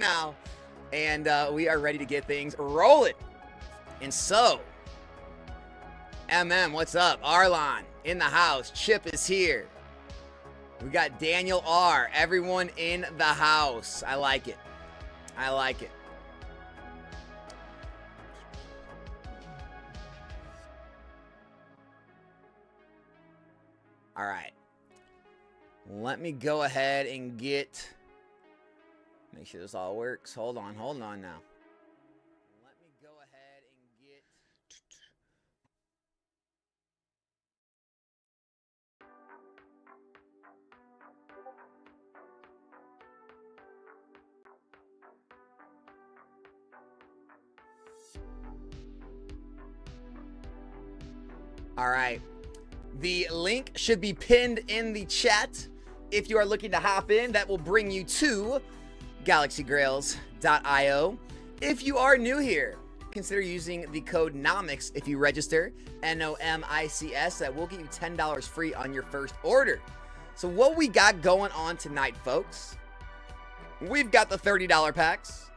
now. And we are ready to get things rolling. And so, what's up? Arlon in the house. Chip is here. We got Daniel R. Everyone in the house. I like it. I like it. All right. Let me go ahead and make sure this all works. Hold on now. Let me go ahead and get... All right. The link should be pinned in the chat. If you are looking to hop in, that will bring you to GalaxyGrails.io. If you are new here, consider using the code NOMICS if you register, NOMICS. That will get you $10 free on your first order. So what we got going on tonight, folks, we've got the $30 packs,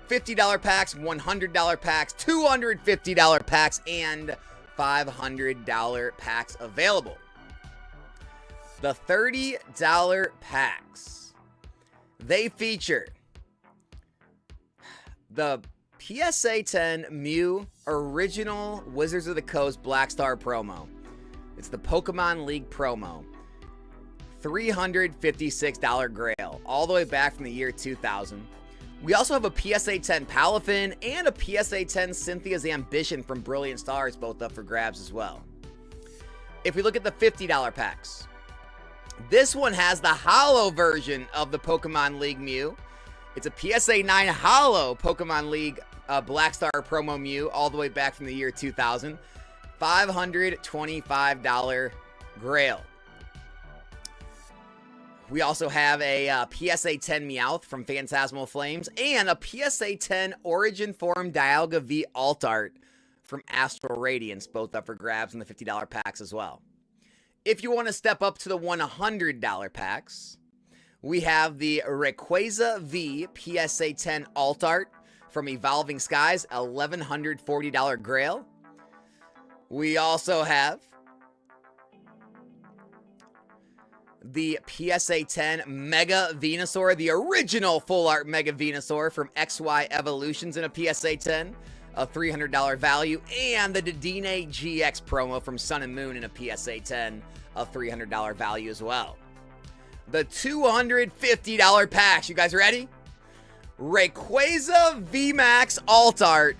$50 packs, $100 packs, $250 packs, and $500 packs available. The $30 packs, they feature the PSA 10 Mew Original Wizards of the Coast Black Star promo. It's the Pokemon League promo. $356 Grail, all the way back from the year 2000. We also have a PSA 10 Palafin and a PSA 10 Cynthia's Ambition from Brilliant Stars, both up for grabs as well. If we look at the $50 packs, this one has the holo version of the Pokemon League Mew. It's a PSA 9 holo Pokemon League Black Star promo Mew, all the way back from the year 2000. $525 Grail. We also have a PSA 10 Meowth from Phantasmal Flames and a PSA 10 Origin Form Dialga V Alt Art from Astral Radiance, both up for grabs in the $50 packs as well. If you want to step up to the $100 packs, we have the Rayquaza V PSA 10 Alt Art from Evolving Skies, $1,140 Grail. We also have the PSA 10 Mega Venusaur, the original full art Mega Venusaur from XY Evolutions in a PSA 10, a $300 value, and the Dedenne GX promo from Sun and Moon in a PSA 10, a $300 value as well. The $250 packs, you guys ready? Rayquaza VMAX Alt Art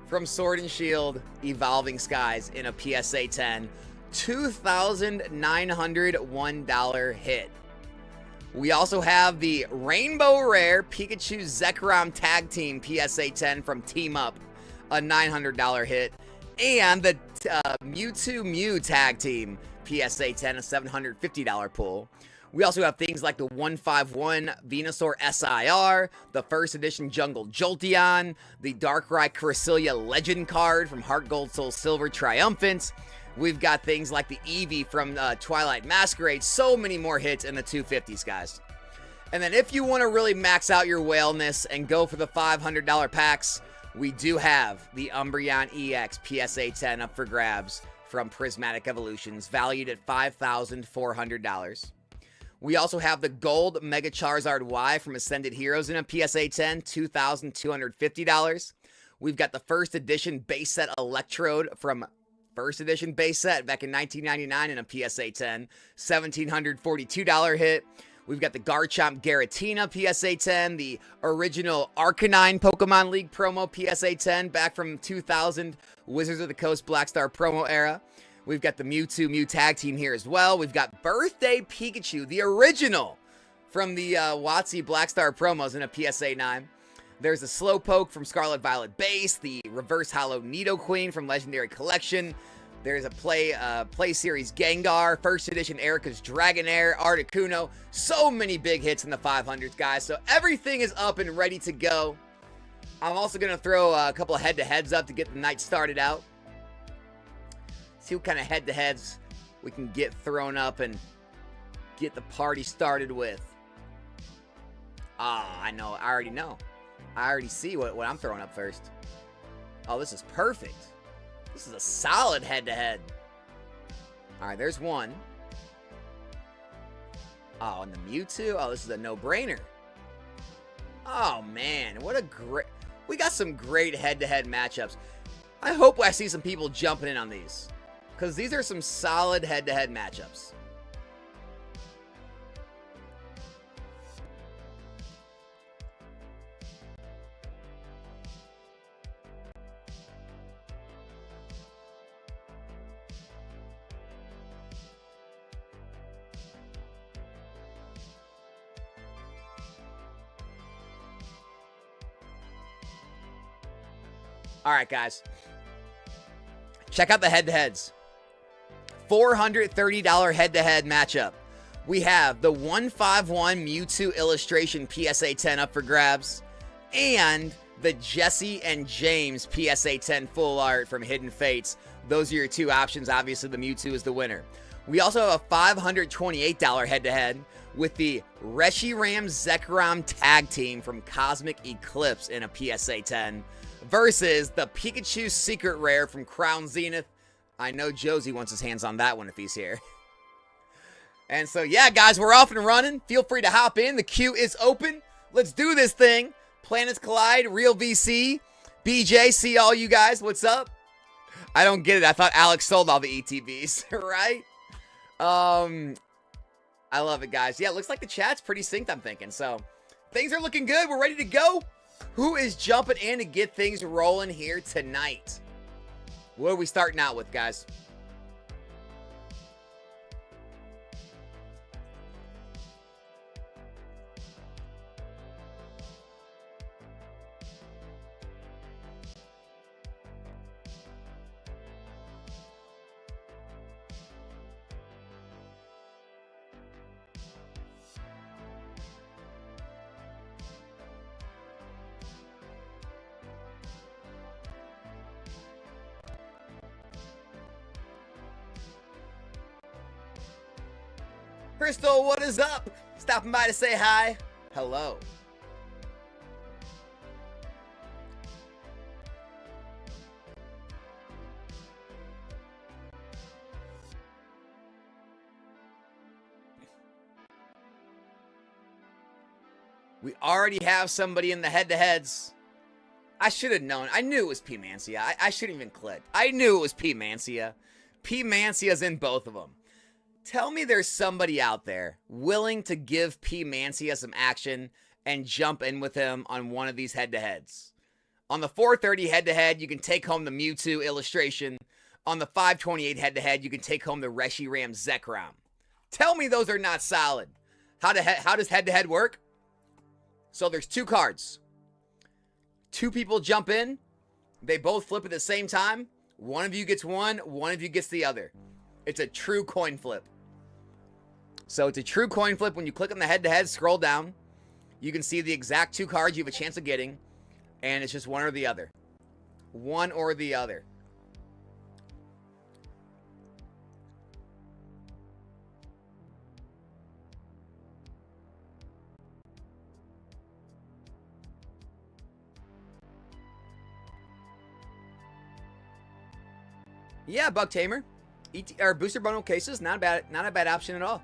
from Sword and Shield Evolving Skies in a PSA 10. $2,901 hit. We also have the Rainbow Rare Pikachu Zekrom Tag Team PSA 10 from Team Up, a $900 hit. And the Mewtwo Mew Tag Team PSA 10, a $750 pull. We also have things like the 151 Venusaur SIR, the first edition Jungle Jolteon, the Darkrai Cresselia Legend card from Heart Gold Soul Silver Triumphant. We've got things like the Eevee from Twilight Masquerade. So many more hits in the 250s, guys. And then if you want to really max out your whaleness and go for the $500 packs, we do have the Umbreon EX PSA 10 up for grabs from Prismatic Evolutions, valued at $5,400. We also have the Gold Mega Charizard Y from Ascended Heroes in a PSA 10, $2,250. We've got the first edition base set Electrode from First edition base set back in 1999 in a PSA 10, $1,742 hit. We've got the Garchomp Giratina PSA 10, the original Arcanine Pokemon League promo PSA 10 back from 2000 Wizards of the Coast Black Star promo era. We've got the Mewtwo Mew Tag Team here as well. We've got Birthday Pikachu, the original from the WotC Black Star promos in a PSA 9. There's a Slowpoke from Scarlet Violet base, the Reverse Hollow Nidoqueen from Legendary Collection. There's a Play Series Gengar, First Edition Erica's Dragonair, Articuno. So many big hits in the 500s, guys. So everything is up and ready to go. I'm also going to throw a couple of head-to-heads up to get the night started out. See what kind of head-to-heads we can get thrown up and get the party started with. I know. I already know. I already see what I'm throwing up first. Oh, this is perfect. This is a solid head-to-head. All right, there's one. Oh, and the Mewtwo. Oh, this is a no-brainer. Oh, man. What a great... We got some great head-to-head matchups. I hope I see some people jumping in on these, because these are some solid head-to-head matchups. All right, guys. Check out the head-to-heads. $430 head-to-head matchup. We have the 151 Mewtwo illustration PSA 10 up for grabs, and the Jesse and James PSA 10 full art from Hidden Fates. Those are your two options. Obviously, the Mewtwo is the winner. We also have a $528 head-to-head with the Reshiram Zekrom tag team from Cosmic Eclipse in a PSA 10 versus the Pikachu secret rare from Crown Zenith. I know Josie wants his hands on that one if he's here. And so, yeah, guys, we're off and running. Feel free to hop in. The queue is open. Let's do this thing. Planets Collide, Real VC, BJ, see all you guys. What's up? I don't get it. I thought Alex sold all the ETBs, right? I love it, guys. Yeah, it looks like the chat's pretty synced, I'm thinking. So, things are looking good. We're ready to go. Who is jumping in to get things rolling here tonight? What are we starting out with, guys? Crystal, what is up? Stopping by to say hi. Hello. We already have somebody in the head-to-heads. I should have known. I knew it was P-Mancia. I shouldn't even click. I knew it was P-Mancia. P-Mancia's in both of them. Tell me there's somebody out there willing to give P-Mancia some action and jump in with him on one of these head-to-heads. On the 430 head-to-head, you can take home the Mewtwo illustration. On the 528 head-to-head, you can take home the Reshiram Zekrom. Tell me those are not solid. How does head-to-head work? So there's two cards. Two people jump in. They both flip at the same time. One of you gets one of you gets the other. It's a true coin flip. So it's a true coin flip. When you click on the head-to-head, scroll down. You can see the exact two cards you have a chance of getting. And it's just one or the other. One or the other. Yeah, Bug Tamer. Or booster bundle cases, not a bad option at all.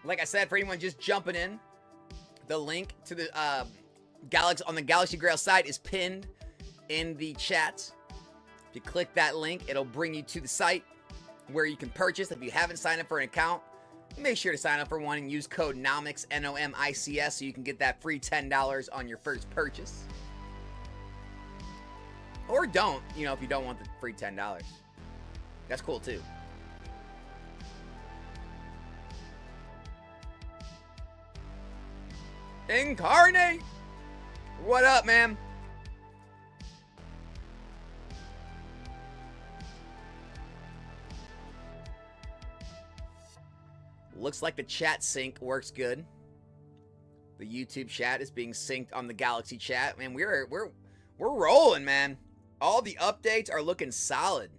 Like I said, for anyone just jumping in, the link to the on the GalaxyGrails site is pinned in the chat. If you click that link, it'll bring you to the site where you can purchase. If you haven't signed up for an account, make sure to sign up for one and use code NOMICS, NOMICS, so you can get that free $10 on your first purchase. Or don't, you know, if you don't want the free $10. That's cool too. Incarnate! What up, man? Looks like the chat sync works good. The YouTube chat is being synced on the Galaxy chat. Man, we're rolling, man. All the updates are looking solid.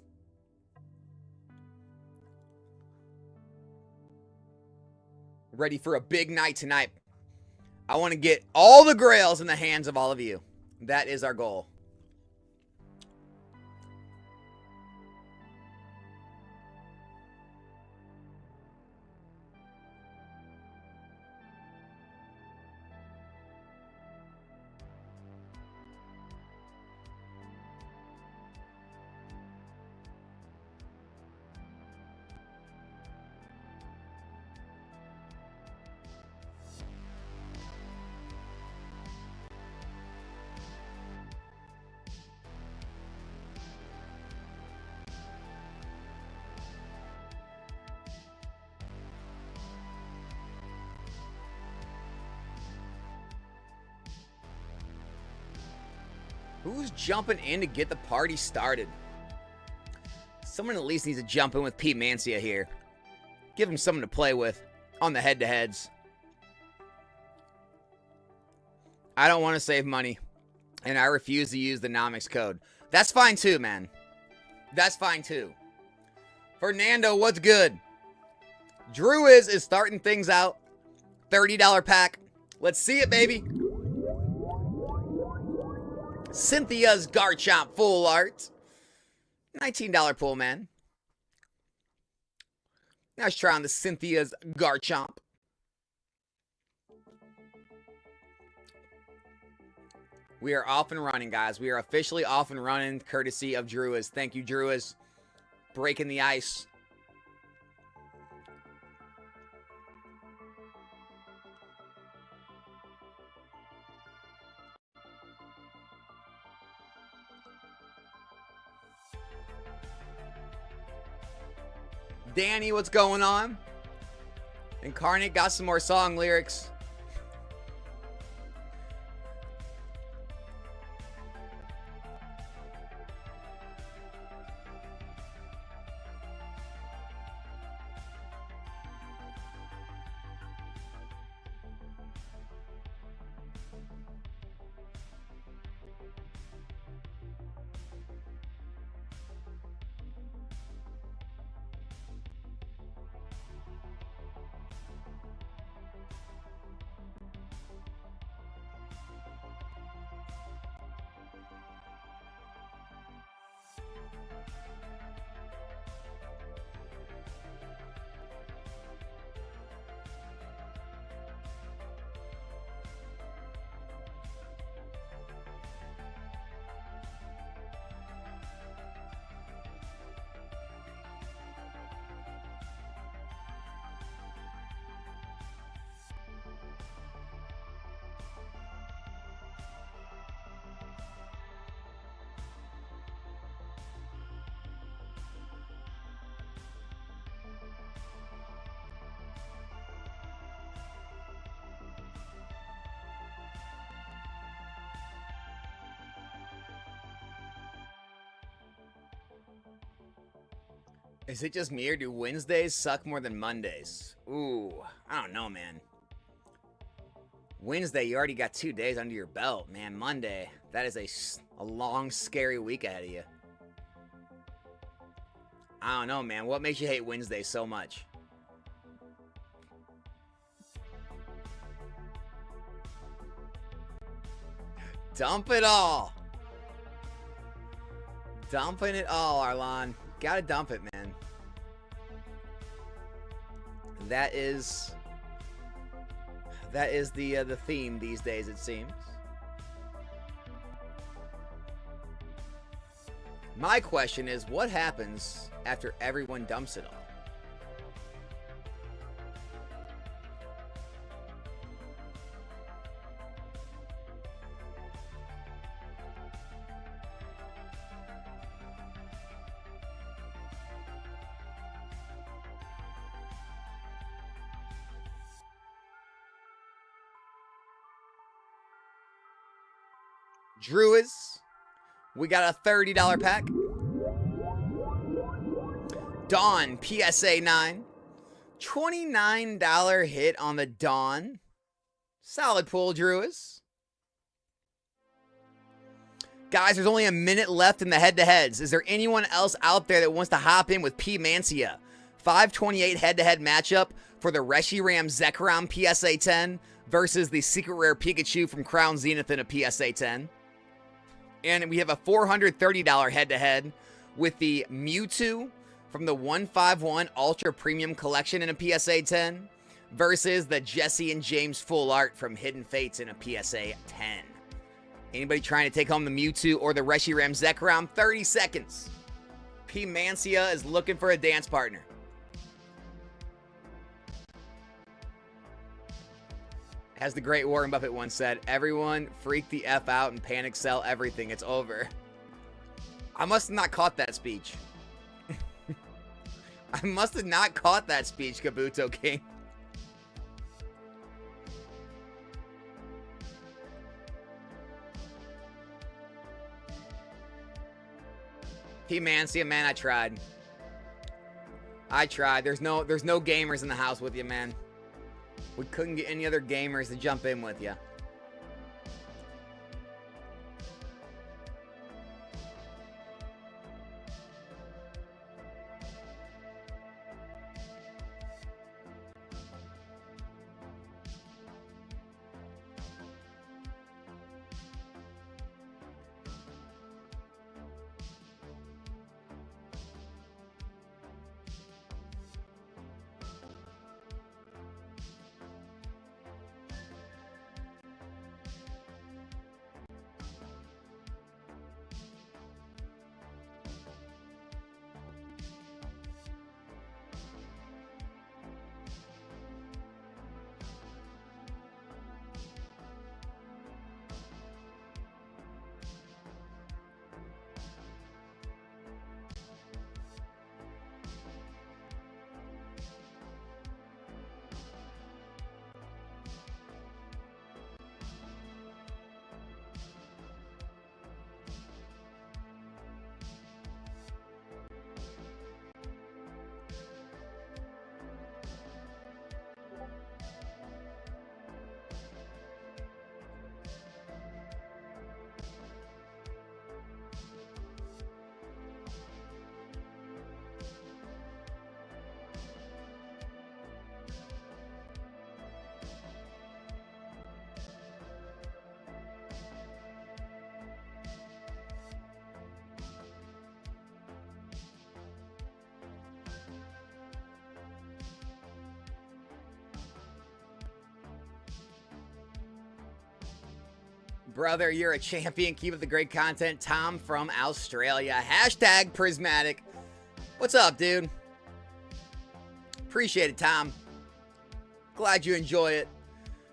Ready for a big night tonight. I want to get all the grails in the hands of all of you. That is our goal. Who's jumping in to get the party started? Someone at least needs to jump in with Pete Mancia here. Give him something to play with on the head-to-heads. I don't want to save money, and I refuse to use the Nomics code. That's fine too, man. That's fine too. Fernando, what's good? Drew is starting things out. $30 pack. Let's see it, baby. Cynthia's Garchomp full art. $19 pull, man. Now let's try on the Cynthia's Garchomp. We are off and running, guys. We are officially off and running, courtesy of Druiz. Thank you, Druiz. Breaking the ice. Danny, what's going on? Incarnate got some more song lyrics. Is it just me or do Wednesdays suck more than Mondays? Ooh, I don't know, man. Wednesday, you already got 2 days under your belt, man. Monday, that is a long, scary week ahead of you. I don't know, man. What makes you hate Wednesday so much? Dump it all. Dumping it all, Arlon. Gotta dump it, man. That is the theme these days, it seems. My question is, what happens after everyone dumps it all? Druids, we got a $30 pack. Dawn, PSA 9. $29 hit on the Dawn. Solid pull, Druids. Guys, there's only a minute left in the head-to-heads. Is there anyone else out there that wants to hop in with P. Mancia? 528 head-to-head matchup for the Reshiram Zekrom PSA 10 versus the Secret Rare Pikachu from Crown Zenith in a PSA 10. And we have a $430 head-to-head with the Mewtwo from the 151 Ultra Premium Collection in a PSA 10 versus the Jesse and James Full Art from Hidden Fates in a PSA 10. Anybody trying to take home the Mewtwo or the Reshiram Zekrom? 30 seconds. P. Mancia is looking for a dance partner. As the great Warren Buffett once said, everyone freak the F out and panic sell everything. It's over. I must have not caught that speech. I must have not caught that speech, Kabuto King. P. Mancia, man, I tried. There's no gamers in the house with you, man. We couldn't get any other gamers to jump in with you. Brother, you're a champion. Keep up the great content. Tom from Australia. Hashtag Prismatic. What's up, dude? Appreciate it, Tom. Glad you enjoy it.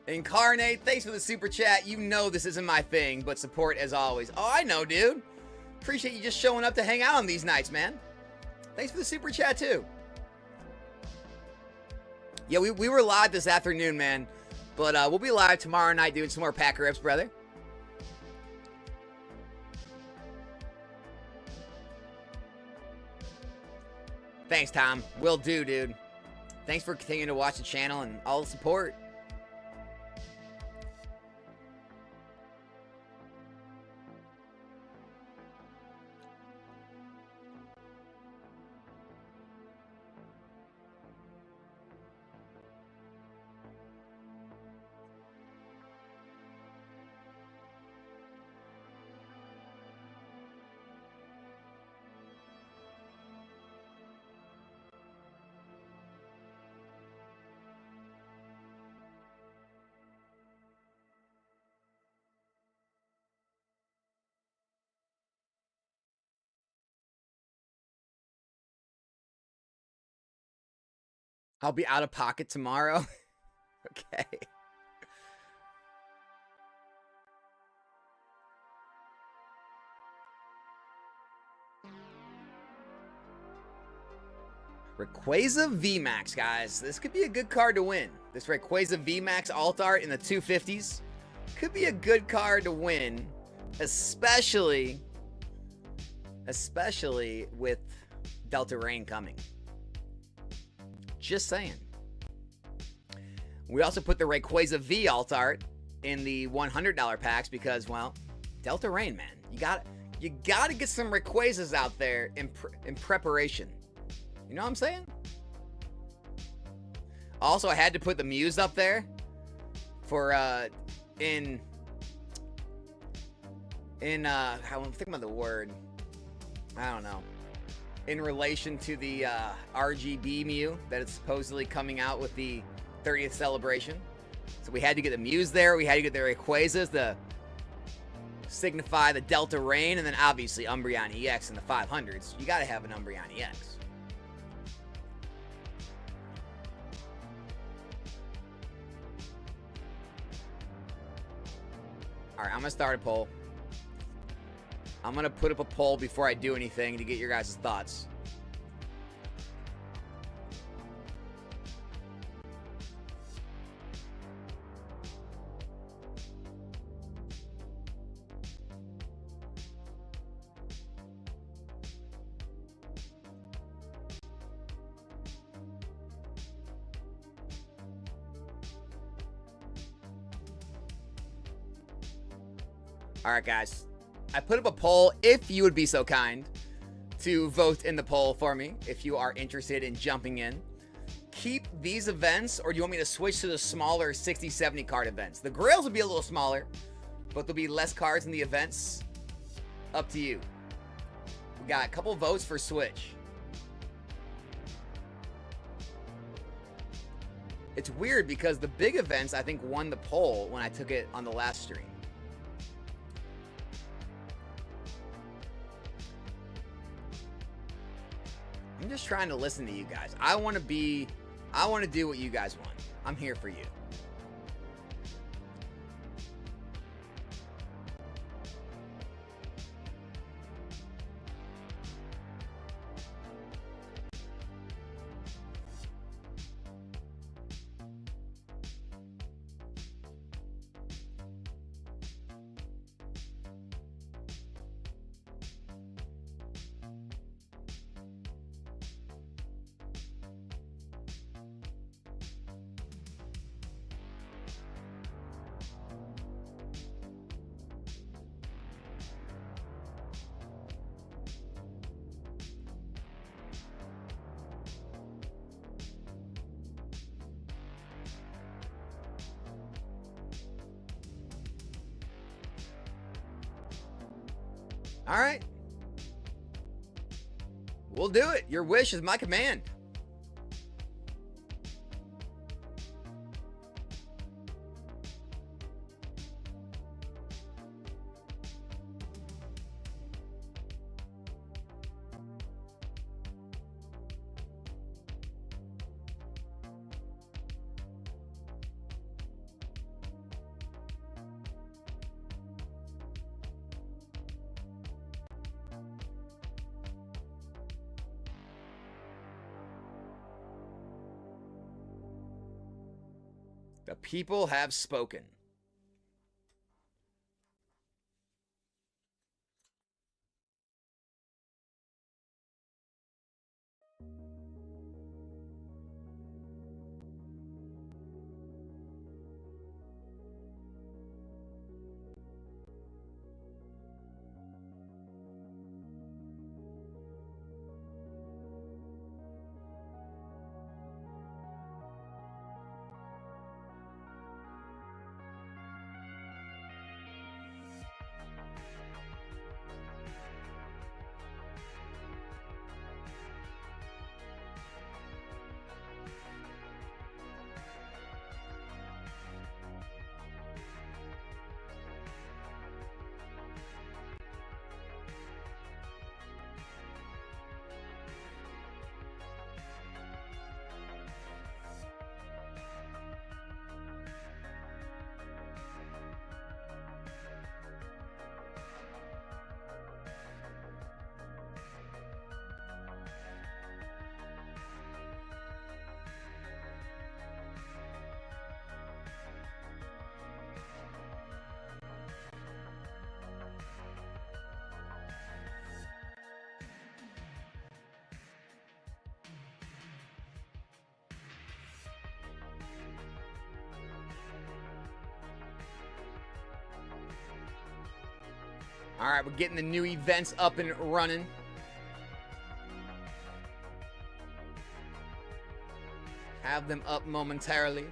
Incarnate, thanks for the super chat. You know this isn't my thing, but support as always. Oh, I know, dude. Appreciate you just showing up to hang out on these nights, man. Thanks for the super chat, too. Yeah, we were live this afternoon, man. But we'll be live tomorrow night doing some more pack rips, brother. Thanks, Tom. Will do, dude. Thanks for continuing to watch the channel and all the support. I'll be out of pocket tomorrow. Okay. Rayquaza VMAX, guys. This could be a good card to win. This Rayquaza VMAX alt art in the 250s could be a good card to win, especially with Delta Rain coming. Just saying. We also put the Rayquaza V alt art in the $100 packs because, well, Delta Rain, man. You gotta get some Rayquazas out there in preparation. You know what I'm saying? Also, I had to put the Muse up there for how I'm thinking about the word. I don't know. In relation to the RGB Mew that is supposedly coming out with the 30th celebration. So we had to get the Muse there. We had to get the Rayquazas to signify the Delta Rain. And then obviously Umbreon EX in the 500s. You got to have an Umbreon EX. All right, I'm going to start a poll. I'm going to put up a poll before I do anything to get your guys' thoughts. All right, guys. I put up a poll. If you would be so kind to vote in the poll for me, if you are interested in jumping in. Keep these events, or do you want me to switch to the smaller 60, 70 card events? The Grails will be a little smaller, but there'll be less cards in the events. Up to you. We got a couple votes for switch. It's weird because the big events, I think, won the poll when I took it on the last stream. I'm just trying to listen to you guys. I want to do what you guys want. I'm here for you. All right. We'll do it. Your wish is my command. The people have spoken. All right, we're getting the new events up and running. Have them up momentarily.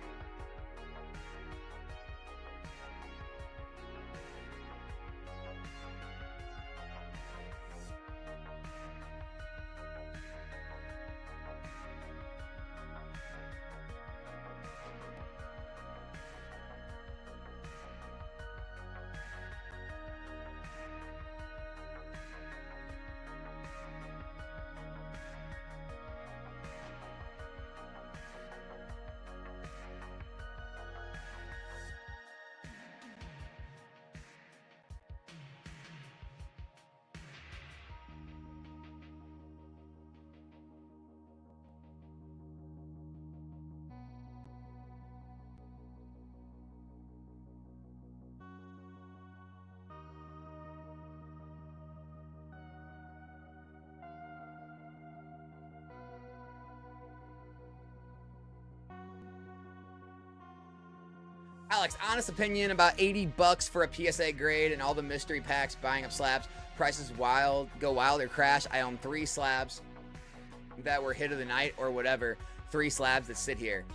Alex, honest opinion, about 80 bucks for a PSA grade and all the mystery packs, buying up slabs. Prices wild, go wild or crash. I own 3 slabs that were hit of the night or whatever. 3 slabs that sit here.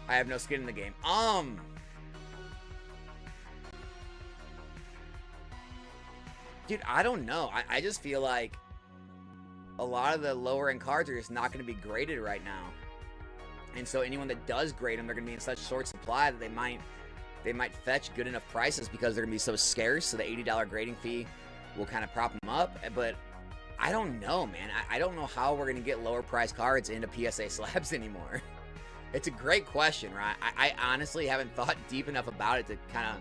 I have no skin in the game. Dude, I don't know. I just feel like a lot of the lower end cards are just not going to be graded right now. And so anyone that does grade them, they're going to be in such short supply that they might fetch good enough prices because they're going to be so scarce. So the $80 grading fee will kind of prop them up. But I don't know, man. I don't know how we're going to get lower price cards into PSA slabs anymore. It's a great question, right? I honestly haven't thought deep enough about it to kind of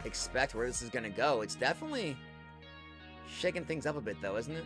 expect where this is going to go. It's definitely shaking things up a bit, though, isn't it?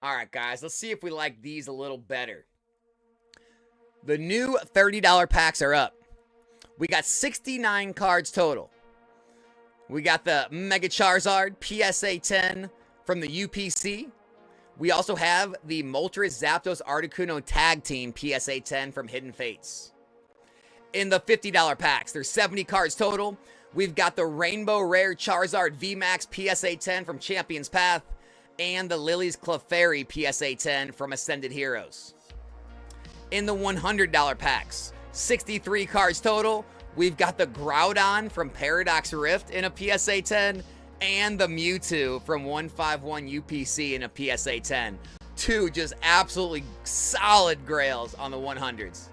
All right, guys, let's see if we like these a little better. The new $30 packs are up. We got 69 cards total. We got the Mega Charizard PSA 10 from the UPC. We also have the Moltres Zapdos Articuno Tag Team PSA 10 from Hidden Fates. In the $50 packs, there's 70 cards total. We've got the Rainbow Rare Charizard VMAX PSA 10 from Champion's Path, and the Lily's Clefairy PSA 10 from Ascended Heroes. In the $100 packs, 63 cards total. We've got the Groudon from Paradox Rift in a PSA 10, and the Mewtwo from 151 UPC in a PSA 10. 2 just absolutely solid grails on the 100s.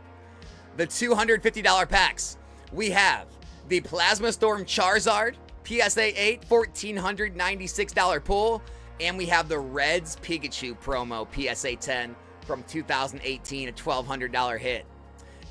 The $250 packs, we have the Plasma Storm Charizard PSA 8, $1,496 pull. And we have the Reds Pikachu promo PSA 10 from 2018, a $1,200 hit.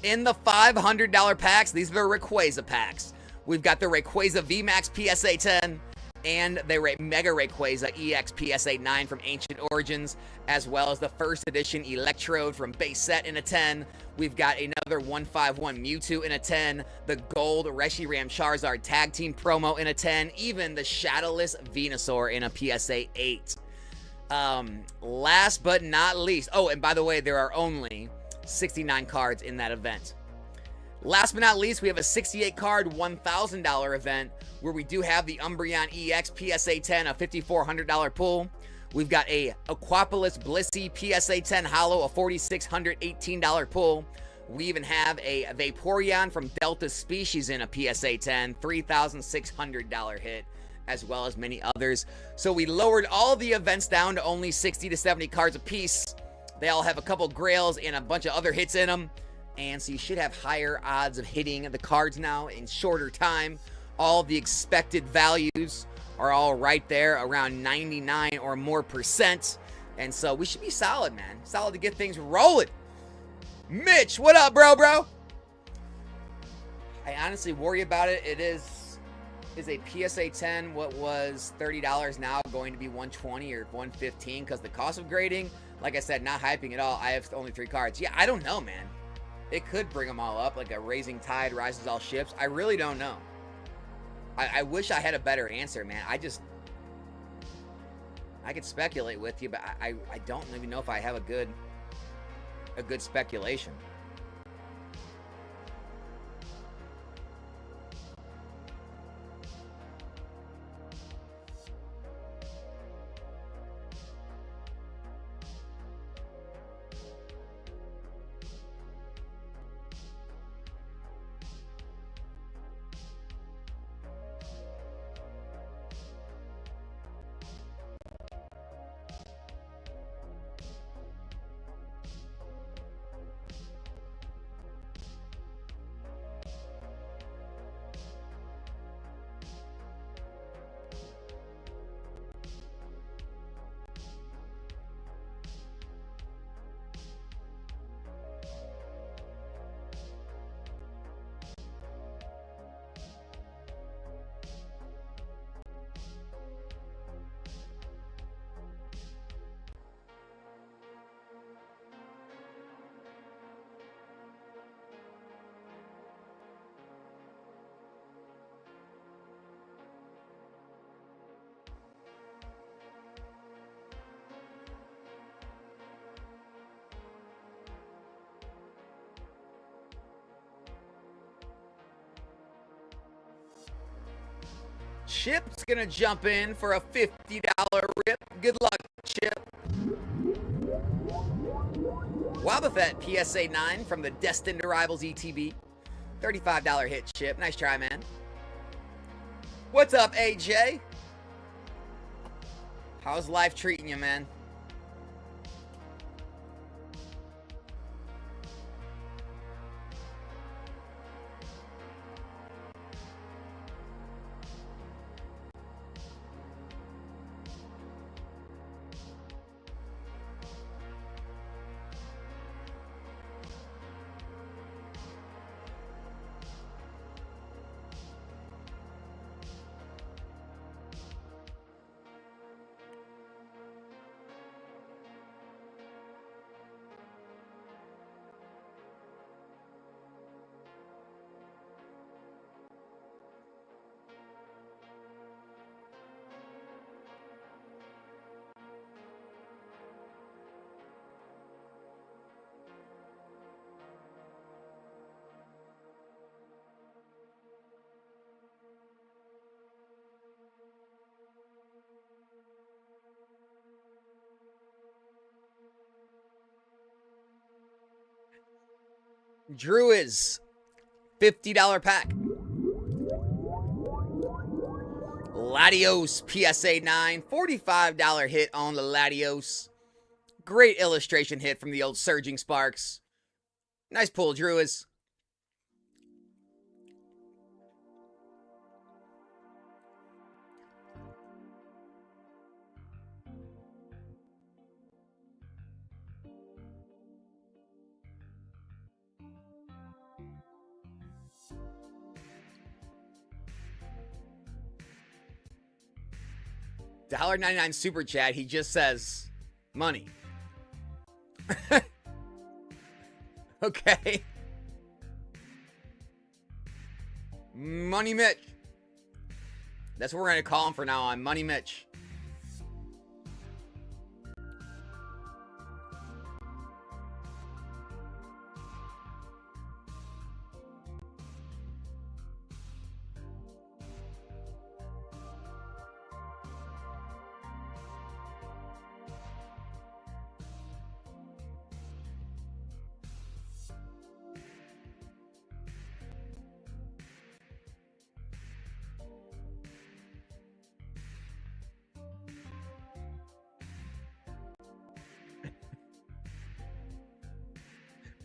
In the $500 packs, these are the Rayquaza packs. We've got the Rayquaza VMAX PSA 10 and the Mega Rayquaza EX PSA 9 from Ancient Origins, as well as the first edition Electrode from base set in a 10. We've got another 151 Mewtwo in a 10, the gold Reshiram Charizard Tag Team promo in a 10, even the Shadowless Venusaur in a PSA 8. Last but not least, oh, and by the way, there are only 69 cards in that event. Last but not least, we have a 68 card $1,000 event where we do have the Umbreon EX PSA 10, a $5,400 pull. We've got a Aquapolis Blissey PSA 10 Holo, a $4,618 pull. We even have a Vaporeon from Delta Species in a PSA 10, $3,600 hit, as well as many others. So we lowered all the events down to only 60 to 70 cards a piece. They all have a couple grails and a bunch of other hits in them. And so you should have higher odds of hitting the cards now in shorter time. All the expected values are all right there around 99 or more %. And so we should be solid, man. Solid to get things rolling. Mitch, what up, bro? I honestly worry about it. It is a PSA 10 what was $30 now going to be $120 or $115 because the cost of grading, Like I said, not hyping at all. I have only 3 cards. Yeah, I don't know, man. It could bring them all up, like a rising tide rises all ships. I really don't know. I wish I had a better answer, man. I could speculate with you, but I don't even know if I have a good speculation. Chip's gonna jump in for a $50 rip. Good luck, Chip. Wobbuffet PSA 9 from the Destined Arrivals ETB. $35 hit, Chip. Nice try, man. What's up, AJ? How's life treating you, man? Drew is $50 pack. Latios PSA 9, $45 hit on the Latios. Great illustration hit from the old Surging Sparks. Nice pull, Drew is. $1.99 super chat. He just says money. Okay. Money Mitch. That's what we're going to call him for now on. Money Mitch.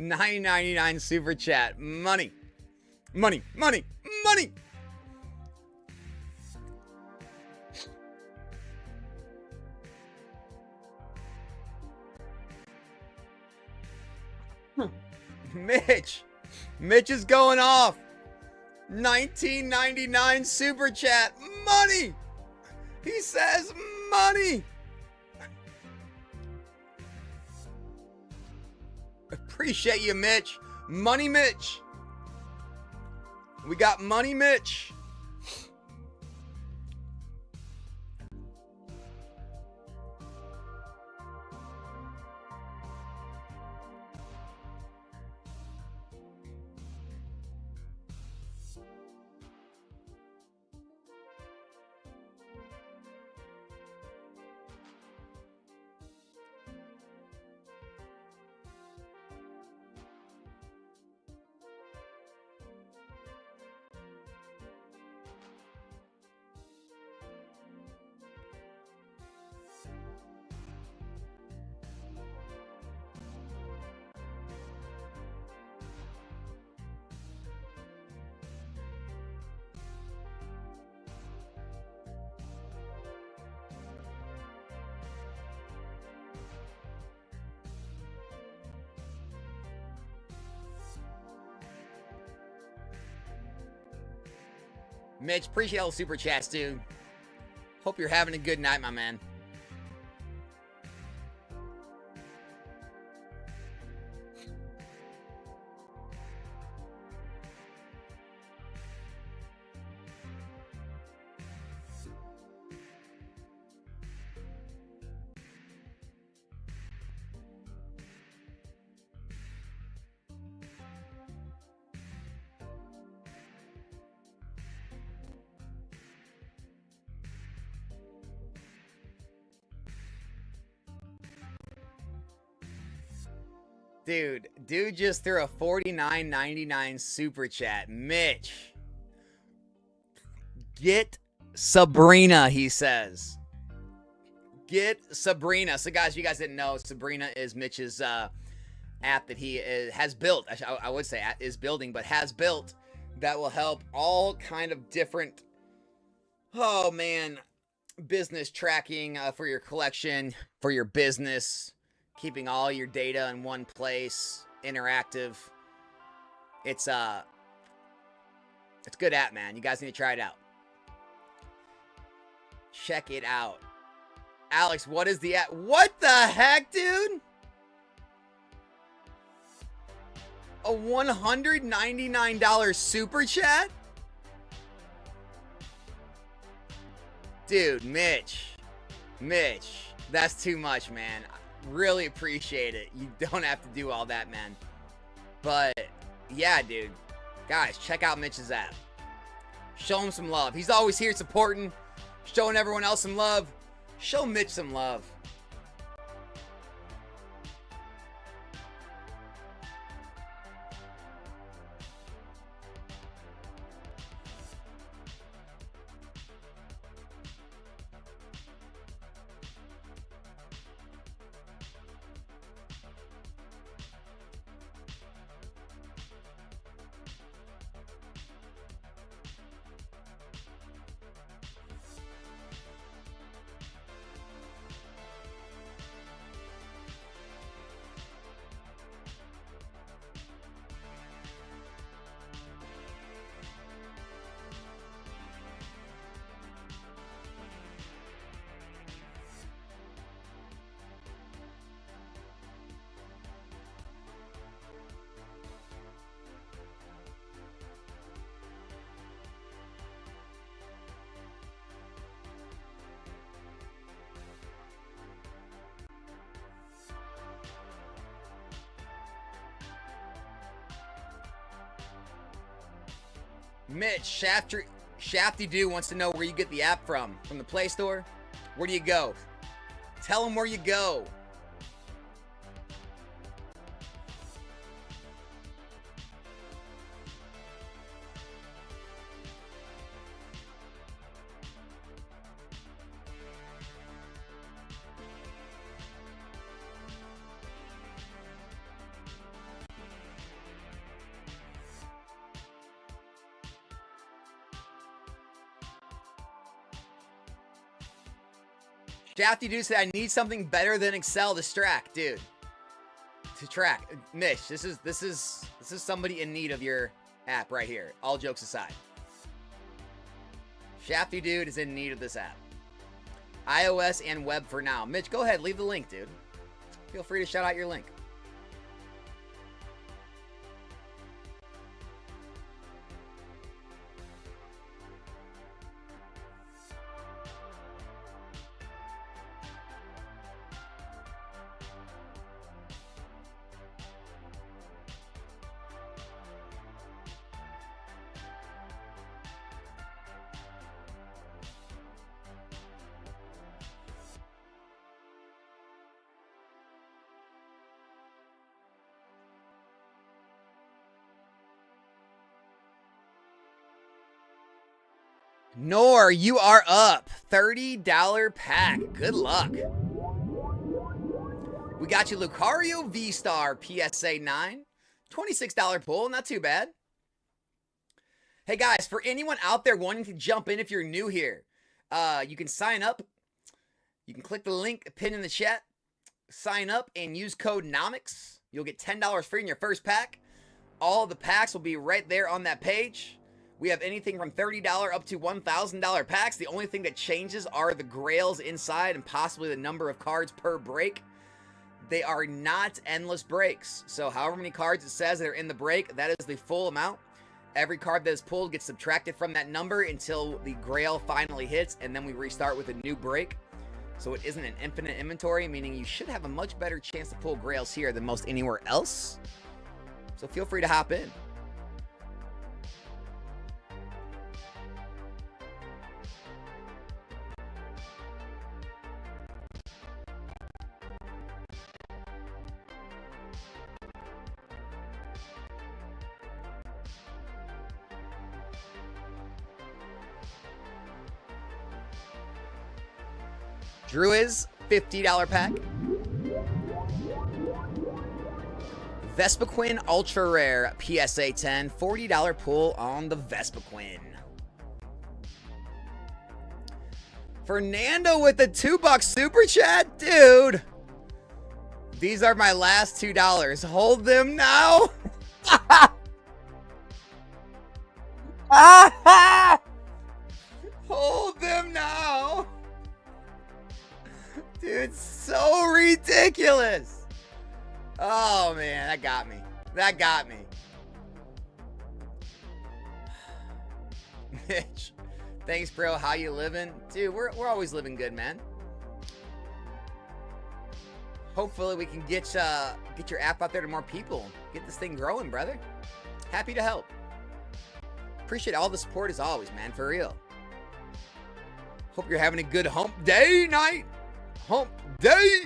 $9.99 super chat. Money. Money. Money. Money. Mitch. Mitch is going off. $19.99 super chat. Money. He says money. Appreciate you, Mitch. Money Mitch. We got Money Mitch. Mitch, appreciate all the super chats, dude. Hope you're having a good night, my man. Dude just threw a $49.99 super chat. Mitch, get Sabrina, he says. Get Sabrina. So, guys, you guys didn't know, Sabrina is Mitch's app that he has built. I would say is building, but has built, that will help all kind of different, oh man, business tracking for your collection, for your business, keeping all your data in one place, interactive. It's a good app, man. You guys need to try it out. Check it out. Alex, what is the app? What the heck, dude? A $199 super chat? Dude, Mitch, that's too much, man. Really appreciate it. You don't have to do all that, man. But yeah, dude, guys, check out Mitch's app. Show him some love. He's always here supporting, showing everyone else some love. Show Mitch some love. Mitch, Shafty Doo wants to know where you get the app from. From the Play Store? Where do you go? Tell him where you go. Shafty Dude said, I need something better than Excel to track, dude. To track. Mitch, this is somebody in need of your app right here. All jokes aside. Shafty Dude is in need of this app. iOS and web for now. Mitch, go ahead, leave the link, dude. Feel free to shout out your link. Nor, you are up. $30 pack. Good luck. We got you Lucario V-Star PSA 9. $26 pull. Not too bad. Hey, guys, for anyone out there wanting to jump in, if you're new here, you can sign up. You can click the link pinned in the chat. Sign up and use code NOMICS. You'll get $10 free in your first pack. All of the packs will be right there on that page. We have anything from $30 up to $1,000 packs. The only thing that changes are the Grails inside and possibly the number of cards per break. They are not endless breaks. So however many cards it says that are in the break, that is the full amount. Every card that is pulled gets subtracted from that number until the Grail finally hits, and then we restart with a new break. So it isn't an infinite inventory, meaning you should have a much better chance to pull Grails here than most anywhere else. So feel free to hop in. Drew is $50 pack. Vespiquen Ultra Rare PSA 10. $40 pull on the Vespiquen. Fernando with the $2 super chat. Dude. These are my last $2. Hold them now. Hold them now. Dude, so ridiculous. Oh, man, that got me. That got me. Mitch, thanks, bro. How you living? Dude, we're always living good, man. Hopefully we can get your app out there to more people. Get this thing growing, brother. Happy to help. Appreciate all the support as always, man, for real. Hope you're having a good hump day night. Hump day.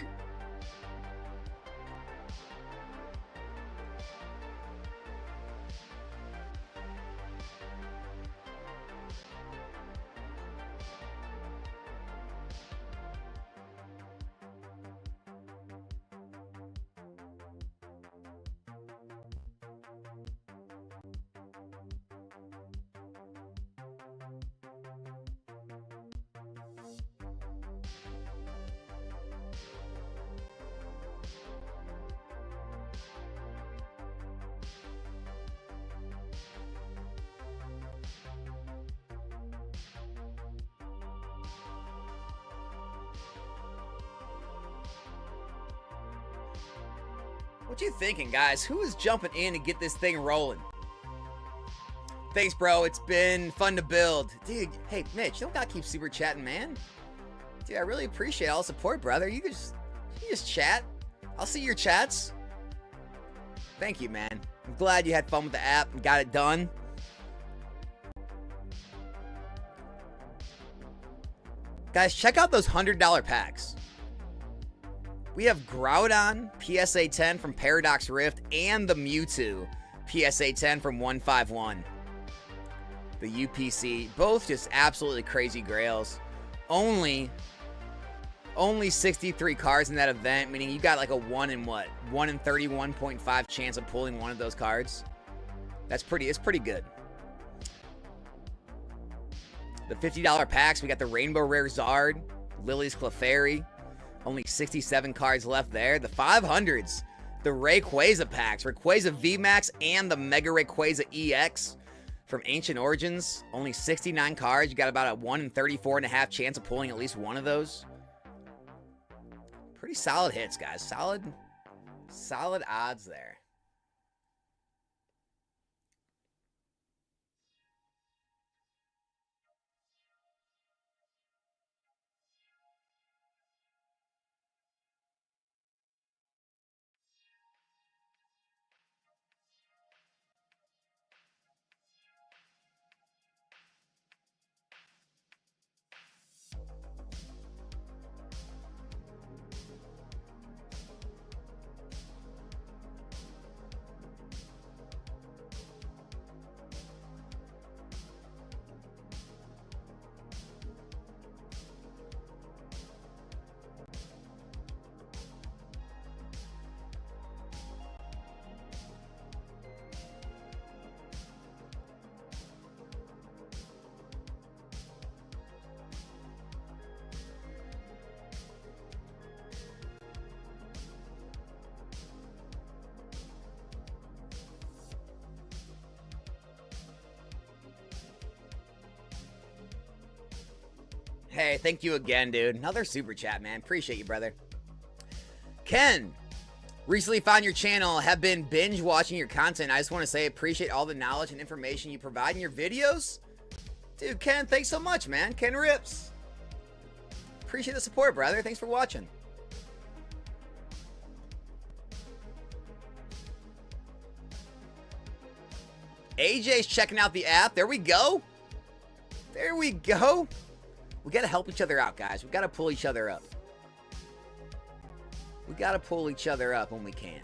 What you thinking, guys? Who is jumping in to get this thing rolling? Thanks, bro. It's been fun to build. Dude, hey, Mitch, you don't gotta keep super chatting, man. Dude, I really appreciate all the support, brother. You just chat. I'll see your chats. Thank you, man. I'm glad you had fun with the app and got it done. Guys, check out those $100 packs. We have Groudon PSA 10 from Paradox Rift and the Mewtwo PSA 10 from 151. The UPC, both just absolutely crazy grails. Only 63 cards in that event, meaning you got like a 1 in 31.5 chance of pulling one of those cards. It's pretty good. The $50 packs, we got the Rainbow Rare Zard, Lily's Clefairy. Only 67 cards left there. The 500s, the Rayquaza packs, Rayquaza VMAX and the Mega Rayquaza EX from Ancient Origins. Only 69 cards. You got about a 1 in 34.5 chance of pulling at least one of those. Pretty solid hits, guys. Solid odds there. Hey, thank you again, dude. Another super chat, man. Appreciate you, brother. Ken, recently found your channel. Have been binge watching your content. I just want to say appreciate all the knowledge and information you provide in your videos. Dude, Ken, thanks so much, man. Ken Rips. Appreciate the support, brother. Thanks for watching. AJ's checking out the app. There we go. There we go. We got to help each other out, guys. We got to pull each other up. We got to pull each other up when we can.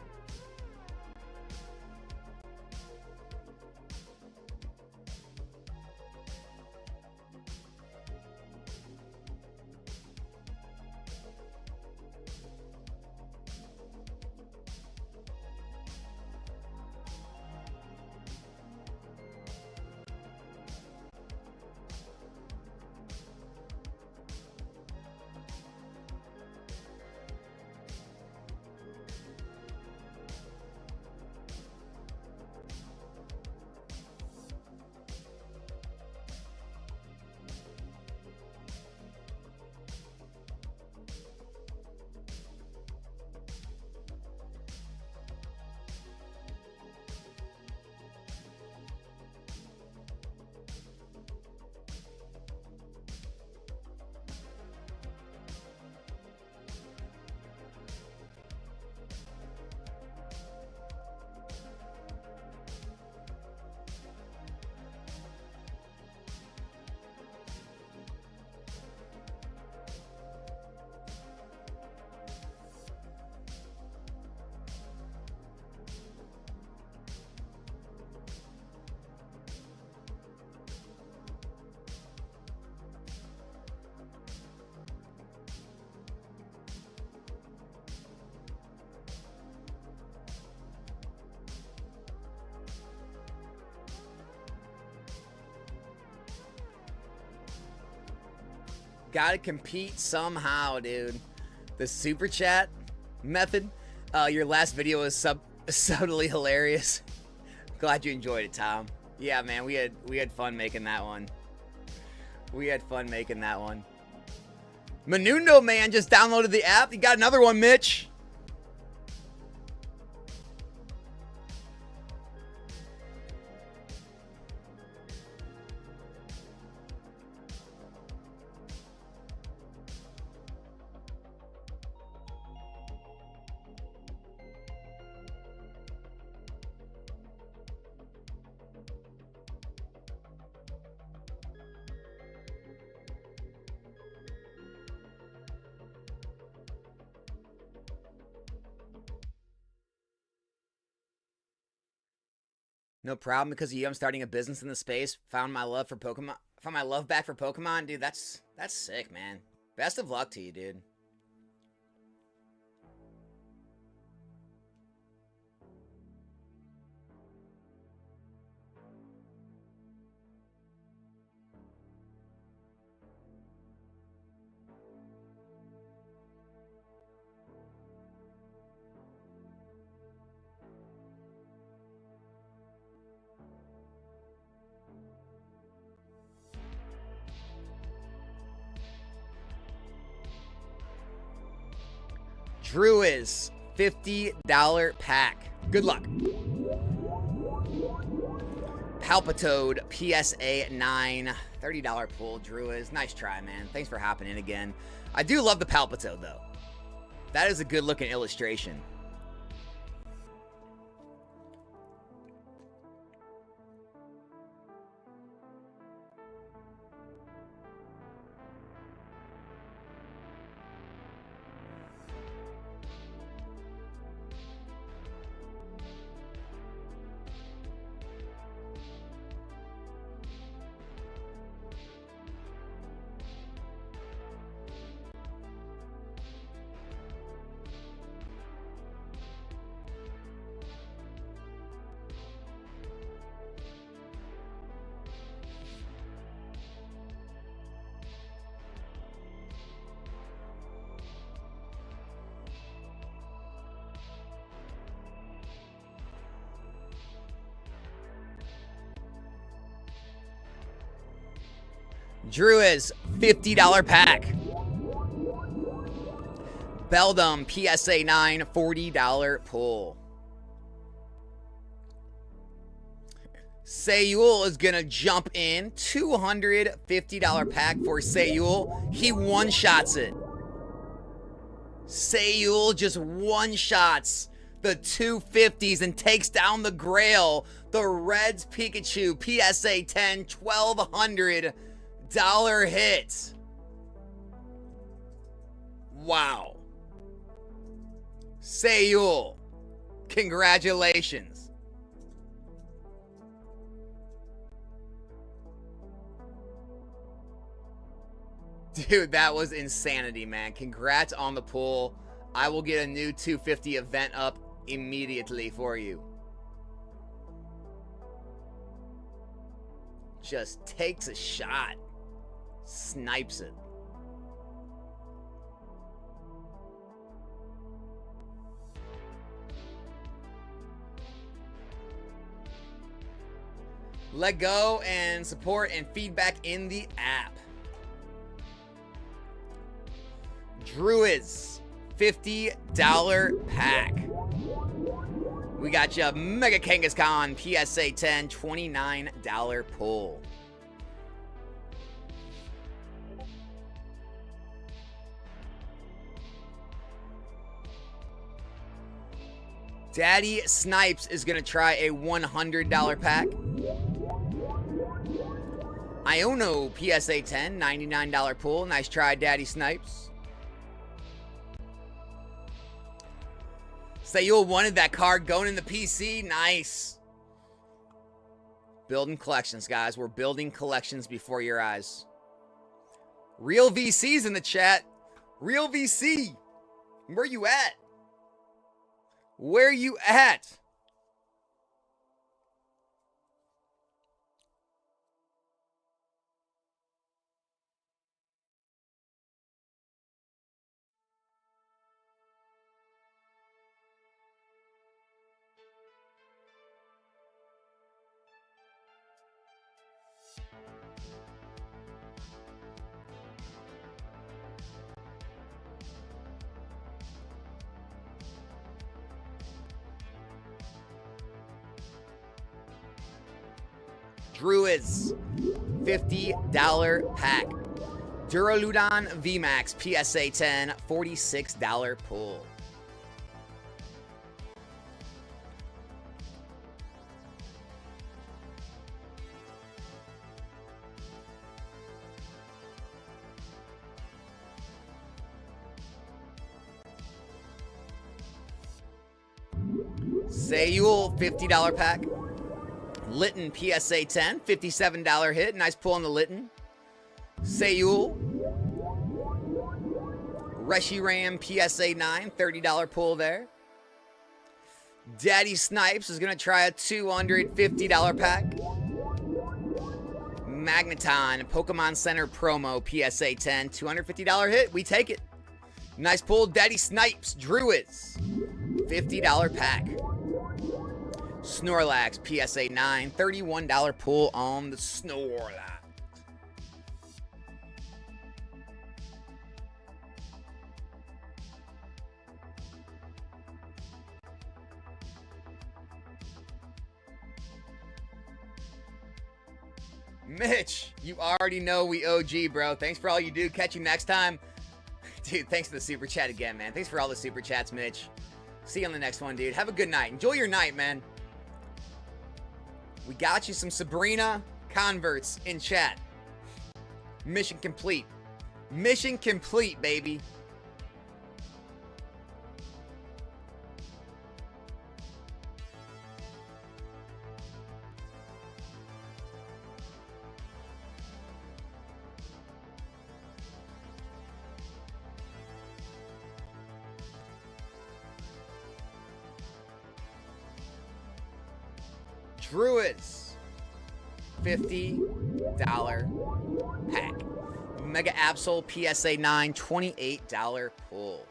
Gotta compete somehow, dude. The super chat method. Your last video was subtly hilarious. Glad you enjoyed it, Tom. Yeah, man, we had fun making that one. We had fun making that one. Menundo man just downloaded the app. You got another one, Mitch. No problem, because of you, I'm starting a business in the space. Found my love for Pokemon. Found my love back for Pokemon. Dude, that's sick, man. Best of luck to you, dude. Drew is $50 pack. Good luck. Palpitoad PSA 9 $30 pull. Drew is nice try, man. Thanks for hopping in again. I do love the Palpitoad though. That is a good looking illustration. Druids, $50 pack. Beldum, PSA 9, $40 pull. Sayul is going to jump in. $250 pack for Sayul. He one-shots it. Sayul just one-shots the 250s and takes down the Grail. The Reds Pikachu, PSA 10, $1,200 hit. Wow. Sayul, congratulations. Dude, that was insanity, man. Congrats on the pull. I will get a new 250 event up immediately for you. Just takes a shot. Snipes it. Let go and support and feedback in the app. Druids, $50 pack. We got you Mega Kangaskhan, PSA 10, $29 pull. Daddy Snipes is going to try a $100 pack. Iono, PSA 10, $99 pull. Nice try, Daddy Snipes. Sayul wanted that card going in the PC. Nice. Building collections, guys. We're building collections before your eyes. Real VC's in the chat. Real VC. Where you at? Where you at? Druids, $50 pack. Duraludon VMAX, PSA 10, $46 pull. Sayul, $50 pack. Litten, PSA 10, $57 hit. Nice pull on the Litten. Sayul. Reshiram, PSA 9, $30 pull there. Daddy Snipes is going to try a $250 pack. Magneton, Pokemon Center promo, PSA 10, $250 hit. We take it. Nice pull, Daddy Snipes. Druids, $50 pack. Snorlax, PSA 9, $31 pull on the Snorlax. Mitch, you already know we OG, bro. Thanks for all you do. Catch you next time. Dude, thanks for the super chat again, man. Thanks for all the super chats, Mitch. See you on the next one, dude. Have a good night. Enjoy your night, man. We got you some Sabrina converts in chat. Mission complete. Mission complete, baby. Druids, $50 pack. Mega Absol, PSA 9, $28 pull.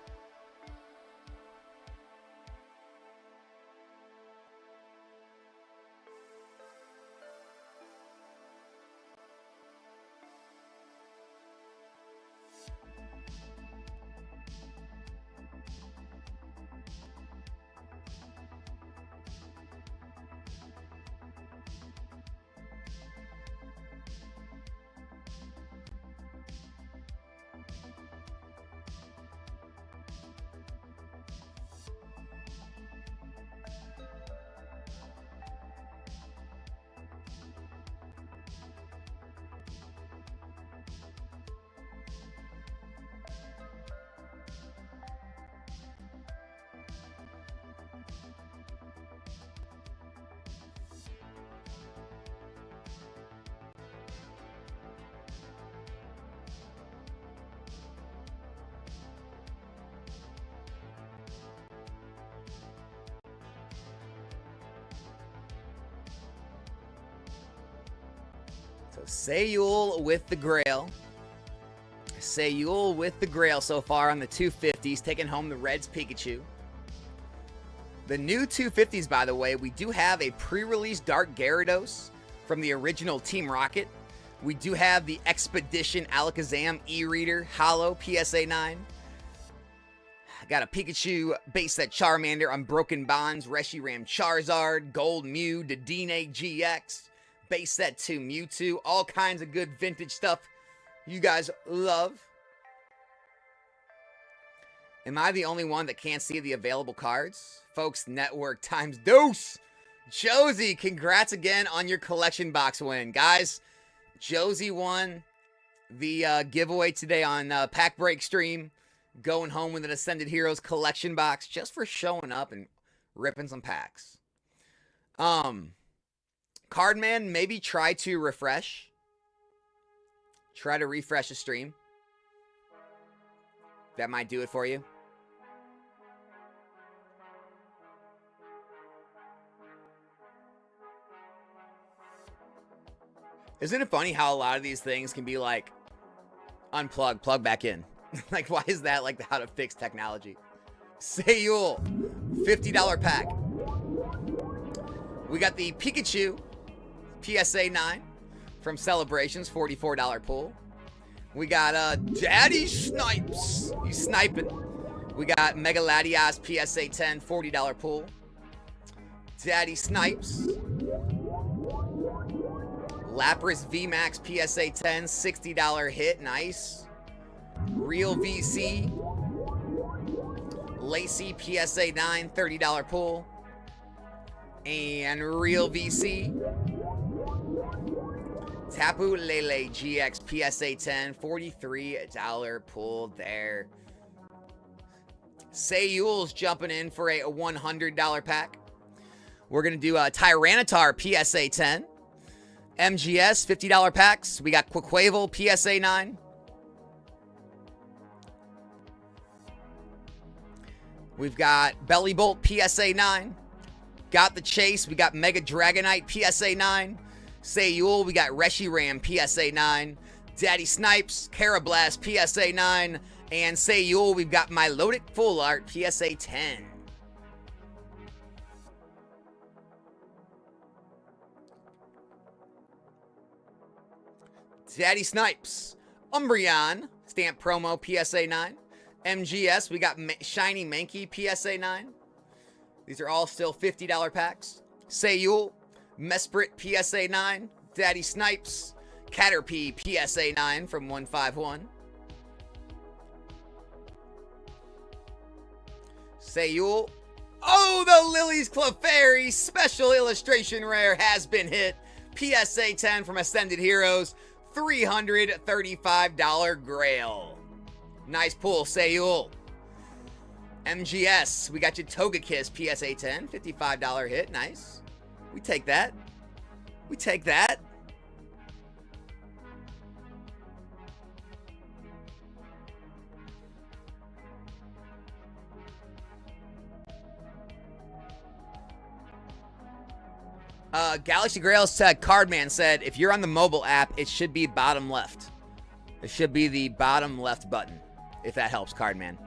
So Sayul with the Grail. Sayul with the Grail so far on the 250s, taking home the Reds Pikachu. The new 250s, by the way, we do have a pre-release Dark Gyarados from the original Team Rocket. We do have the Expedition Alakazam E-Reader Holo PSA 9. Got a Pikachu base set Charmander, Unbroken Bonds, Reshiram Charizard, Gold Mew, Dedenne GX, base set 2 Mewtwo, all kinds of good vintage stuff you guys love. Am I the only one that can't see the available cards? Folks, network times dose. Josie, congrats again on your collection box win. Guys, Josie won the giveaway today on Pack Break stream. Going home with an Ascended Heroes collection box just for showing up and ripping some packs. Cardman, maybe try to refresh. Try to refresh the stream. That might do it for you. Isn't it funny how a lot of these things can be like unplug, plug back in? Like, why is that like how to fix technology? Sayul, $50 pack. We got the Pikachu PSA 9 from Celebrations, $44 pull. We got Daddy Snipes. He's sniping. We got Mega Latias PSA 10, $40 pull. Daddy Snipes. Lapras VMAX PSA 10, $60 hit. Nice. Real VC. Lacey PSA 9, $30 pull. And Real VC. Tapu Lele GX PSA 10, $43 pull there. Sayul's jumping in for a $100 pack. We're going to do a Tyranitar PSA 10. MGS, $50 packs. We got Quaquaval PSA 9. We've got Bellybolt PSA 9. Got the Chase. We got Mega Dragonite PSA 9. Sayul, we got Reshiram PSA 9. Daddy Snipes, Carablast PSA 9. And Sayul, we've got Milotic Full Art PSA 10. Daddy Snipes, Umbreon, Stamp Promo PSA 9. MGS, we got Shiny Mankey PSA 9. These are all still $50 packs. Sayul, Mesprit PSA 9. Daddy Snipes, Caterpie PSA 9 from 151. Sayul. Oh, the Lily's Clefairy special illustration rare has been hit. PSA 10 from Ascended Heroes. $335 Grail. Nice pull, Sayul. MGS, we got you Togekiss PSA 10, $55 hit. Nice. We take that. We take that. GalaxyGrails said, Cardman said, if you're on the mobile app, it should be bottom left. It should be the bottom left button, if that helps, Cardman.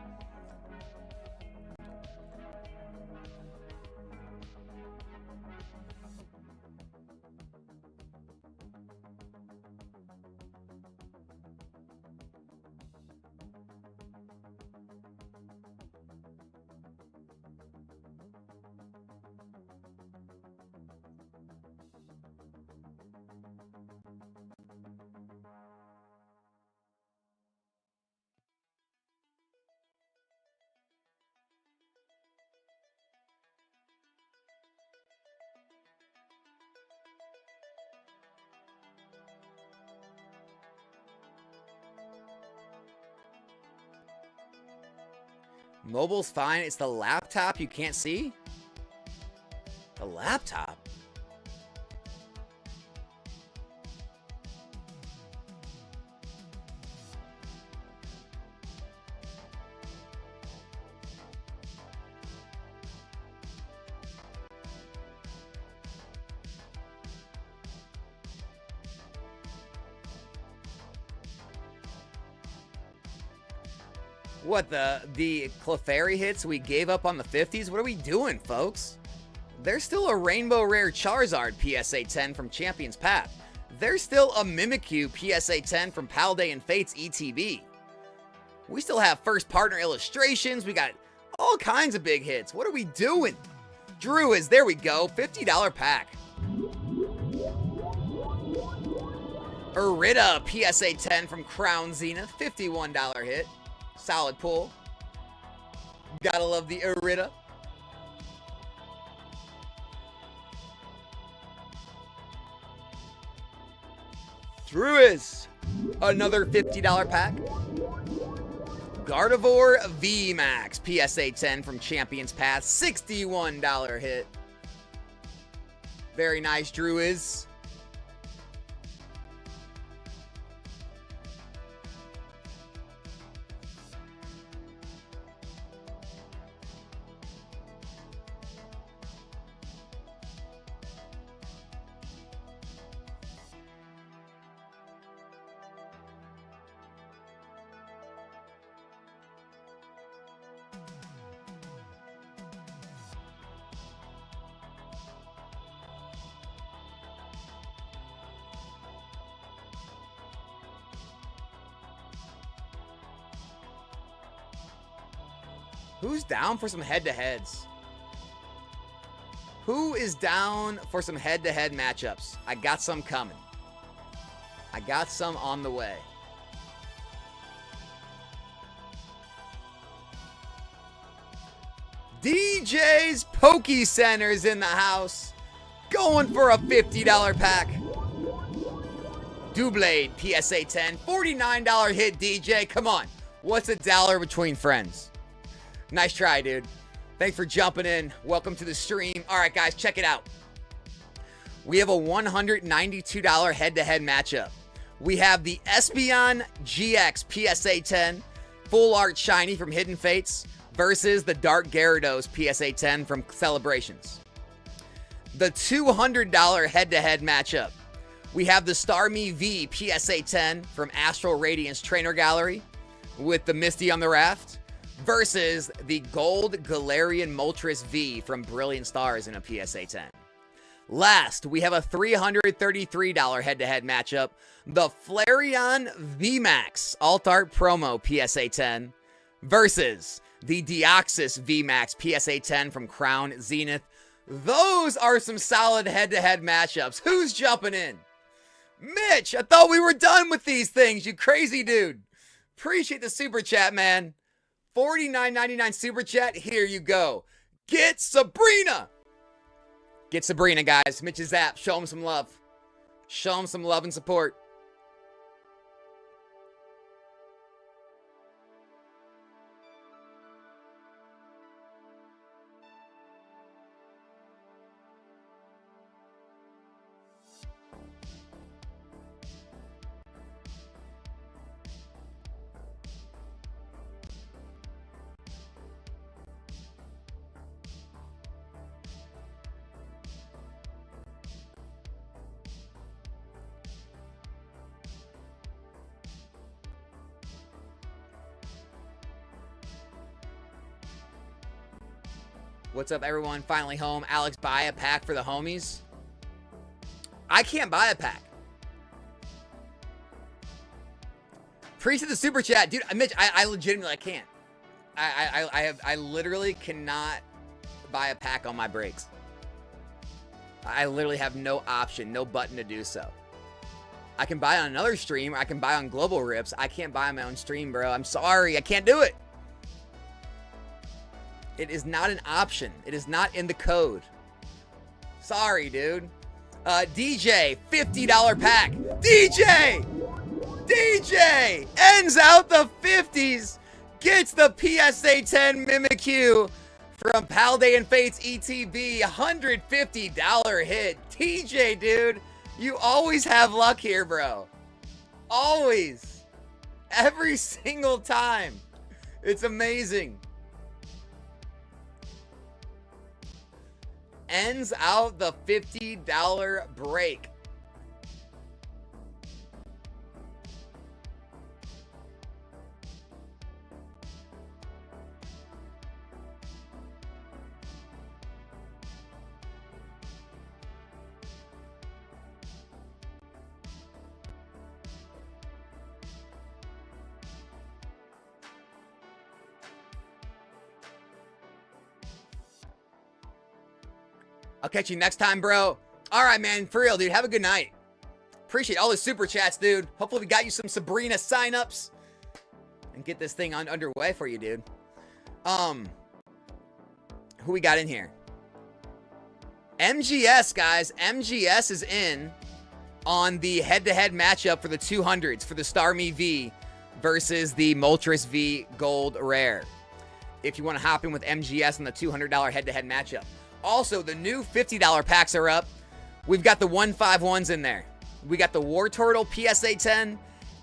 Mobile's fine. It's the laptop you can't see? The laptop? What, the Clefairy hits we gave up on the 50s? What are we doing, folks? There's still a Rainbow Rare Charizard PSA 10 from Champions Path. There's still a Mimikyu PSA 10 from Paldean Fates ETB. We still have first partner illustrations. We got all kinds of big hits. What are we doing? Drew is, there we go, $50 pack. Irida PSA 10 from Crown Zenith, $51 hit. Solid pull. Gotta love the Irida. Drew is, another $50 pack. Gardevoir VMAX PSA 10 from Champions Path, $61 hit. Very nice, Drew is. Who's down for some head-to-heads? Who is down for some head-to-head matchups? I got some coming. I got some on the way. DJ's Poke Center's in the house. Going for a $50 pack. Doublade PSA 10. $49 hit, DJ. Come on. What's $1 between friends? Nice try, dude. Thanks for jumping in. Welcome to the stream. All right, guys, check it out. We have a $192 head-to-head matchup. We have the Espeon GX PSA 10 Full Art Shiny from Hidden Fates versus the Dark Gyarados PSA 10 from Celebrations. The $200 head-to-head matchup. We have the Starmie V PSA 10 from Astral Radiance Trainer Gallery with the Misty on the Raft versus the Gold Galarian Moltres V from Brilliant Stars in a PSA 10. Last, we have a $333 head-to-head matchup. The Flareon VMAX Alt Art Promo PSA 10 versus the Deoxys VMAX PSA 10 from Crown Zenith. Those are some solid head-to-head matchups. Who's jumping in? Mitch, I thought we were done with these things, you crazy dude. Appreciate the super chat, man. $49.99 super chat. Here you go. Get Sabrina. Get Sabrina, guys. Mitch's app. Show him some love. Show him some love and support. What's up, everyone? Finally home. Alex, buy a pack for the homies. I can't buy a pack. Appreciate the super chat. Dude, Mitch, I legitimately, I can't. I literally cannot buy a pack on my breaks. I literally have no option, no button to do so. I can buy on another stream. I can buy on Global Rips. I can't buy on my own stream, bro. I'm sorry. I can't do it. It is not an option. It is not in the code. Sorry, dude. DJ, $50 pack. DJ ends out the 50s. Gets the PSA 10 Mimikyu from Paldean Fates ETB. $150 hit. TJ, dude, you always have luck here, bro. Always. Every single time. It's amazing. Ends out the $50 break. I'll catch you next time, bro. All right, man. For real, dude. Have a good night. Appreciate all the super chats, dude. Hopefully we got you some Sabrina signups and get this thing underway for you, dude. Who we got in here? MGS, guys. MGS is in on the head-to-head matchup for the 200s for the Starmie V versus the Moltres V Gold Rare. If you want to hop in with MGS on the $200 head-to-head matchup. Also, the new $50 packs are up. We've got the 151s in there. We got the War Turtle PSA 10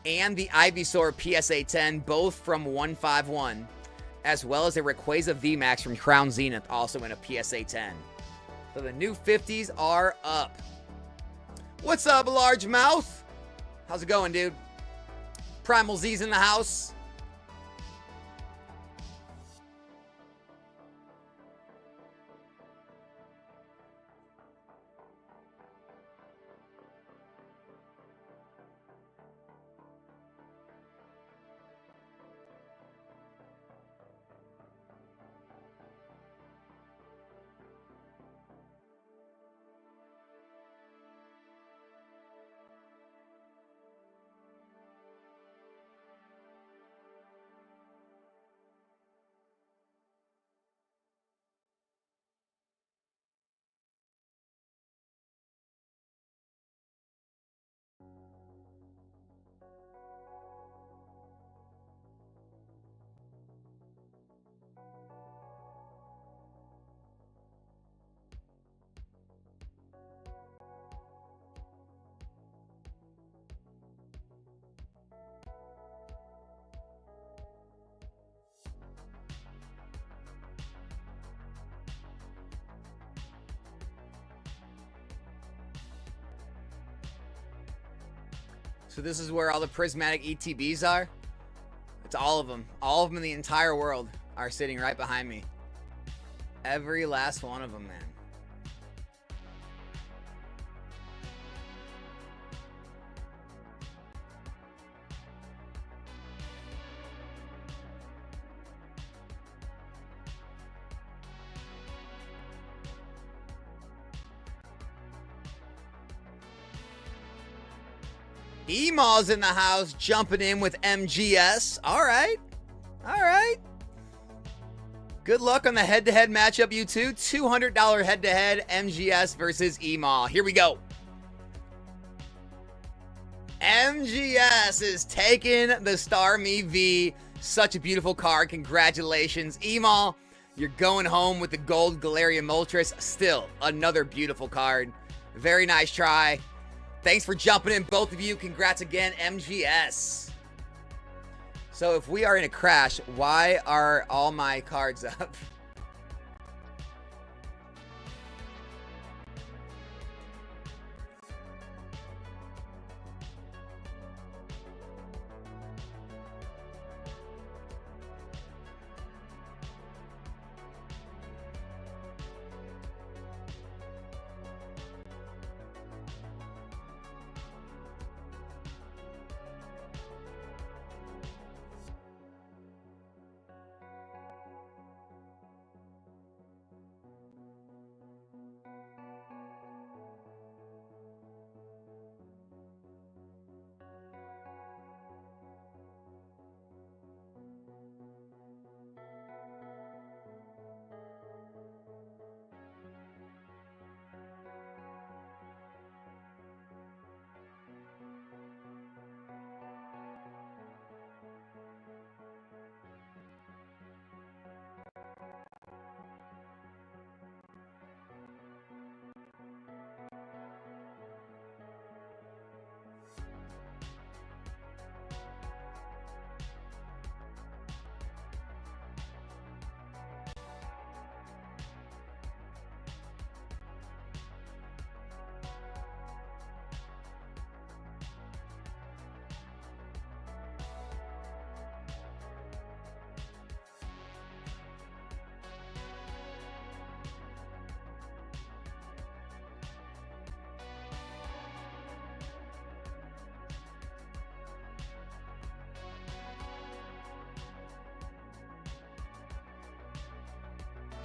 and the Ivysaur PSA 10, both from 151, as well as a Rayquaza VMAX from Crown Zenith, also in a PSA 10. So the new 50s are up. What's up, large mouth? How's it going, dude? Primal Z's in the house. So this is where all the prismatic ETBs are. It's all of them. All of them in the entire world are sitting right behind me. Every last one of them, man. Ema's in the house, jumping in with MGS. All right. All right. Good luck on the head-to-head matchup, you two. $200 head-to-head, MGS versus Ema. Here we go. MGS is taking the Starmie V. Such a beautiful card. Congratulations, Ema. You're going home with the gold Galarian Moltres. Still another beautiful card. Very nice try. Thanks for jumping in, both of you. Congrats again, MGS. So if we are in a crash, why are all my cards up?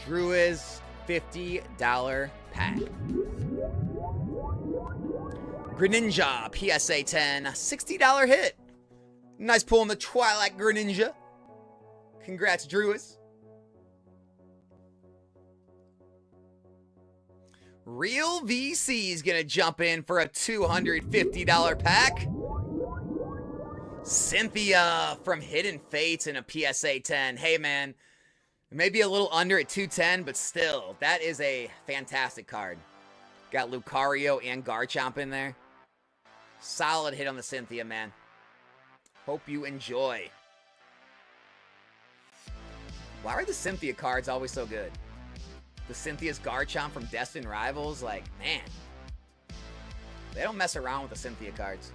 Drew is $50 pack. Greninja PSA 10, $60 hit. Nice pull in the Twilight Greninja. Congrats, Druis. Real VC is going to jump in for a $250 pack. Cynthia from Hidden Fates in a PSA 10. Hey, man, maybe a little under at 210, but still, that is a fantastic card. Got Lucario and Garchomp in there. Solid hit on the Cynthia, man. Hope you enjoy. Why are the Cynthia cards always so good? The Cynthia's Garchomp from Destined Rivals, like, man. They don't mess around with the Cynthia cards.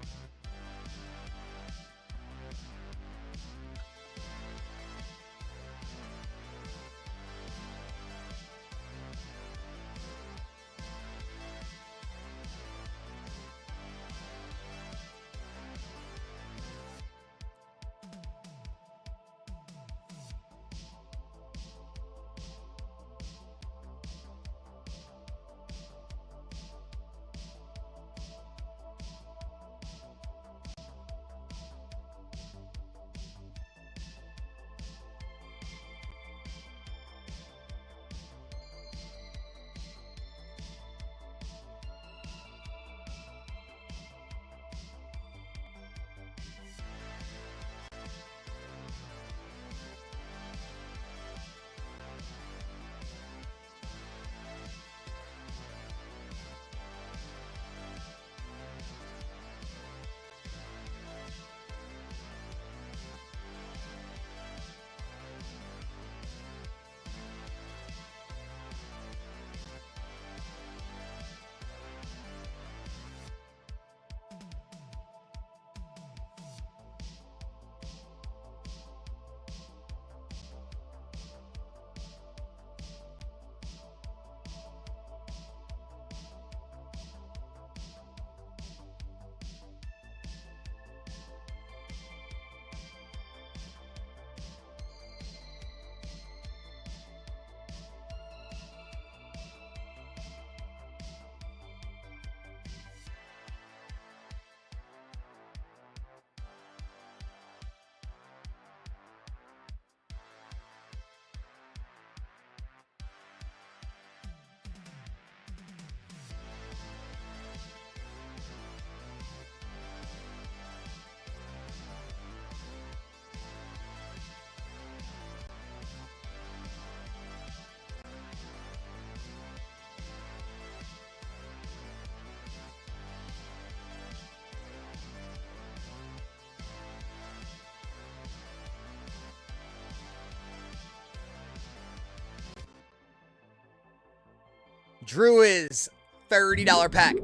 Drew is $30 pack.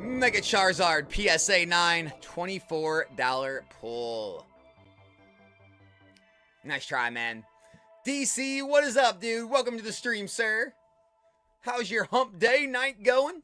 Mega Charizard PSA 9, $24 pull. Nice try, man. DC, what is up, dude? Welcome to the stream, sir. How's your hump day night going?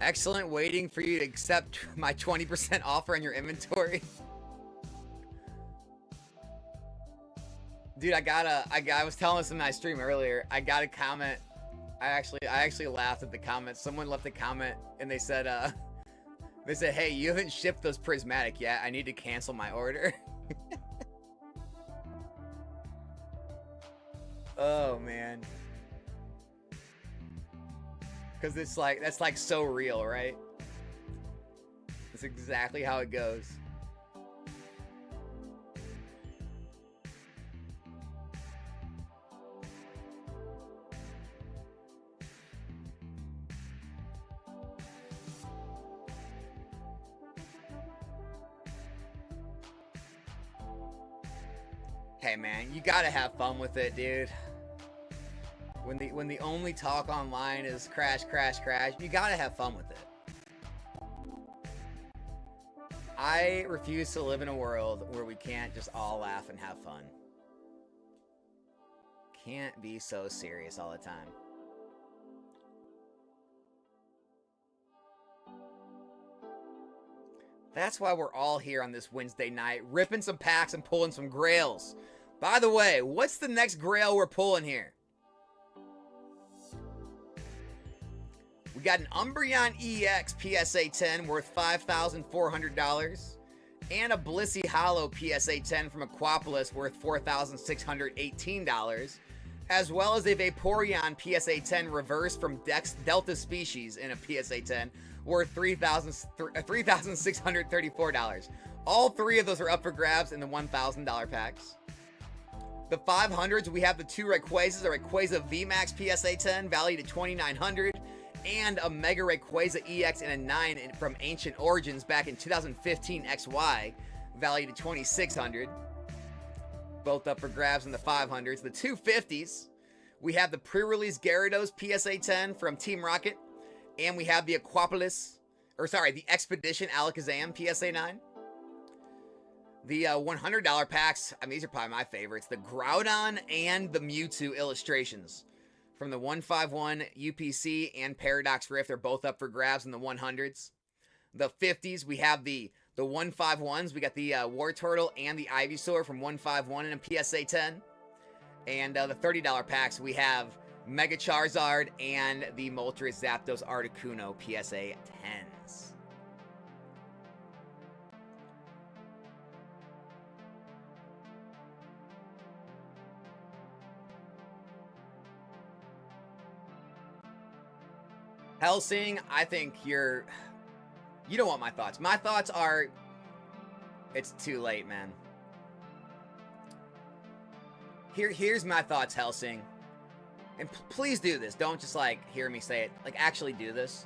Excellent, waiting for you to accept my 20% offer on your inventory. Dude, I was telling this in my stream earlier. I got a comment. I actually laughed at the comment. Someone left a comment and they said, hey, you haven't shipped those prismatic yet. I need to cancel my order. Oh man. Because it's like, that's like so real, right? That's exactly how it goes. Hey man, you gotta have fun with it, dude. When the only talk online is crash, crash, crash, you gotta have fun with it. I refuse to live in a world where we can't just all laugh and have fun. Can't be so serious all the time. That's why we're all here on this Wednesday night, ripping some packs and pulling some grails. By the way, what's the next grail we're pulling here? We got an Umbreon EX PSA 10 worth $5,400 and a Blissey Hollow PSA 10 from Aquapolis worth $4,618, as well as a Vaporeon PSA 10 reverse from Delta Species in a PSA 10 worth $3,634. All three of those are up for grabs in the $1,000 packs. The 500s, we have the two Rayquazas, a Rayquaza VMAX PSA 10 valued at $2,900, and a Mega Rayquaza EX in a 9 from Ancient Origins back in 2015 XY, valued at $2,600. Both up for grabs in the 500s. The 250s, we have the pre-release Gyarados PSA 10 from Team Rocket, and we have the the Expedition Alakazam PSA 9. The $100 packs, I mean, these are probably my favorites. The Groudon and the Mewtwo illustrations from the 151 UPC and Paradox Rift. They're both up for grabs in the 100s. The 50s, we have the 151s. We got the War Turtle and the Ivysaur from 151 in a PSA 10. And the $30 packs, we have Mega Charizard and the Moltres Zapdos Articuno PSA 10s. Helsing, I think you don't want my thoughts. My thoughts are, it's too late, man. Here's my thoughts, Helsing. And please do this. Don't just like hear me say it. Like actually do this.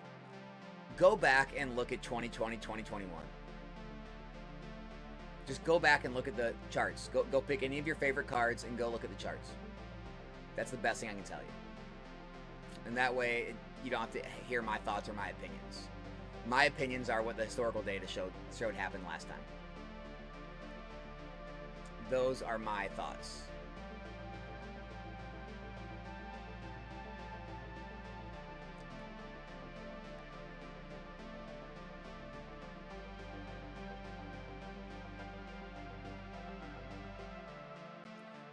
Go back and look at 2020, 2021. Just go back and look at the charts. Go pick any of your favorite cards and go look at the charts. That's the best thing I can tell you. And that way, you don't have to hear my thoughts or my opinions. My opinions are what the historical data showed happened last time. Those are my thoughts.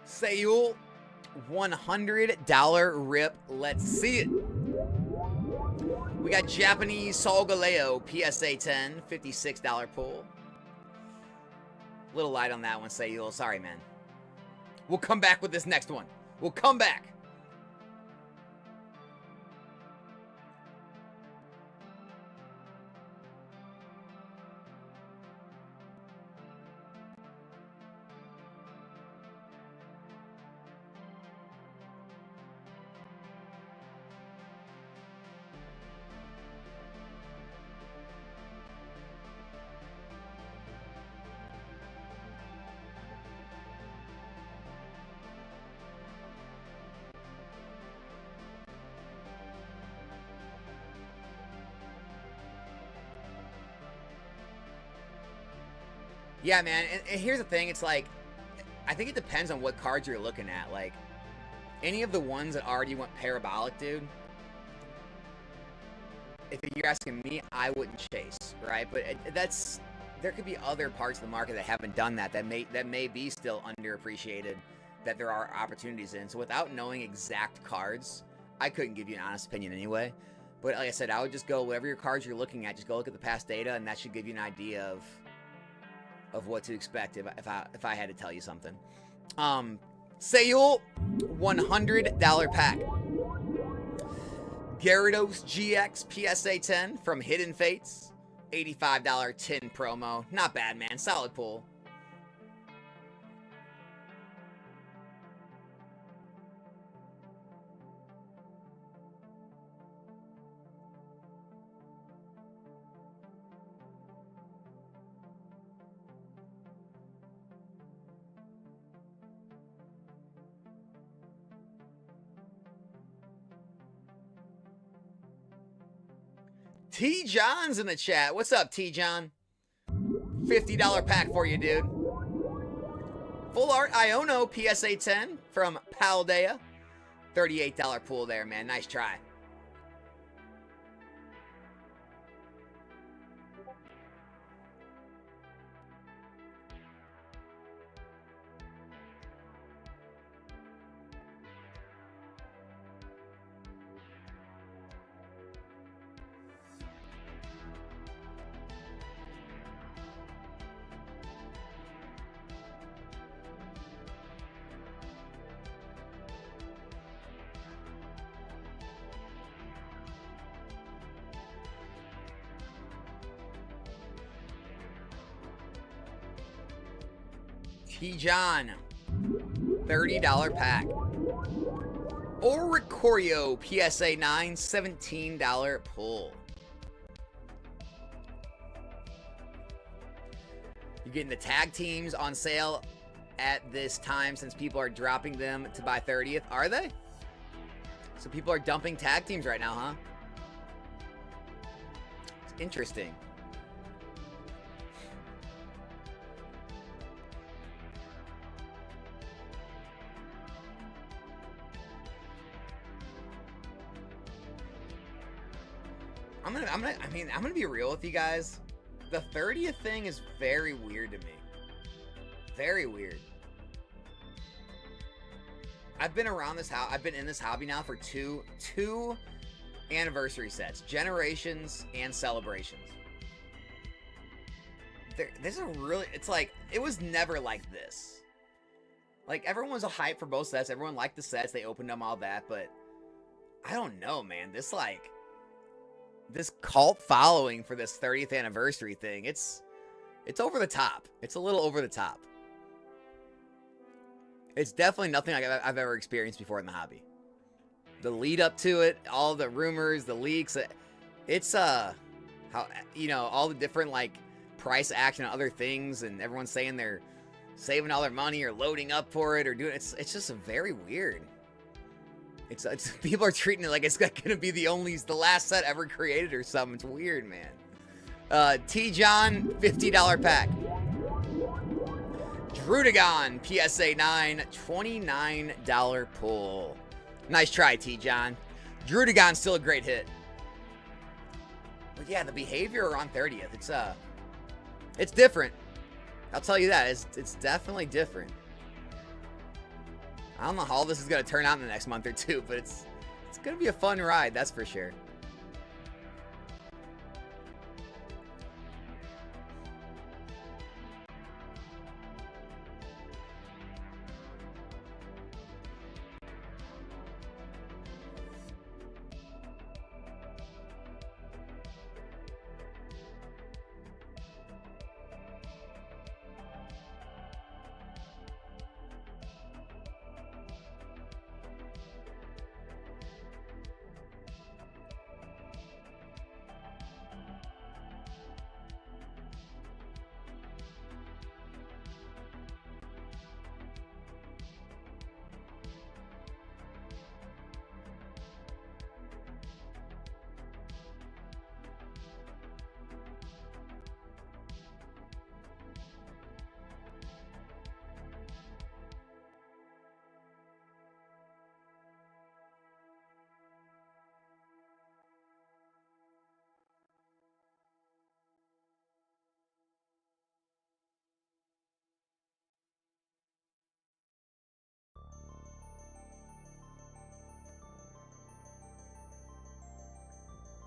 Sayul, $100 rip. Let's see it. We got Japanese Solgaleo PSA 10, $56 pull. Little light on that one, Sayul. Sorry, man. We'll come back with this next one. We'll come back. Yeah, man, and here's the thing, it's like, I think it depends on what cards you're looking at. Like, any of the ones that already went parabolic, dude, if you're asking me, I wouldn't chase, right? But there could be other parts of the market that haven't done that may be still underappreciated, that there are opportunities in. So without knowing exact cards, I couldn't give you an honest opinion anyway. But like I said, I would just go, whatever your cards you're looking at, just go look at the past data, and that should give you an idea of what to expect if I had to tell you something. Sayul, $100 pack. Gyarados GX PSA 10 from Hidden Fates, $85 tin promo. Not bad, man. Solid pull. T John's in the chat. What's up, T John? $50 pack for you, dude. Full art Iono PSA 10 from Paldea. $38 pool there, man. Nice try. T John, $30 pack. Oricorio PSA 9, $17 pull. You're getting the tag teams on sale at this time since people are dropping them to buy 30th. Are they? So people are dumping tag teams right now, huh? It's interesting. I'm gonna be real with you guys. The 30th thing is very weird to me. Very weird. I've been around this I've been in this hobby now for two anniversary sets, Generations and Celebrations. There's a really, it's like, it was never like this. Like, everyone was a hype for both sets. Everyone liked the sets. They opened them, all that. But I don't know, man. This cult following for this 30th anniversary thing, it's over the top. It's a little over the top. It's definitely nothing like I've ever experienced before in the hobby. The lead up to it, all the rumors, the leaks, it's how, you know, all the different like price action and other things, and everyone's saying they're saving all their money or loading up for it or doing it's just a very weird. It's people are treating it like it's gonna be the last set ever created or something. It's weird, man. T John, $50 pack. Drudagon, PSA 9, $29 pull. Nice try, T John. Drudagon's still a great hit. But yeah, the behavior around 30th, it's different. I'll tell you that. It's definitely different. I don't know how all this is going to turn out in the next month or two, but it's going to be a fun ride, that's for sure.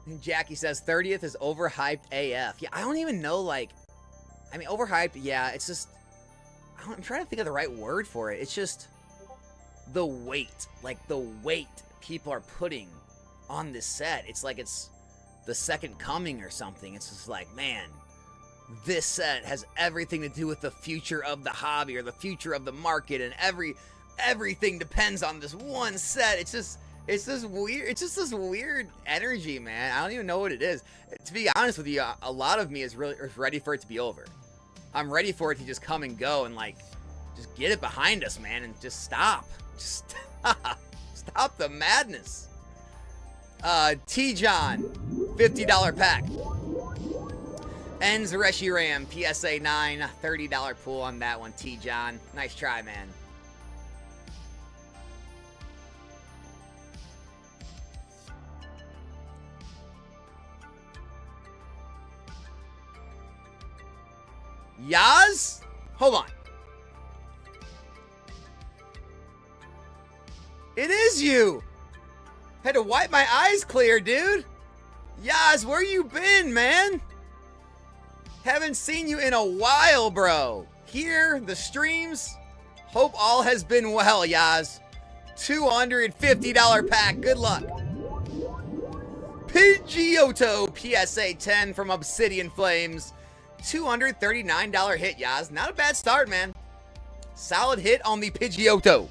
And Jackie says 30th is overhyped AF. Yeah, I don't even know, like, I mean, overhyped, yeah, it's just, I'm trying to think of the right word for it. It's just the weight, like the weight people are putting on this set. It's like it's the second coming or something. It's just like, man, this set has everything to do with the future of the hobby or the future of the market, and everything depends on this one set. It's just this weird energy, man. I don't even know what it is. To be honest with you, a lot of me is ready for it to be over. I'm ready for it to just come and go and like just get it behind us, man, and just stop. Just stop the madness. T John, $50 pack. Ends Reshiram, PSA 9, $30 pool on that one, T. John. Nice try, man. Yaz? Hold on. It is you. Had to wipe my eyes clear, dude. Yaz, where you been, man? Haven't seen you in a while, bro. Here, the streams. Hope all has been well, Yaz. $250 pack. Good luck. Pidgeotto PSA 10 from Obsidian Flames. $239 hit, Yaz. Not a bad start, man. Solid hit on the Pidgeotto.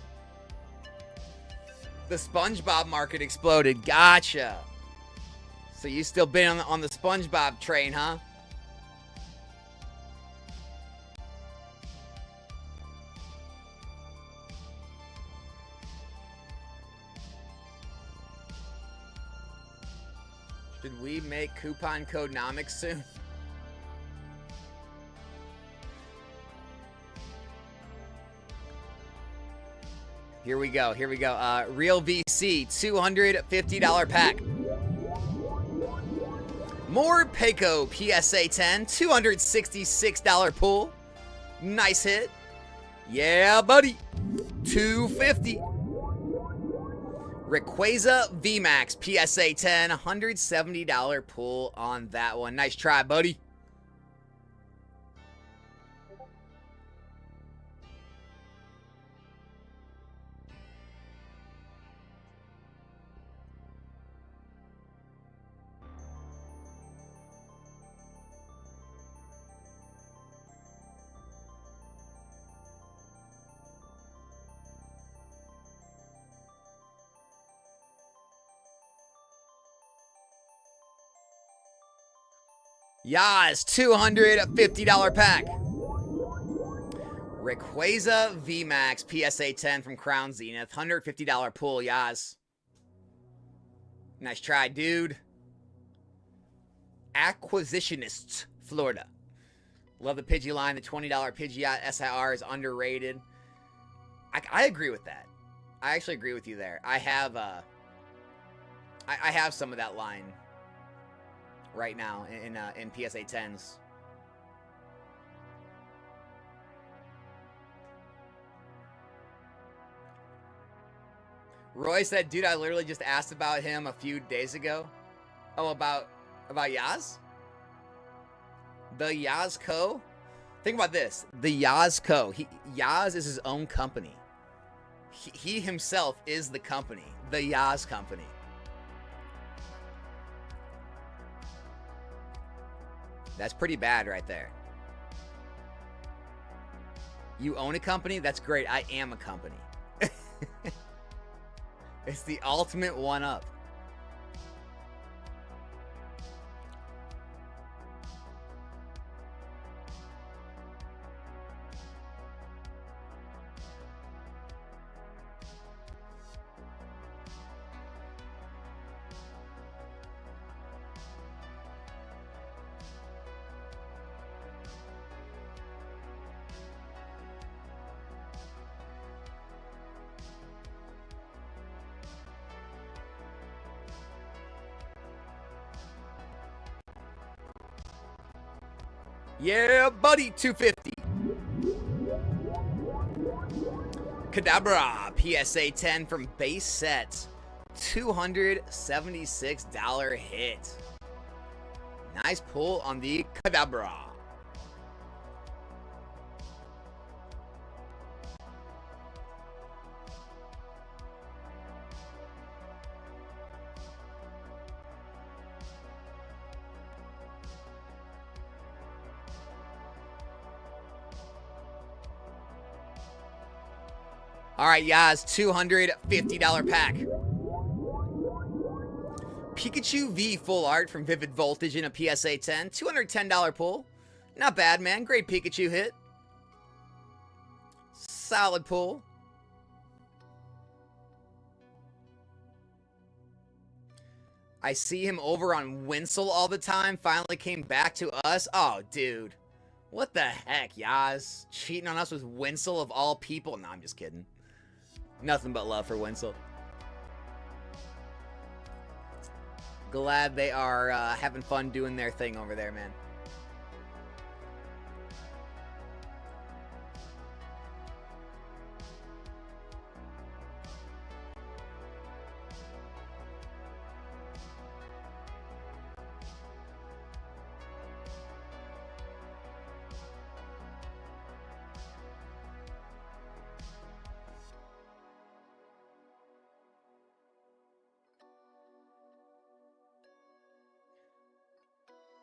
The SpongeBob market exploded. Gotcha. So you still been on the SpongeBob train, huh? Should we make coupon code Nomics soon? Here we go. Here we go. Real VC, $250 pack. More Payco PSA 10, $266 pool. Nice hit. Yeah, buddy. $250. Rayquaza VMAX PSA 10, $170 pool on that one. Nice try, buddy. Yas, $250 pack. Rayquaza VMAX PSA 10 from Crown Zenith, $150 pool, Yas. Nice try, dude. Acquisitionists, Florida. Love the Pidgey line. The $20 Pidgeot SIR is underrated. I agree with that. I actually agree with you there. I have some of that line right now in PSA 10s. Roy said, dude, I literally just asked about him a few days ago. Oh, about Yaz? The Yaz Co? Think about this. The Yaz Co. Yaz is his own company. He himself is the company. The Yaz Company. That's pretty bad right there. You own a company? That's great. I am a company. It's the ultimate one-up. Yeah, buddy, $250. Kadabra, PSA 10 from base set, $276 hit. Nice pull on the Kadabra. All right, Yaz, $250 pack. Pikachu V full art from Vivid Voltage in a PSA 10, $210 pull. Not bad, man. Great Pikachu hit. Solid pull. I see him over on Winsel all the time. Finally came back to us. Oh, dude. What the heck, Yaz? Cheating on us with Winsel of all people? No, I'm just kidding. Nothing but love for Winsel. Glad they are having fun doing their thing over there, man.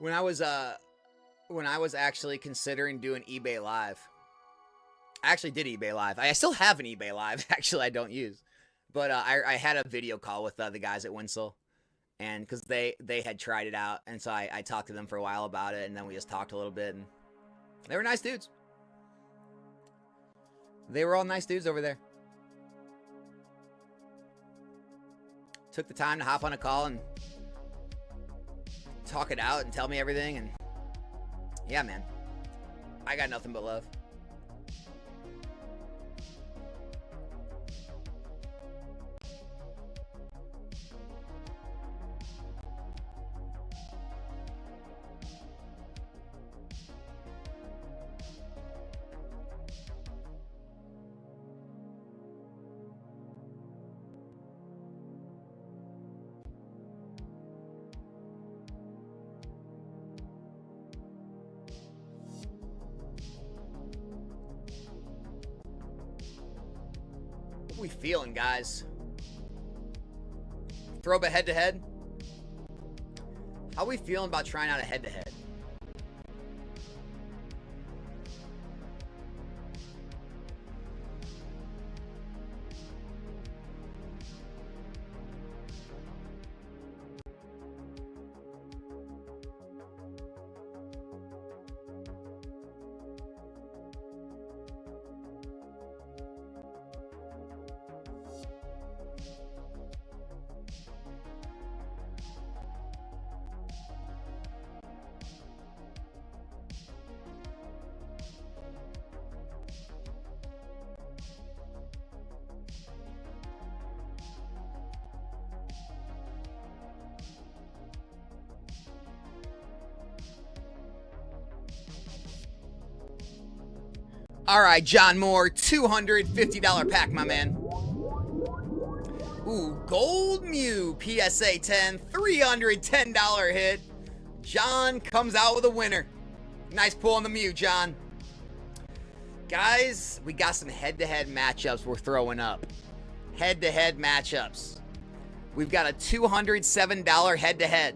When I was actually considering doing eBay Live, I actually did eBay Live. I still have an eBay Live. Actually, I don't use, but I had a video call with the guys at Winsel, and because they had tried it out, and so I talked to them for a while about it, and then we just talked a little bit, and they were nice dudes. They were all nice dudes over there. Took the time to hop on a call and talk it out and tell me everything, and yeah, man, I got nothing but love. What we feeling, guys? Throw up a head-to-head? How we feeling about trying out a head-to-head? All right, John Moore, $250 pack, my man. Ooh, Gold Mew, PSA 10, $310 hit. John comes out with a winner. Nice pull on the Mew, John. Guys, we got some head-to-head matchups we're throwing up. Head-to-head matchups. We've got a $207 head-to-head.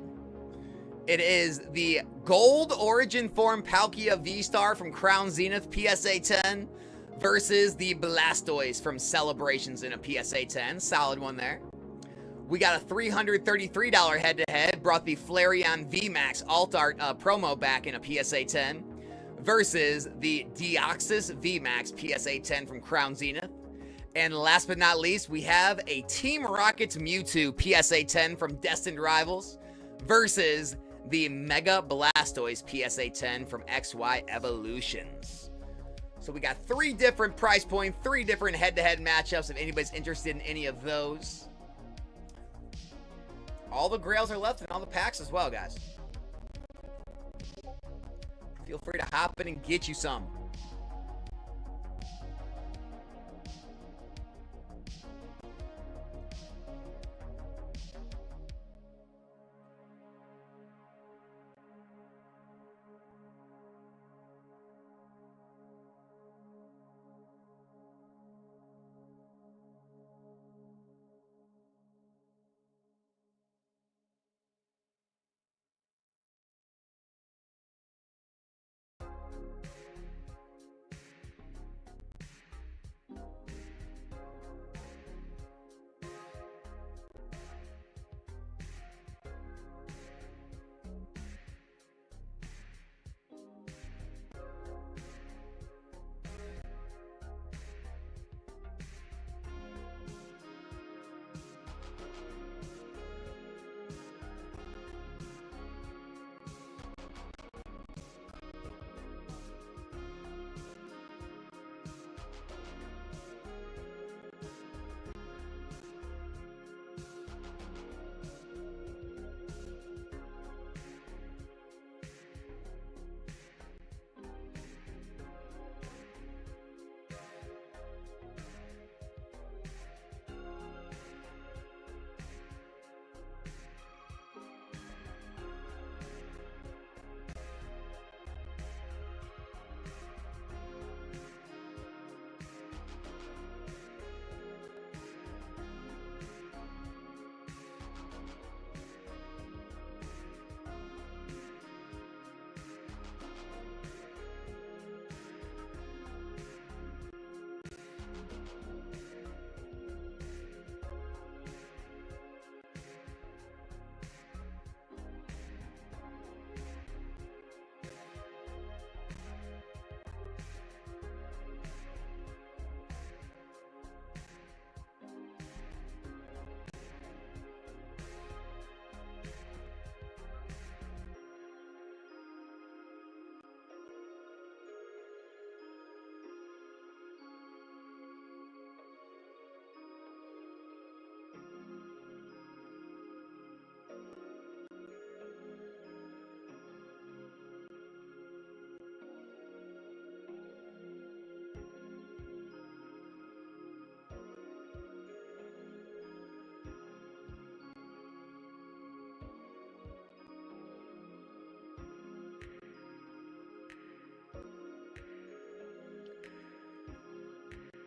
It is the Gold Origin Form Palkia V-Star from Crown Zenith PSA 10 versus the Blastoise from Celebrations in a PSA 10. Solid one there. We got a $333 head-to-head. Brought the Flareon VMAX Alt Art promo back in a PSA 10 versus the Deoxys VMAX PSA 10 from Crown Zenith. And last but not least, we have a Team Rocket's Mewtwo PSA 10 from Destined Rivals versus the Mega Blastoise PSA 10 from XY Evolutions. So we got 3 different price points, 3 different head-to-head matchups if anybody's interested in any of those. All the Grails are left and all the packs as well, guys. Feel free to hop in and get you some.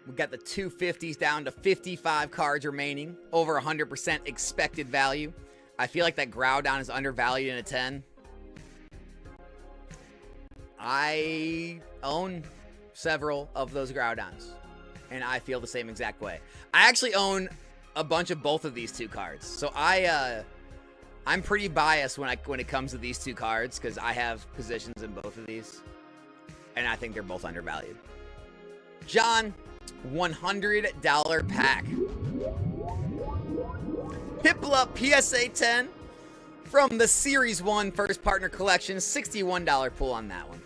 We got the 250s down to 55 cards remaining. Over 100% expected value. I feel like that Groudon is undervalued in a 10. I own several of those Groudons, and I feel the same exact way. I actually own a bunch of both of these two cards, so I'm pretty biased when it comes to these two cards because I have positions in both of these, and I think they're both undervalued. John, $100 pack. Piplup PSA 10 from the Series 1 First Partner Collection. $61 pull on that one.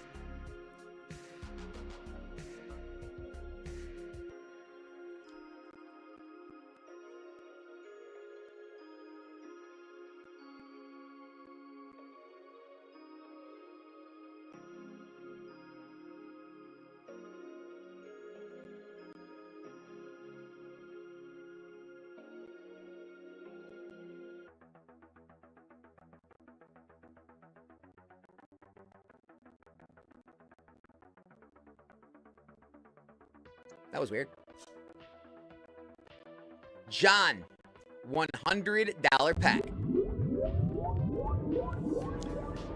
That was weird. John, $100 pack.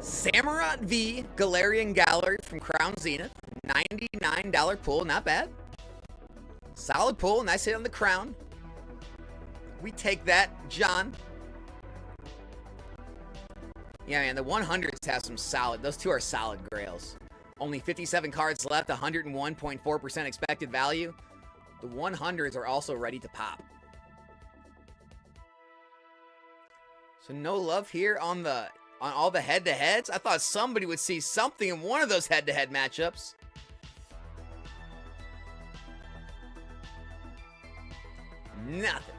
Samurott V, Galarian Gallery from Crown Zenith. $99 pull, not bad. Solid pull, nice hit on the crown. We take that, John. Yeah, man, the 100s have some solid, those two are solid grails. Only 57 cards left, 101.4% expected value. The 100s are also ready to pop. So no love here on all the head-to-heads. I thought somebody would see something in one of those head-to-head matchups. Nothing.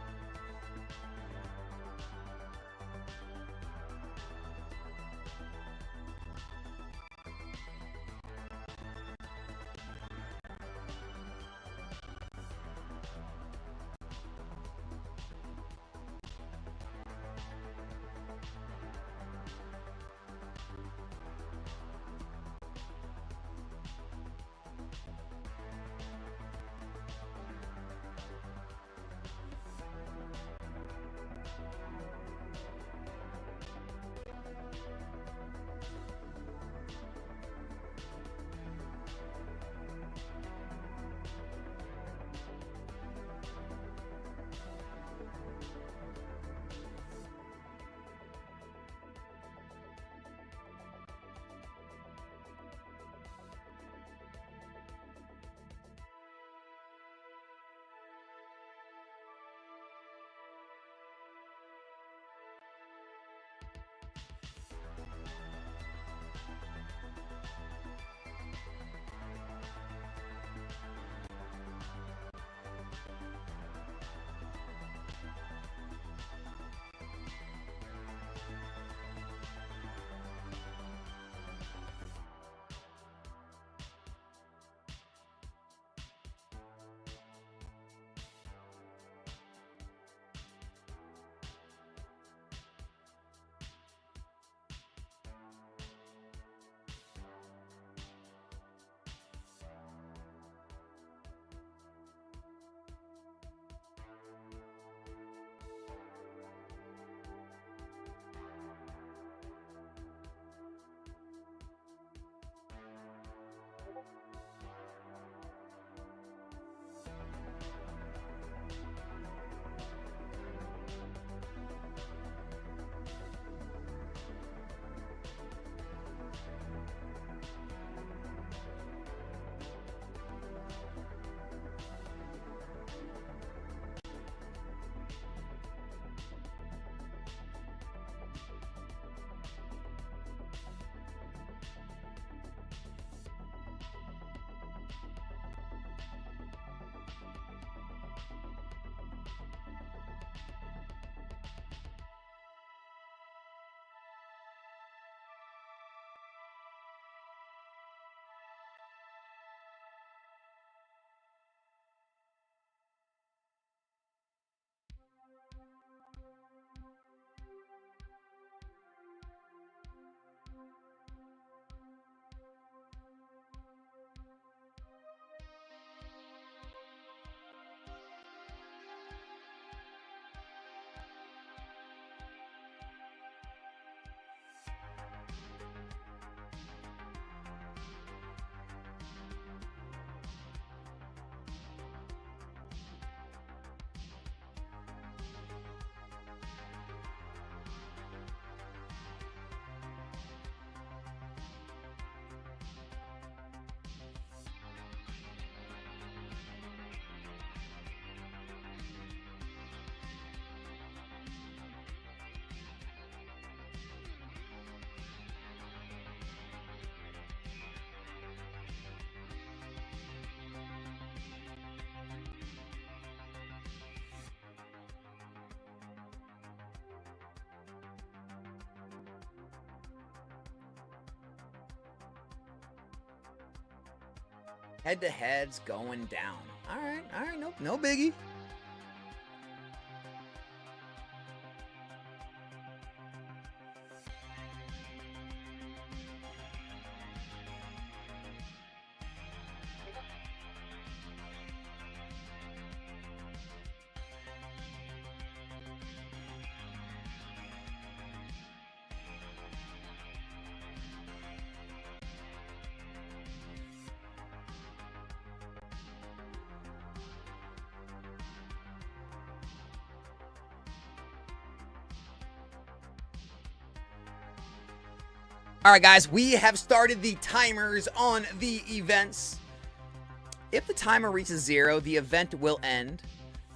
Head-to-head's going down. All right, no biggie. All right, guys, we have started the timers on the events. If the timer reaches 0, the event will end,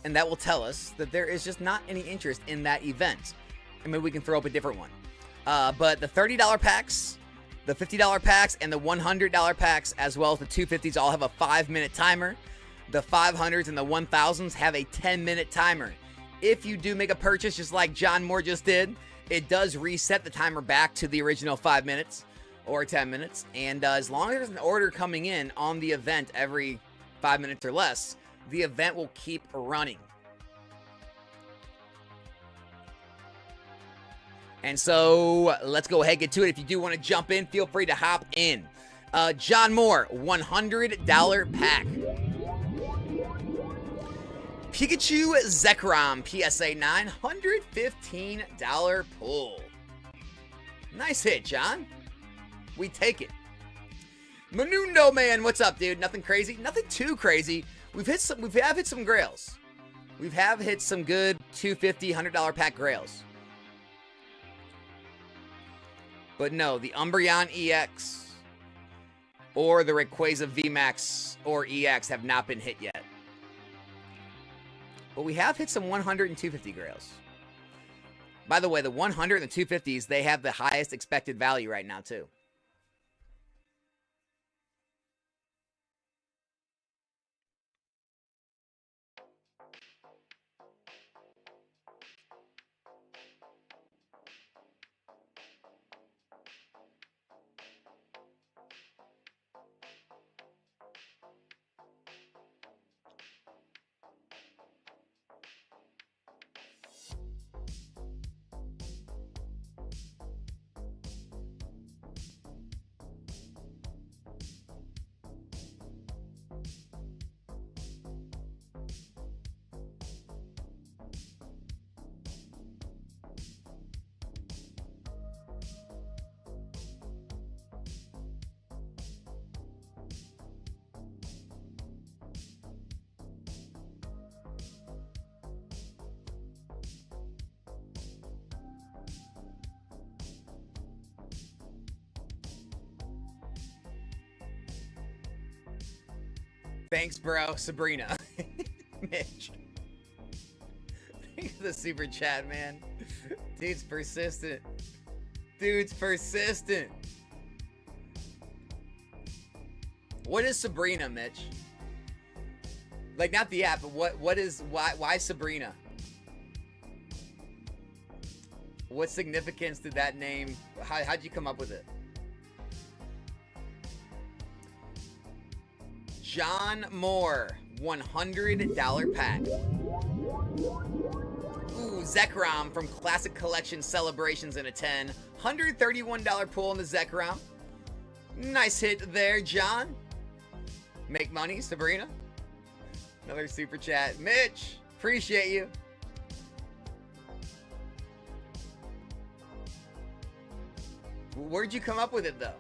and that will tell us that there is just not any interest in that event. I mean, we can throw up a different one. But the $30 packs, the $50 packs, and the $100 packs, as well as the 250s, all have a 5-minute timer. The 500s and the 1000s have a 10-minute timer. If you do make a purchase, just like John Moore just did, it does reset the timer back to the original 5 minutes or 10 minutes. And as long as there's an order coming in on the event every 5 minutes or less, the event will keep running. And so let's go ahead and get to it. If you do want to jump in, feel free to hop in. John Moore, $100 pack. Pikachu Zekrom PSA 9, $115 pull. Nice hit, John. We take it. Manundo Man, what's up, dude? Nothing crazy, nothing too crazy. We have hit some Grails. We have hit some good $250, $100 pack Grails. But no, the Umbreon EX or the Rayquaza VMAX or EX have not been hit yet. But we have hit some 100 and 250 Grails. By the way, the 100 and the 250s, they have the highest expected value right now, too. Thanks, bro. Sabrina. Mitch. Thanks for the super chat, man. Dude's persistent. Dude's persistent. What is Sabrina, Mitch? Like, not the app, but why Sabrina? What significance did that name, how'd you come up with it? John Moore, $100 pack. Ooh, Zekrom from Classic Collection Celebrations in a 10. $131 pull on the Zekrom. Nice hit there, John. Make money, Sabrina. Another super chat. Mitch, appreciate you. Where'd you come up with it, though?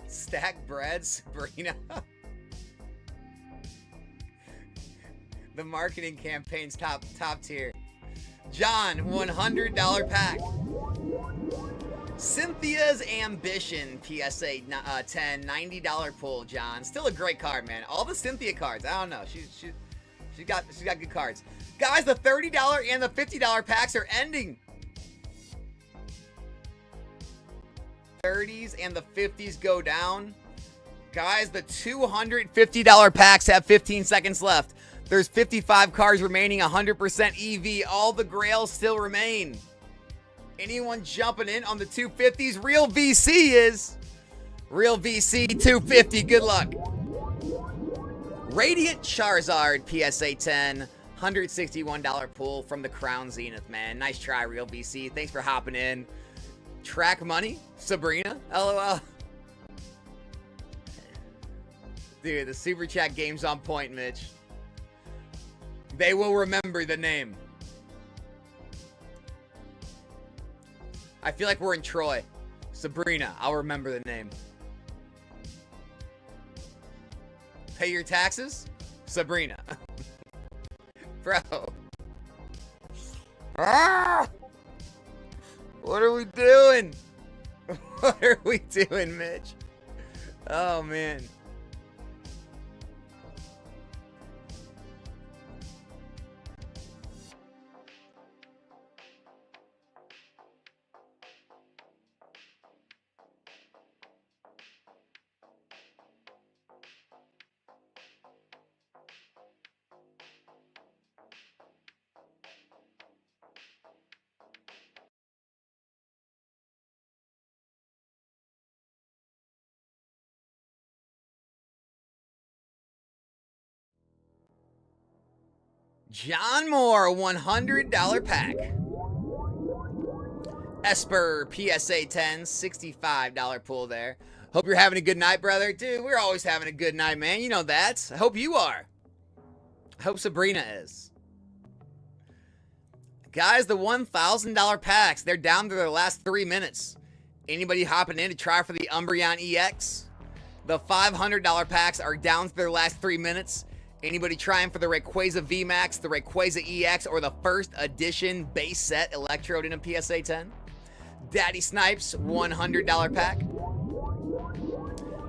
Stack bread, Sabrina. The marketing campaign's top tier. John, $100 pack. Cynthia's Ambition, PSA 10, $90 pull, John. Still a great card, man. All the Cynthia cards, I don't know. She's got good cards. Guys, the $30 and the $50 packs are ending. 30s and the 50s go down. Guys, the $250 packs have 15 seconds left. There's 55 cards remaining, 100% EV. All the Grails still remain. Anyone jumping in on the 250s? Real VC is. Real VC 250. Good luck. Radiant Charizard PSA 10. $161 pull from the Crown Zenith, man. Nice try, Real VC. Thanks for hopping in. Track money. Sabrina. LOL. Dude, the Super Chat game's on point, Mitch. They will remember the name. I feel like we're in Troy. Sabrina, I'll remember the name. Pay your taxes? Sabrina. Bro. Ah! What are we doing? What are we doing, Mitch? Oh, man. John Moore, $100 pack. Esper, PSA 10, $65 pull there. Hope you're having a good night, brother. Dude, we're always having a good night, man. You know that. I hope you are. I hope Sabrina is. Guys, the $1,000 packs, they're down to their last 3 minutes. Anybody hopping in to try for the Umbreon EX? The $500 packs are down to their last 3 minutes. Anybody trying for the Rayquaza VMAX, the Rayquaza EX, or the first edition base set Electrode in a PSA 10? Daddy Snipes, $100 pack.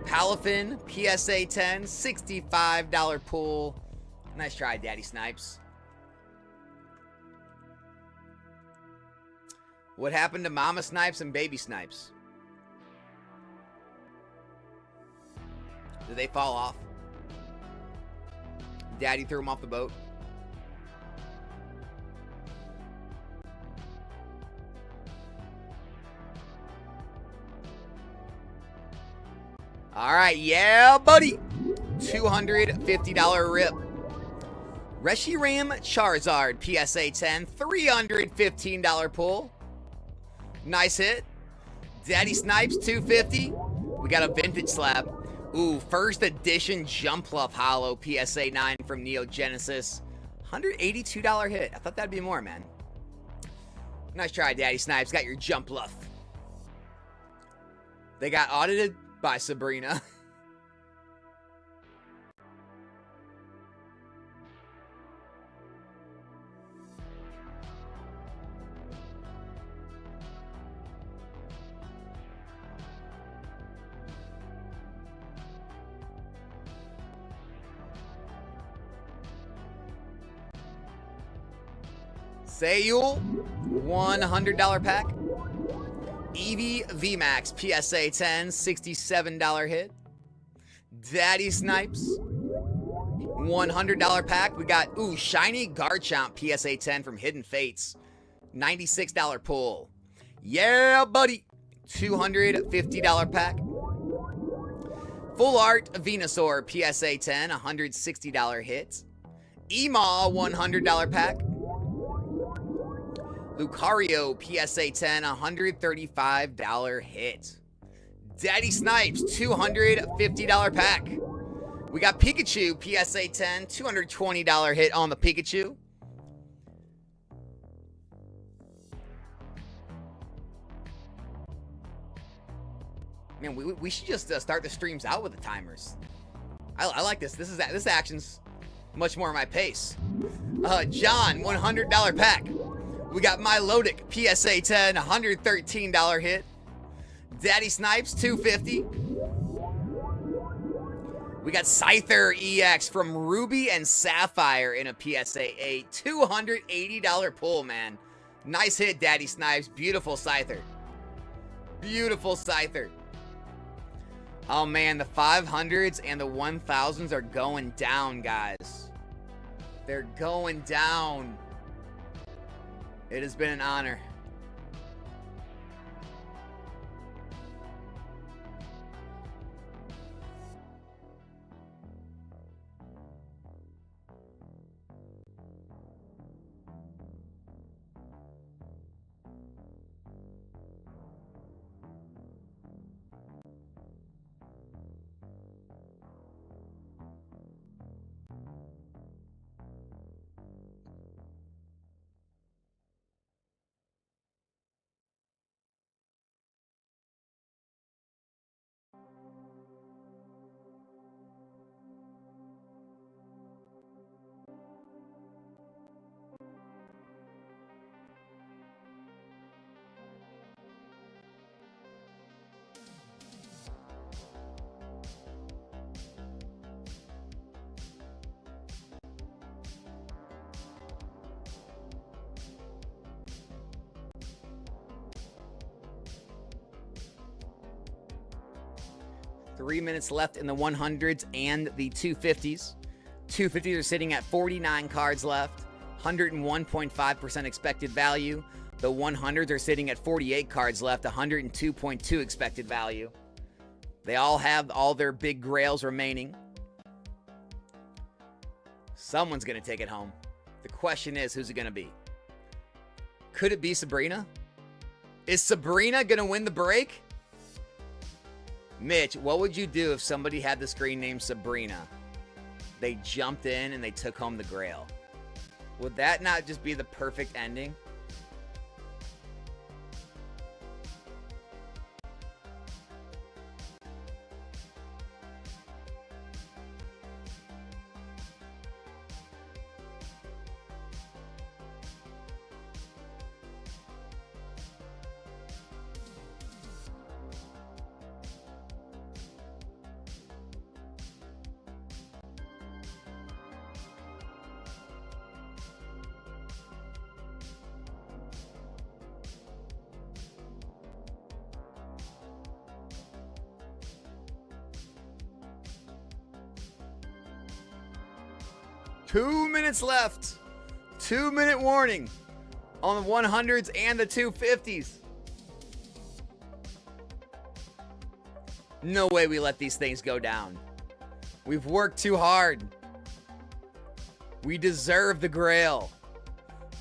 Palafin, PSA 10, $65 pull. Nice try, Daddy Snipes. What happened to Mama Snipes and Baby Snipes? Did they fall off? Daddy threw him off the boat. All right, yeah, buddy. $250 rip. Reshiram Charizard, PSA 10, $315 pull. Nice hit. Daddy Snipes, $250. We got a vintage slab. Ooh, first edition Jumpluff Hollow, PSA 9 from Neo Genesis. $182 hit. I thought that'd be more, man. Nice try, Daddy Snipes. Got your Jumpluff. They got audited by Sabrina. Sayul, $100 pack. Eevee VMAX, PSA 10, $67 hit. Daddy Snipes, $100 pack. We got, ooh, Shiny Garchomp, PSA 10 from Hidden Fates, $96 pull. Yeah, buddy. $250 pack. Full Art Venusaur, PSA 10, $160 hit. Emaw, $100 pack. Lucario, PSA 10, $135 hit. Daddy Snipes, $250 pack. We got Pikachu, PSA 10, $220 hit on the Pikachu. Man, we should just start the streams out with the timers. I like this. This action's much more my pace. John, $100 pack. We got Milotic, PSA 10, $113 hit. Daddy Snipes, $250. We got Scyther EX from Ruby and Sapphire in a PSA 8, $280 pull, man. Nice hit, Daddy Snipes. Beautiful Scyther. Beautiful Scyther. Oh, man, the 500s and the 1000s are going down, guys. They're going down. It has been an honor. Three minutes left in the 100s and the 250s. 250s are sitting at 49 cards left, 101.5% expected value. The 100s are sitting at 48 cards left, 102.2 expected value. They all have all their big grails remaining. Someone's going to take it home. The question is, who's it going to be? Could it be Sabrina? Is Sabrina going to win the break? Mitch, what would you do if somebody had the screen named Sabrina? They jumped in and they took home the grail. Would that not just be the perfect ending? Two minutes left. 2-minute warning on the 100s and the 250s. No way we let these things go down. We've worked too hard. We deserve the grail.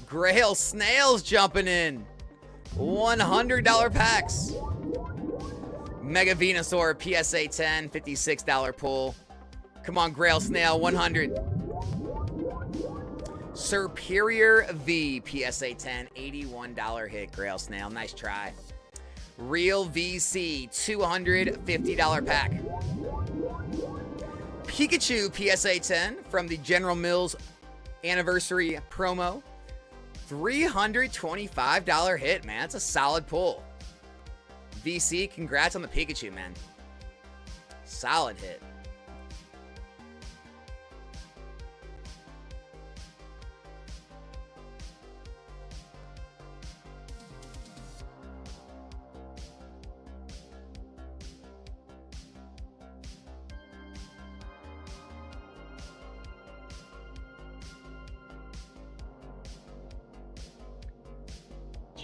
Grail snails jumping in. $100 packs. Mega Venusaur PSA 10, $56 pull. Come on, Grail Snail, 100. Superior V PSA 10, $81 hit. Grail Snail, nice try. Real VC, $250 pack. Pikachu PSA 10 from the General Mills anniversary promo. $325 hit, man. That's a solid pull. VC, congrats on the Pikachu, man. Solid hit.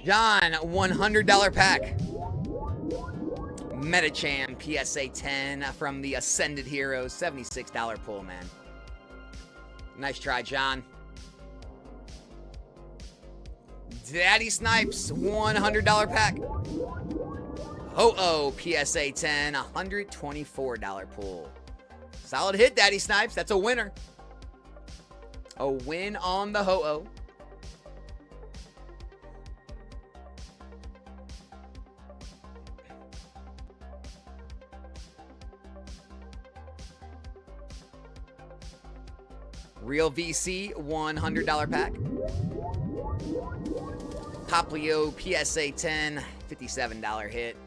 John, $100 pack. Metachan PSA 10 from the Ascended Heroes, $76 pull, man. Nice try, John. Daddy Snipes, $100 pack. Ho-Oh PSA 10, $124 pull. Solid hit, Daddy Snipes. That's a winner. A win on the Ho-Oh. Real VC, $100 pack. Poplio PSA 10, $57 hit.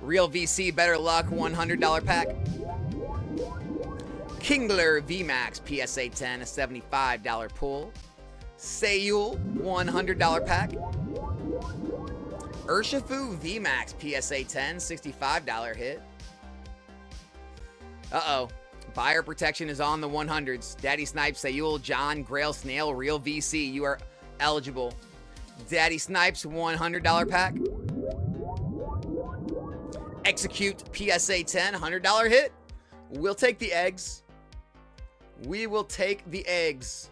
Real VC Better Luck, $100 pack. Kingler VMAX PSA 10, a $75 pull. Seiyul, $100 pack. Urshifu VMAX PSA 10, $65 hit. Uh-oh. Buyer protection is on the 100s. Daddy Snipes, Seiyul, John, Grail, Snail, Real VC. You are eligible. Daddy Snipes, $100 pack. Execute PSA 10, $100 hit. We'll take the eggs. We will take the eggs.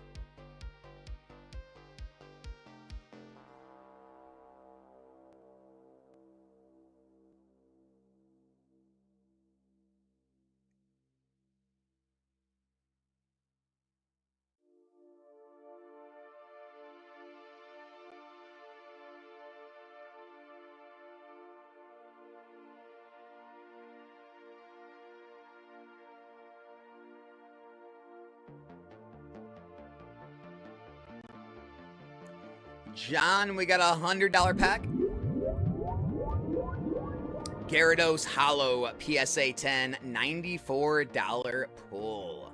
John, we got a $100 pack. Gyarados Hollow PSA 10, $94 pull.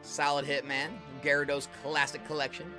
Solid hit, man. Gyarados Classic Collection.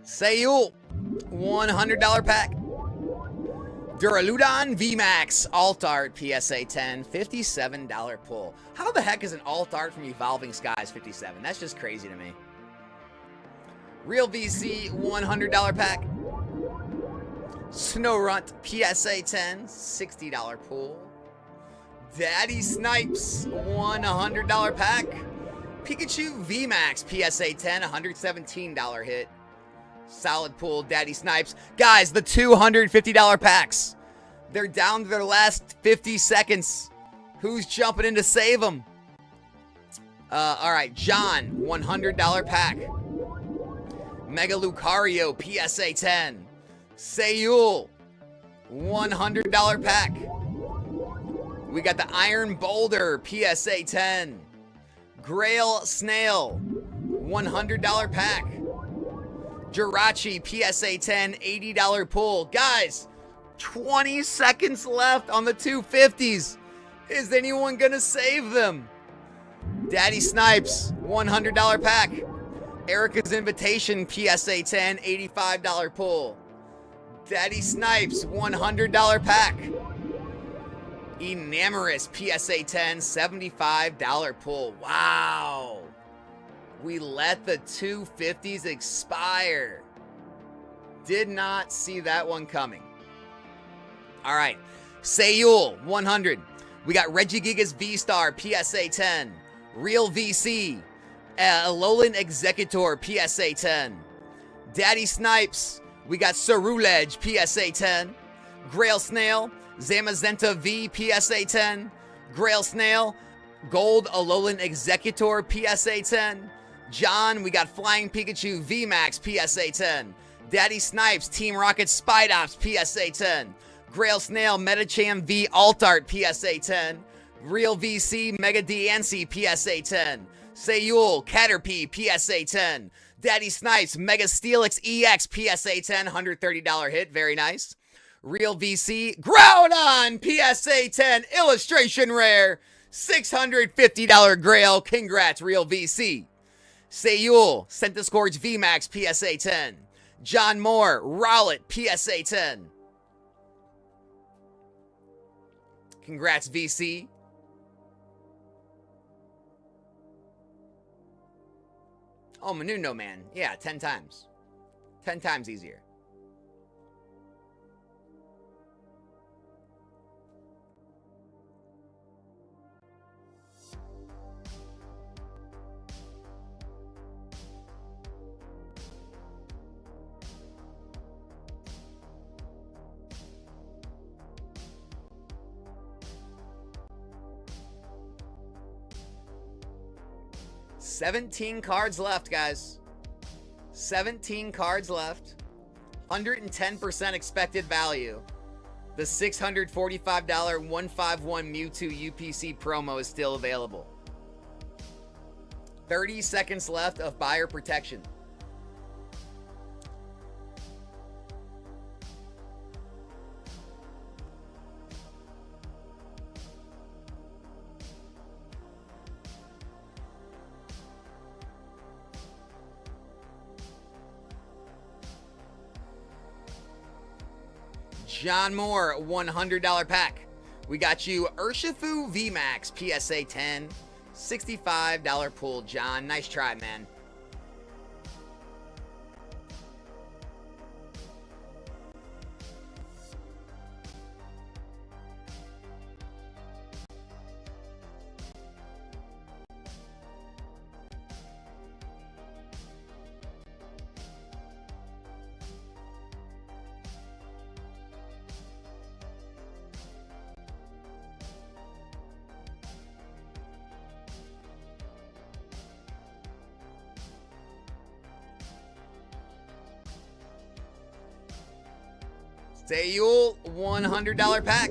Seiyul, $100 pack. Duraludon VMAX Alt Art PSA 10, $57 pull. How the heck is an Alt Art from Evolving Skies 57? That's just crazy to me. Real VC, $100 pack. Snorunt PSA 10, $60 pull. Daddy Snipes, $100 pack. Pikachu VMAX PSA 10, $117 hit. Solid pull, Daddy Snipes. Guys, the $250 packs. They're down to their last 50 seconds. Who's jumping in to save them? All right, John, $100 pack. Mega Lucario, PSA 10. Seiyul, $100 pack. We got the Iron Boulder, PSA 10. Grail Snail, $100 pack. Jirachi, PSA 10, $80 pull. Guys, 20 seconds left on the 250s. Is anyone going to save them? Daddy Snipes, $100 pack. Erica's Invitation, PSA 10, $85 pull. Daddy Snipes, $100 pack. Enamorous, PSA 10, $75 pull. Wow. We let the 250s expire. Did not see that one coming. All right. Seiyul, 100. We got Regigigas V-Star, PSA 10. Real VC. Alolan Executor, PSA 10. Daddy Snipes. We got Cerulege, PSA 10. Grail Snail. Zamazenta V, PSA 10. Grail Snail. Gold Alolan Executor, PSA 10. John, we got Flying Pikachu VMAX, PSA 10. Daddy Snipes, Team Rocket Spidops, PSA 10. Grail Snail, Metacham V Alt Art, PSA 10. Real VC, Mega Diancie, PSA 10. Seiyul, Caterpie, PSA 10. Daddy Snipes, Mega Steelix EX, PSA 10, $130 hit, very nice. Real VC, Groudon, PSA 10, Illustration Rare, $650 Grail, congrats, Real VC. Seiyul, Centiskorch VMAX, PSA 10. John Moore, Rowlet, PSA 10. Congrats, VC. Oh, Menudo Man. Yeah, 10 times. 10 times easier. 17 cards left, guys. 17 cards left. 110% expected value. The $645 151 Mewtwo UPC promo is still available. 30 seconds left of buyer protection. John Moore, $100 pack. We got you Urshifu VMAX PSA 10, $65 pool. John, nice try, man. Sayul, $100 pack.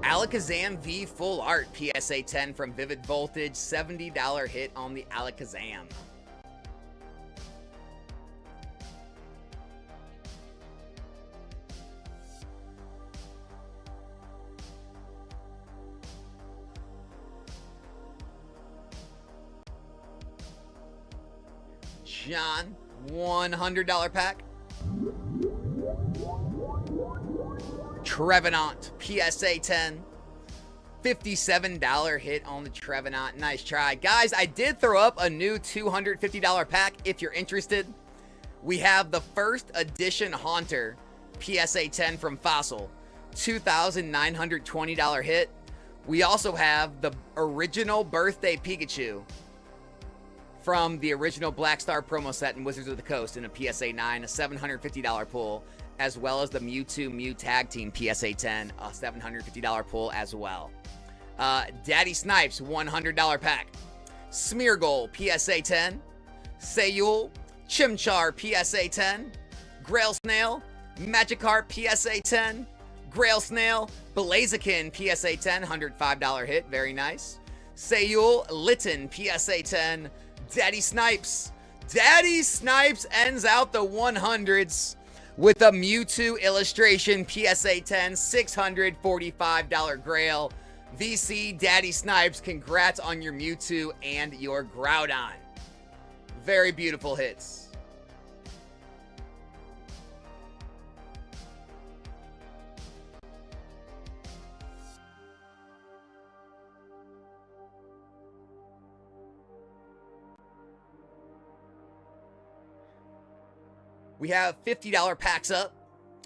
Alakazam V Full Art PSA 10 from Vivid Voltage, $70 hit on the Alakazam. John, $100 pack. Trevenant PSA 10, $57 hit on the Trevenant. Nice try. Guys, I did throw up a new $250 pack if you're interested. We have the first edition Haunter PSA 10 from Fossil, $2,920 hit. We also have the original Birthday Pikachu from the original Black Star promo set in Wizards of the Coast in a PSA 9, a $750 pull, as well as the Mewtwo Mew Tag Team PSA 10, a $750 pull as well. Daddy Snipes, $100 pack. Smeargle, PSA 10. Sayul, Chimchar, PSA 10. Grail Snail, Magikarp, PSA 10. Grail Snail, Blaziken, PSA 10, $105 hit, very nice. Sayul, Litten, PSA 10. Daddy Snipes. Daddy Snipes ends out the 100s with a Mewtwo illustration PSA 10, $645 Grail. VC Daddy Snipes, congrats on your Mewtwo and your Groudon. Very beautiful hits. We have $50 packs up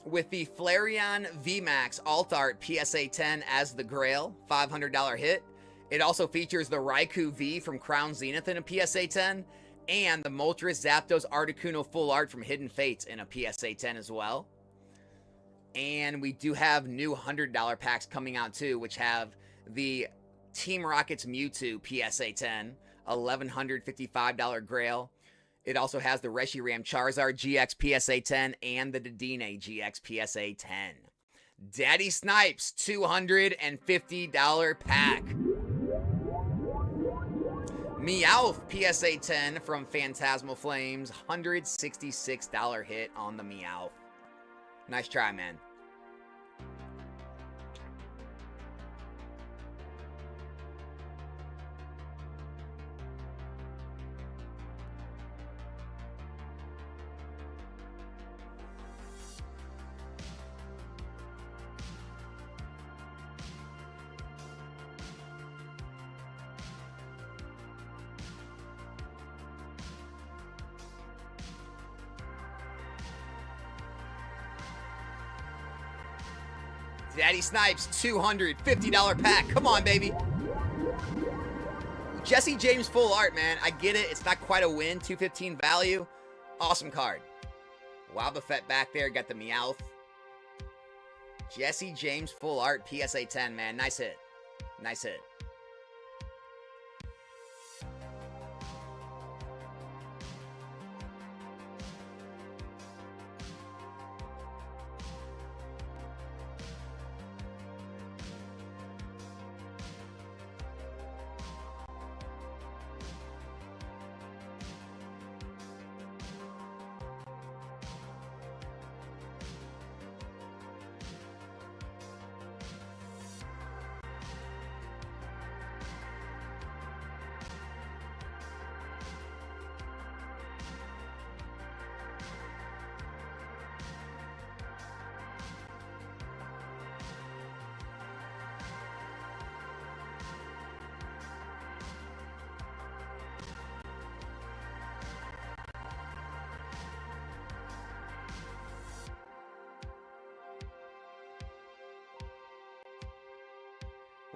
with the Flareon VMAX Alt Art PSA 10 as the Grail, $500 hit. It also features the Raikou V from Crown Zenith in a PSA 10, and the Moltres Zapdos Articuno Full Art from Hidden Fates in a PSA 10 as well. And we do have new $100 packs coming out too, which have the Team Rocket's Mewtwo PSA 10, $1,155 Grail. It also has the Reshiram Charizard GX PSA 10 and the Dedenne GX PSA 10. Daddy Snipes, $250 pack. Meowth PSA 10 from Phantasmal Flames, $166 hit on the Meowth. Nice try, man. Daddy Snipes, $250 pack. Come on, baby. Jesse James Full Art, man. I get it. It's not quite a win. 215 value. Awesome card. Wobbuffet back there. Got the Meowth. Jesse James Full Art PSA 10, man. Nice hit. Nice hit.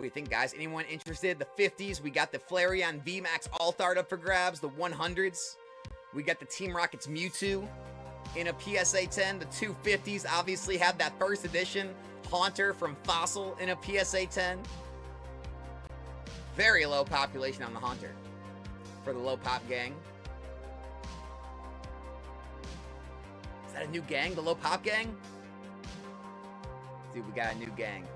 What do you think, guys? Anyone interested? The 50s, we got the Flareon VMAX All-Thart up for grabs. The 100s, we got the Team Rocket's Mewtwo in a PSA 10. The 250s obviously have that first edition Haunter from Fossil in a PSA 10. Very low population on the Haunter for the low pop gang. Is that a new gang? The low pop gang? Dude, we got a new gang.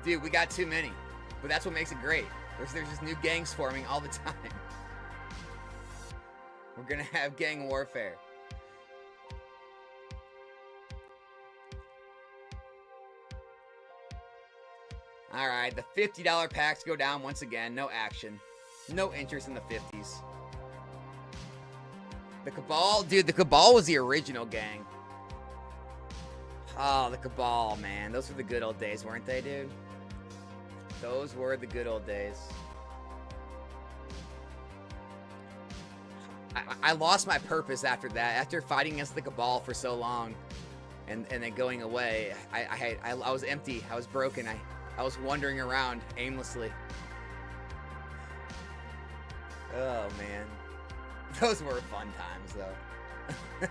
Dude, we got too many. But that's what makes it great. There's just new gangs forming all the time. We're gonna have gang warfare. Alright, the $50 packs go down once again. No action. No interest in the 50s. The Cabal, dude, the Cabal was the original gang. Oh, the Cabal, man. Those were the good old days, weren't they, dude? Those were the good old days. I lost my purpose after that. After fighting against the Cabal for so long and then going away, I was empty. I was broken. I was wandering around aimlessly. Oh, man. Those were fun times, though.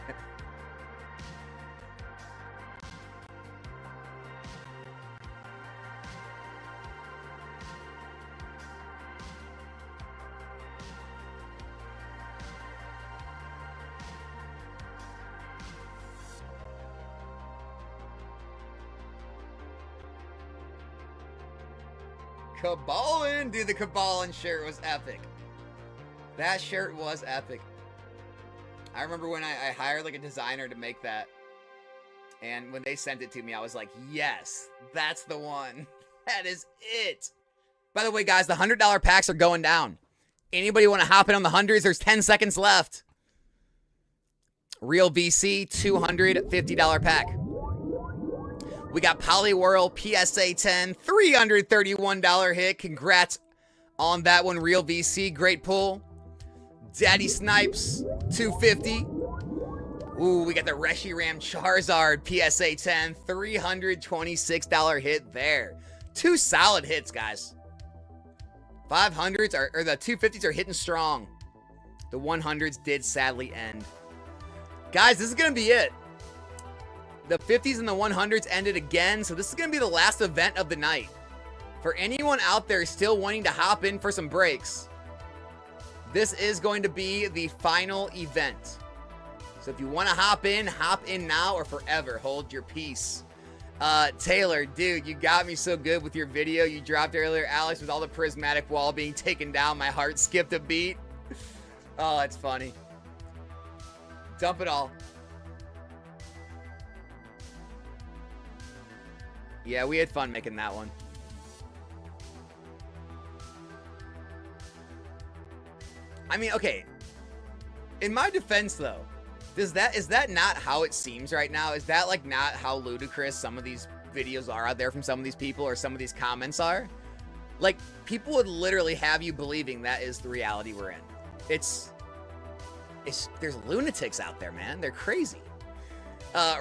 Cabalin! Dude, the Cabalin shirt was epic. That shirt was epic. I remember when I hired like a designer to make that. And when they sent it to me, I was like, yes, that's the one. That is it. By the way, guys, the $100 packs are going down. Anybody want to hop in on the hundreds? There's 10 seconds left. Real VC, $250 pack. We got Poliwhirl PSA 10, $331 hit. Congrats on that one, Real VC. Great pull. Daddy Snipes, $250. Ooh, we got the Reshiram Charizard PSA 10, $326 hit there. Two solid hits, guys. 500s or the 250s are hitting strong. The 100s did sadly end. Guys, this is going to be it. The 50s and the 100s ended again, so this is going to be the last event of the night. For anyone out there still wanting to hop in for some breaks, this is going to be the final event. So if you want to hop in now or forever. Hold your peace. Taylor, dude, you got me so good with your video you dropped earlier. Alex, with all the prismatic wall being taken down, my heart skipped a beat. Oh, that's funny. Dump it all. Yeah, we had fun making that one. I mean, okay. In my defense, though, is that not how it seems right now? Is that, like, not how ludicrous some of these videos are out there from some of these people or some of these comments are? Like, people would literally have you believing that is the reality we're in. There's lunatics out there, man. They're crazy.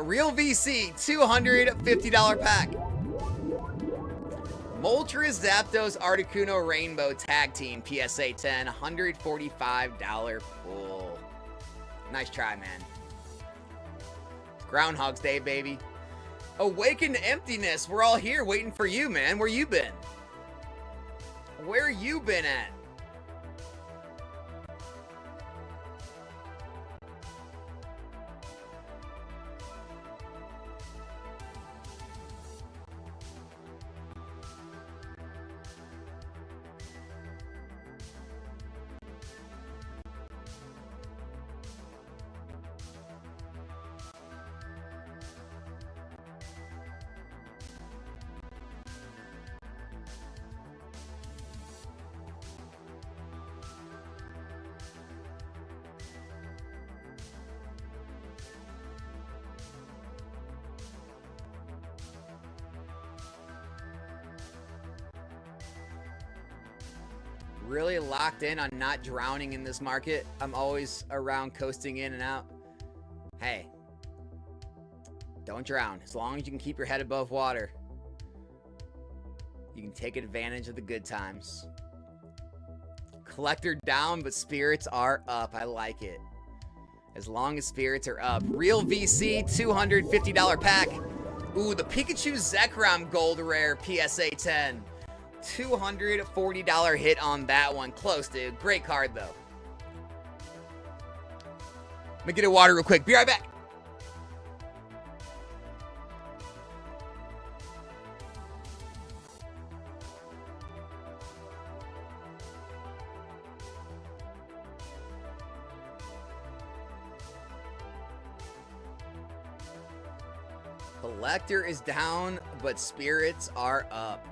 Real VC, $250 pack. Moltres Zapdos Articuno Rainbow Tag Team PSA 10, $145 pull. Nice try, man. Groundhog's Day, baby. Awaken to Emptiness. We're all here waiting for you, man. Where you been? Where you been at? Really locked in on not drowning in this market. I'm always around coasting in and out. Hey, don't drown. As long as you can keep your head above water, you can take advantage of the good times. Collector down, but spirits are up. I like it. As long as spirits are up. Real VC, $250 pack. Ooh, the Pikachu Zekrom Gold Rare PSA 10. $240 hit on that one. Close, dude. Great card, though. Let me get a water real quick. Be right back. Collector is down, but spirits are up.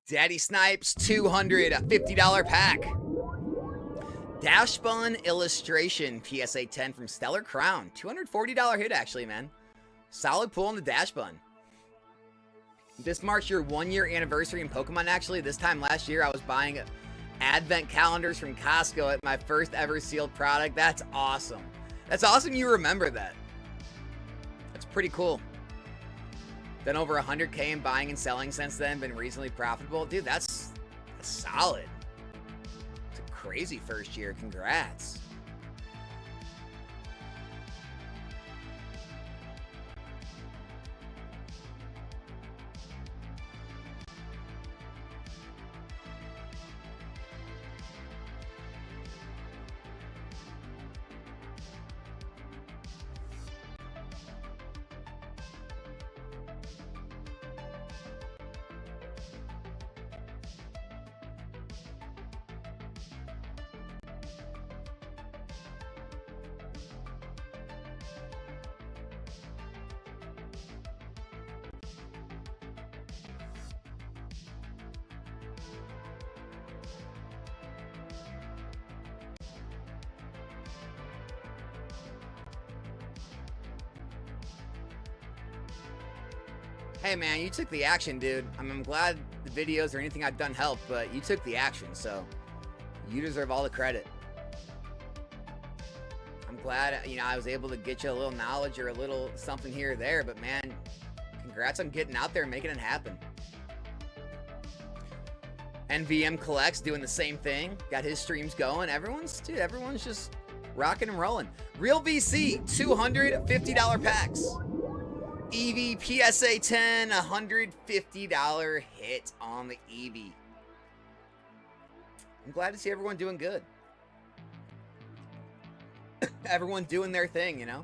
Daddy Snipes, $250 pack. Dash Bun Illustration, PSA 10 from Stellar Crown. $240 hit, actually, man. Solid pull on the Dash Bun. This marks your 1-year anniversary in Pokemon, actually. This time last year, I was buying advent calendars from Costco at my first ever sealed product. That's awesome. That's awesome you remember that. That's pretty cool. Done over 100K in buying and selling since then. Been reasonably profitable. Dude, that's solid. It's a crazy first year. Congrats. Hey man, you took the action, dude. I'm glad the videos or anything I've done helped, but you took the action, so you deserve all the credit. I'm glad, you know, I was able to get you a little knowledge or a little something here or there, but man, congrats on getting out there and making it happen. NVM Collects doing the same thing. Got his streams going. Everyone's just rocking and rolling. Real VC, $250 packs. Eevee PSA 10, $150 hit on the Eevee. I'm glad to see everyone doing good. Everyone doing their thing, you know?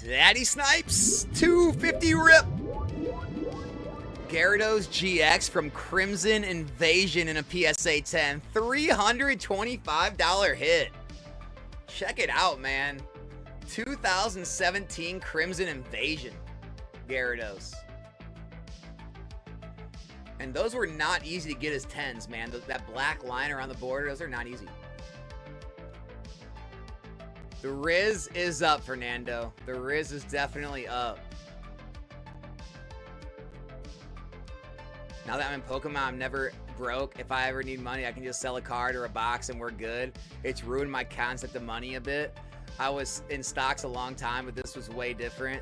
Daddy Snipes, $250 rip. Gyarados GX from Crimson Invasion in a PSA 10, $325 hit. Check it out, man. 2017 Crimson Invasion Gyarados. And those were not easy to get as 10s, man. That black line around the border, those are not easy. The Riz is up, Fernando. The Riz is definitely up. Now that I'm in Pokemon, I'm never broke. If I ever need money, I can just sell a card or a box and we're good. It's ruined my concept of money a bit. I was in stocks a long time, but this was way different.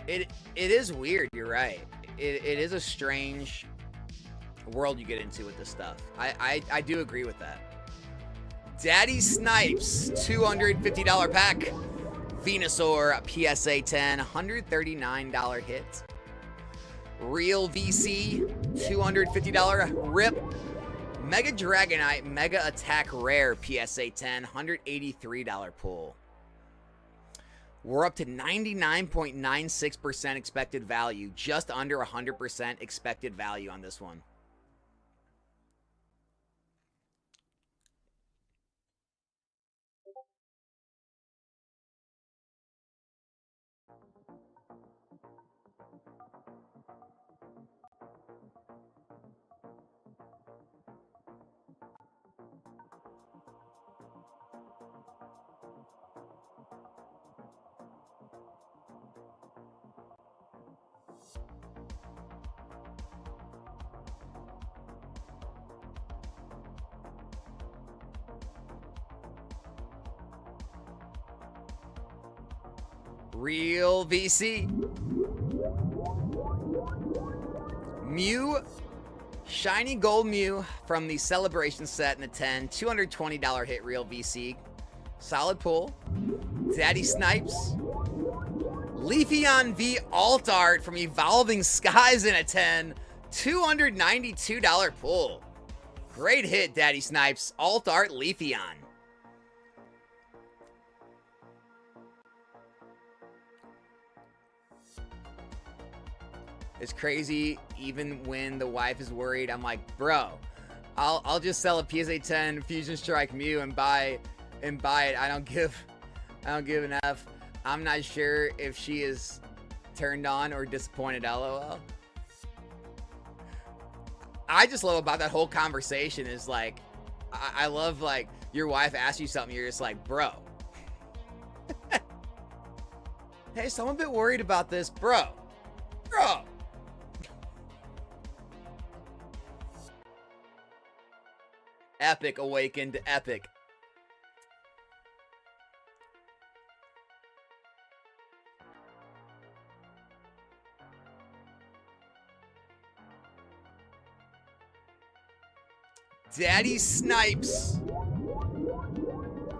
It is weird. You're right. It is a strange world you get into with this stuff. I do agree with that. Daddy Snipes, $250 pack. Venusaur PSA 10, $139 hit. Real VC, $250 rip. Mega Dragonite, Mega Attack Rare PSA 10, $183 pull. We're up to 99.96% expected value, just under 100% expected value on this one. Real VC. Mew. Shiny Gold Mew from the Celebration set in the 10. $220 hit Real VC. Solid pull. Daddy Snipes. Leafeon V Alt Art from Evolving Skies in a 10. $292 pull. Great hit, Daddy Snipes. Alt Art Leafeon. It's crazy, even when the wife is worried. I'm like, bro, I'll just sell a PSA 10 Fusion Strike Mew and buy it. I don't give an F. I'm not sure if she is turned on or disappointed, LOL. I just love about that whole conversation is like, I love like your wife asks you something, you're just like, bro. Hey, so I'm a bit worried about this, bro. Epic awakened epic. Daddy Snipes.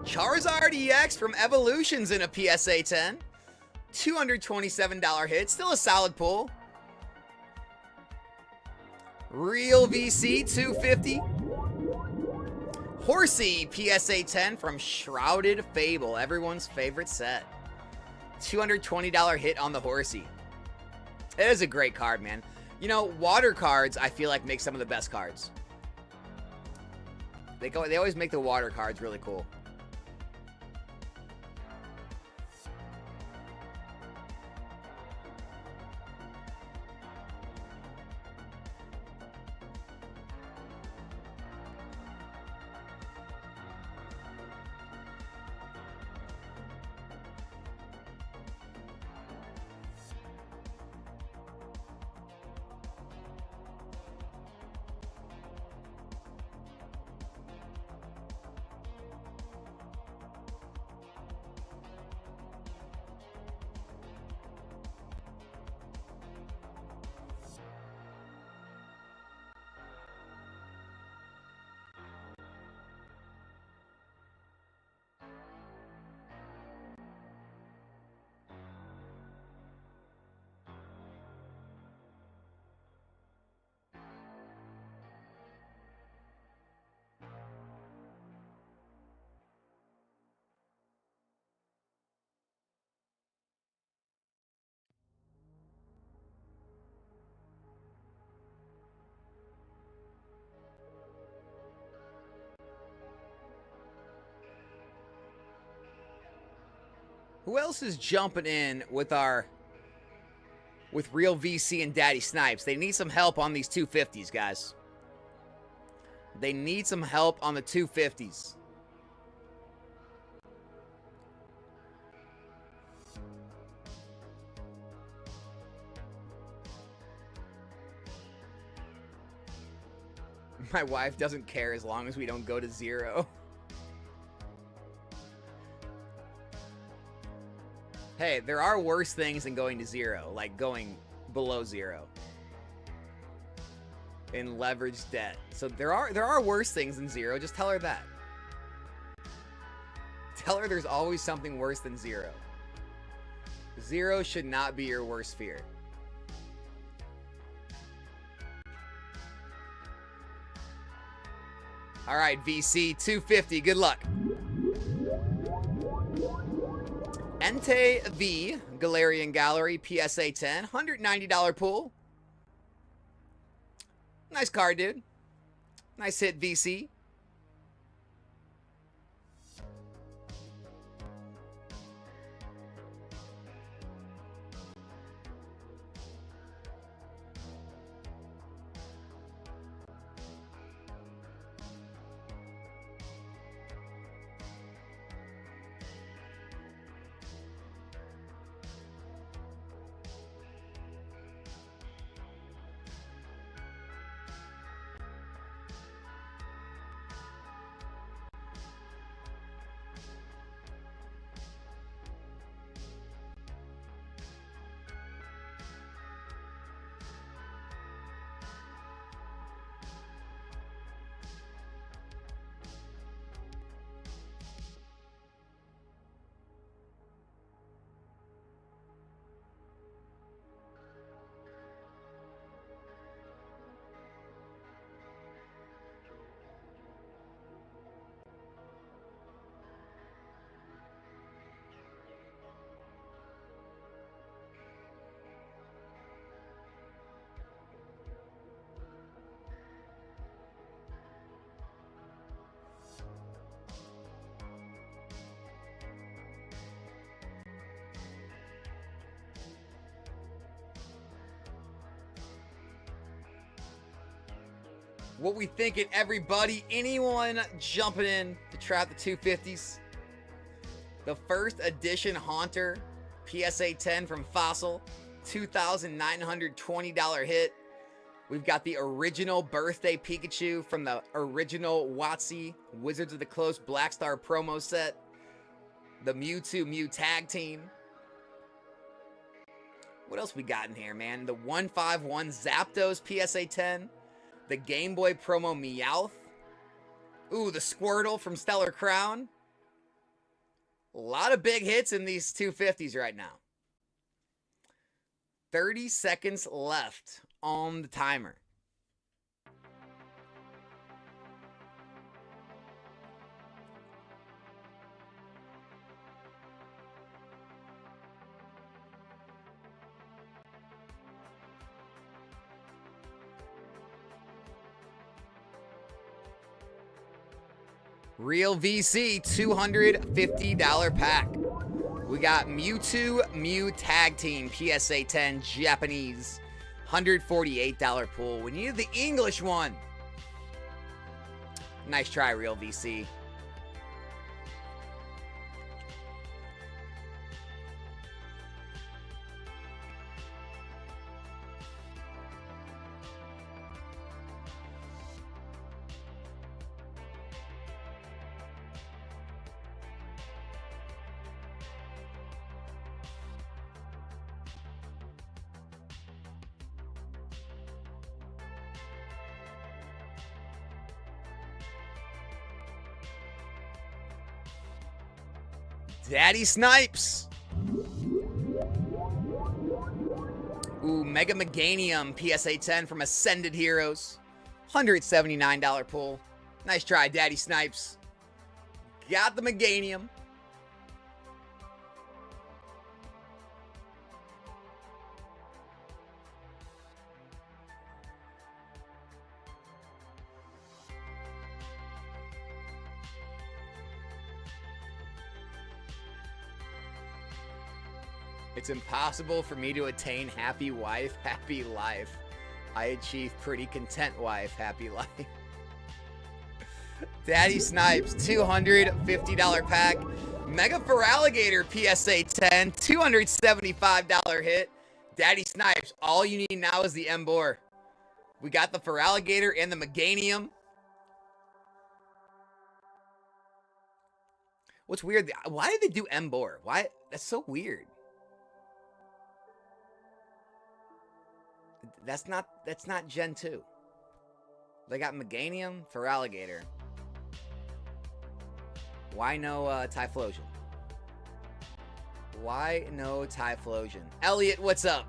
Charizard EX from Evolutions in a PSA 10. $227 hit. Still a solid pull. Real VC, $250. Horsey PSA 10 from Shrouded Fable. Everyone's favorite set. $220 hit on the Horsey. It is a great card, man. You know, water cards, I feel like, make some of the best cards. They always make the water cards really cool. Who else is jumping in with Real VC and Daddy Snipes? They need some help on these 250s, guys. They need some help on the 250s. My wife doesn't care as long as we don't go to 0. Hey, there are worse things than going to 0, like going below 0 in leveraged debt. So there are worse things than 0. Just tell her that. Tell her there's always something worse than 0. 0 should not be your worst fear. All right, VC 250. Good luck. Entei V, Galarian Gallery, PSA 10, $190 pool. Nice card, dude. Nice hit, VC. What we thinking, everybody? Anyone jumping in to trap the 250s? The first edition Haunter, PSA 10 from Fossil, $2,920 hit. We've got the original birthday Pikachu from the original WotC Wizards of the Coast Black Star promo set. The Mewtwo Mew tag team. What else we got in here, man? The 151 Zapdos PSA 10. The Game Boy promo Meowth. Ooh, the Squirtle from Stellar Crown. A lot of big hits in these 250s right now. 30 seconds left on the timer. Real VC, $250 pack. We got Mewtwo Mew Tag Team, PSA 10, Japanese, $148 pool. We needed the English one. Nice try, Real VC. Daddy Snipes. Ooh, Mega Meganium PSA 10 from Ascended Heroes. $179 pull. Nice try, Daddy Snipes. Got the Meganium. It's impossible for me to attain happy wife, happy life. I achieve pretty content wife, happy life. Daddy Snipes, $250 pack. Mega Feraligatr PSA 10, $275 hit. Daddy Snipes, all you need now is the Emboar. We got the Feraligatr and the Meganium. What's weird? Why did they do Emboar? Why? That's so weird. That's not Gen 2. They got Meganium for Alligator. Why no Typhlosion? Why no Typhlosion? Elliot, what's up?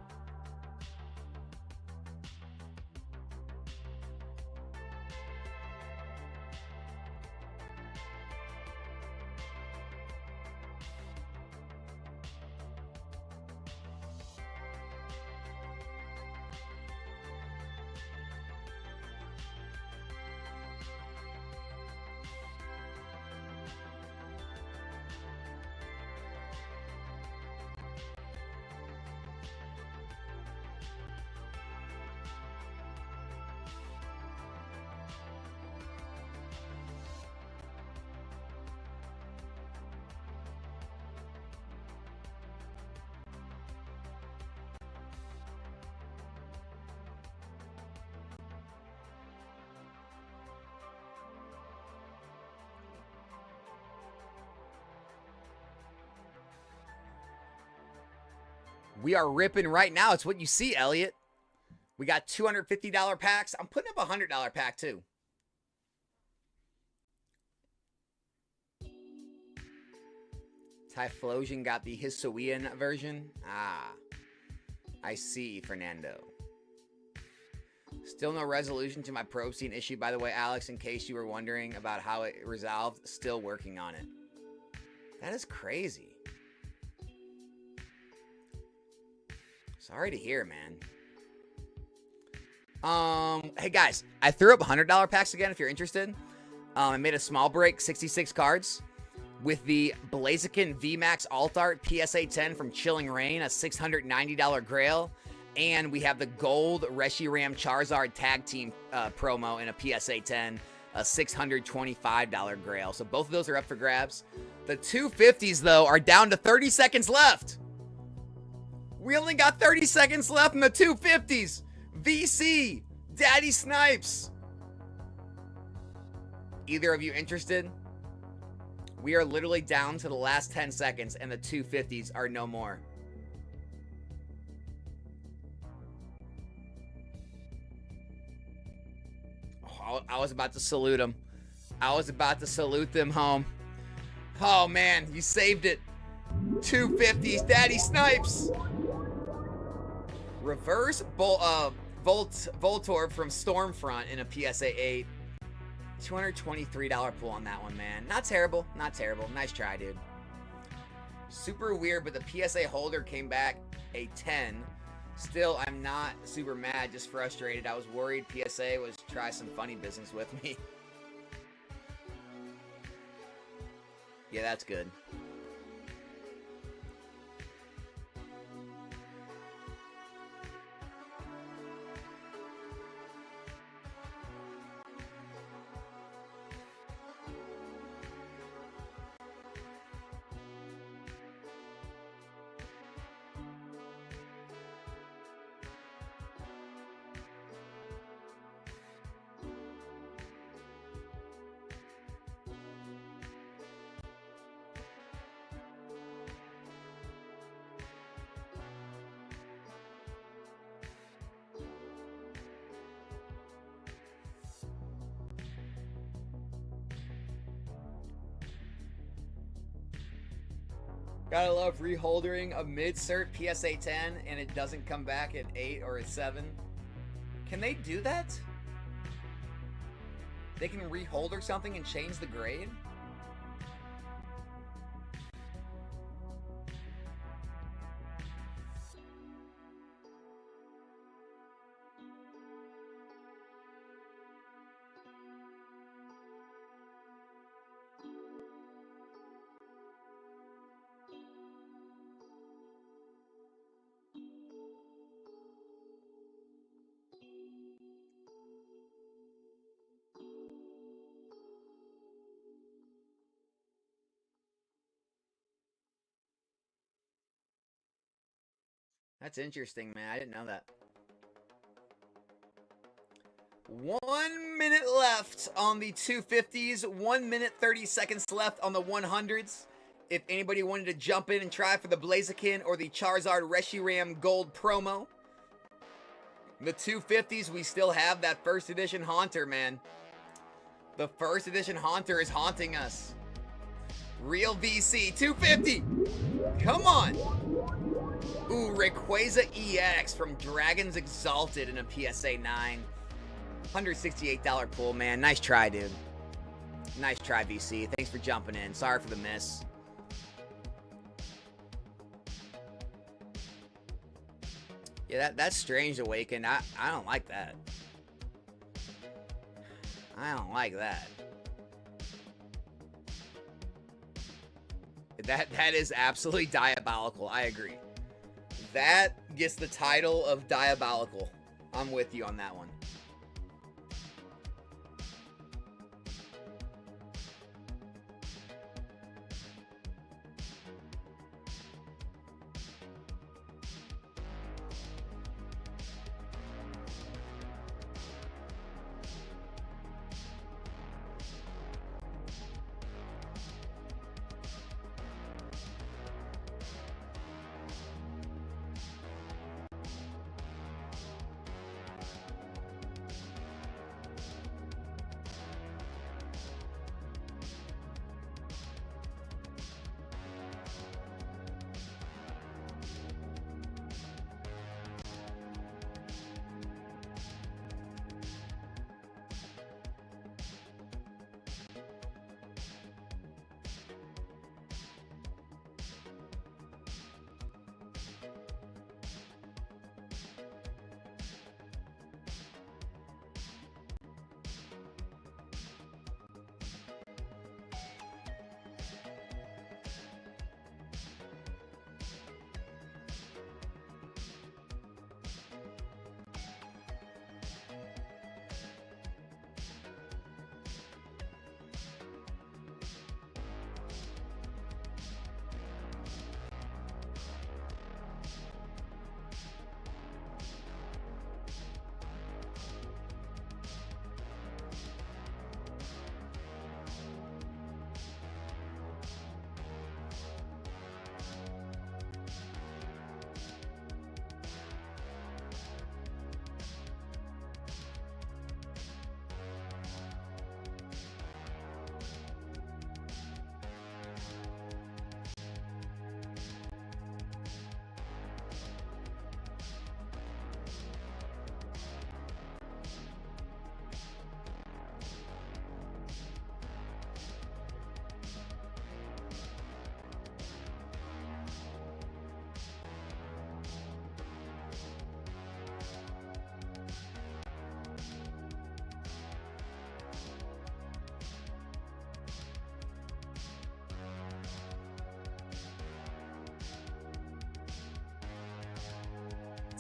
We are ripping right now. It's what you see, Elliot. We got $250 packs. I'm putting up a $100 pack, too. Typhlosion got the Hisuian version. Ah, I see, Fernando. Still no resolution to my probe scene issue, by the way, Alex, in case you were wondering about how it resolved. Still working on it. That is crazy. Sorry to hear, man. Hey guys, I threw up $100 packs again if you're interested. I made a small break, 66 cards, with the Blaziken VMAX Alt Art PSA 10 from Chilling Reign, a $690 Grail, and we have the Gold Reshiram Charizard Tag Team promo in a PSA 10, a $625 Grail. So both of those are up for grabs. The 250s, though, are down to 30 seconds left. We only got 30 seconds left in the 250s. VC, Daddy Snipes. Either of you interested? We are literally down to the last 10 seconds and the 250s are no more. Oh, I was about to salute him. I was about to salute them home. Oh man, you saved it. 250s, Daddy Snipes. Reverse Voltorb from Stormfront in a PSA 8. $223 pull on that one, man. Not terrible. Not terrible. Nice try, dude. Super weird, but the PSA holder came back a 10. Still, I'm not super mad, just frustrated. I was worried PSA was try some funny business with me. Yeah, that's good. Gotta love reholdering a mid-cert PSA 10 and it doesn't come back at 8 or a 7. Can they do that? They can reholder something and change the grade? That's interesting, man. I didn't know that. 1 minute left on the 250s. 1 minute, 30 seconds left on the 100s. If anybody wanted to jump in and try for the Blaziken or the Charizard Reshiram Gold promo, The 250s, we still have that first edition Haunter, man. The first edition Haunter is haunting us. Real VC, 250. Come on. Ooh, Rayquaza EX from Dragons Exalted in a PSA 9. $168 pool, man. Nice try, dude. Nice try, VC. Thanks for jumping in. Sorry for the miss. Yeah, that's Strange Awakened. I don't like that. I don't like that. That is absolutely diabolical. I agree. That gets the title of diabolical. I'm with you on that one.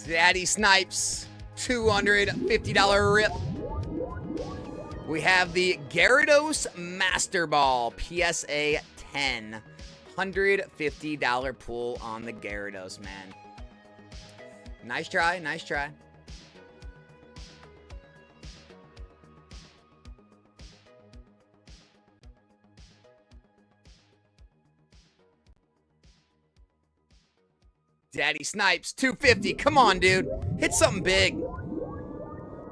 Daddy Snipes, $250 rip. We have the Gyarados Master Ball, PSA 10. $150 pool on the Gyarados, man. Nice try, nice try. Daddy Snipes, $250. Come on, dude. Hit something big.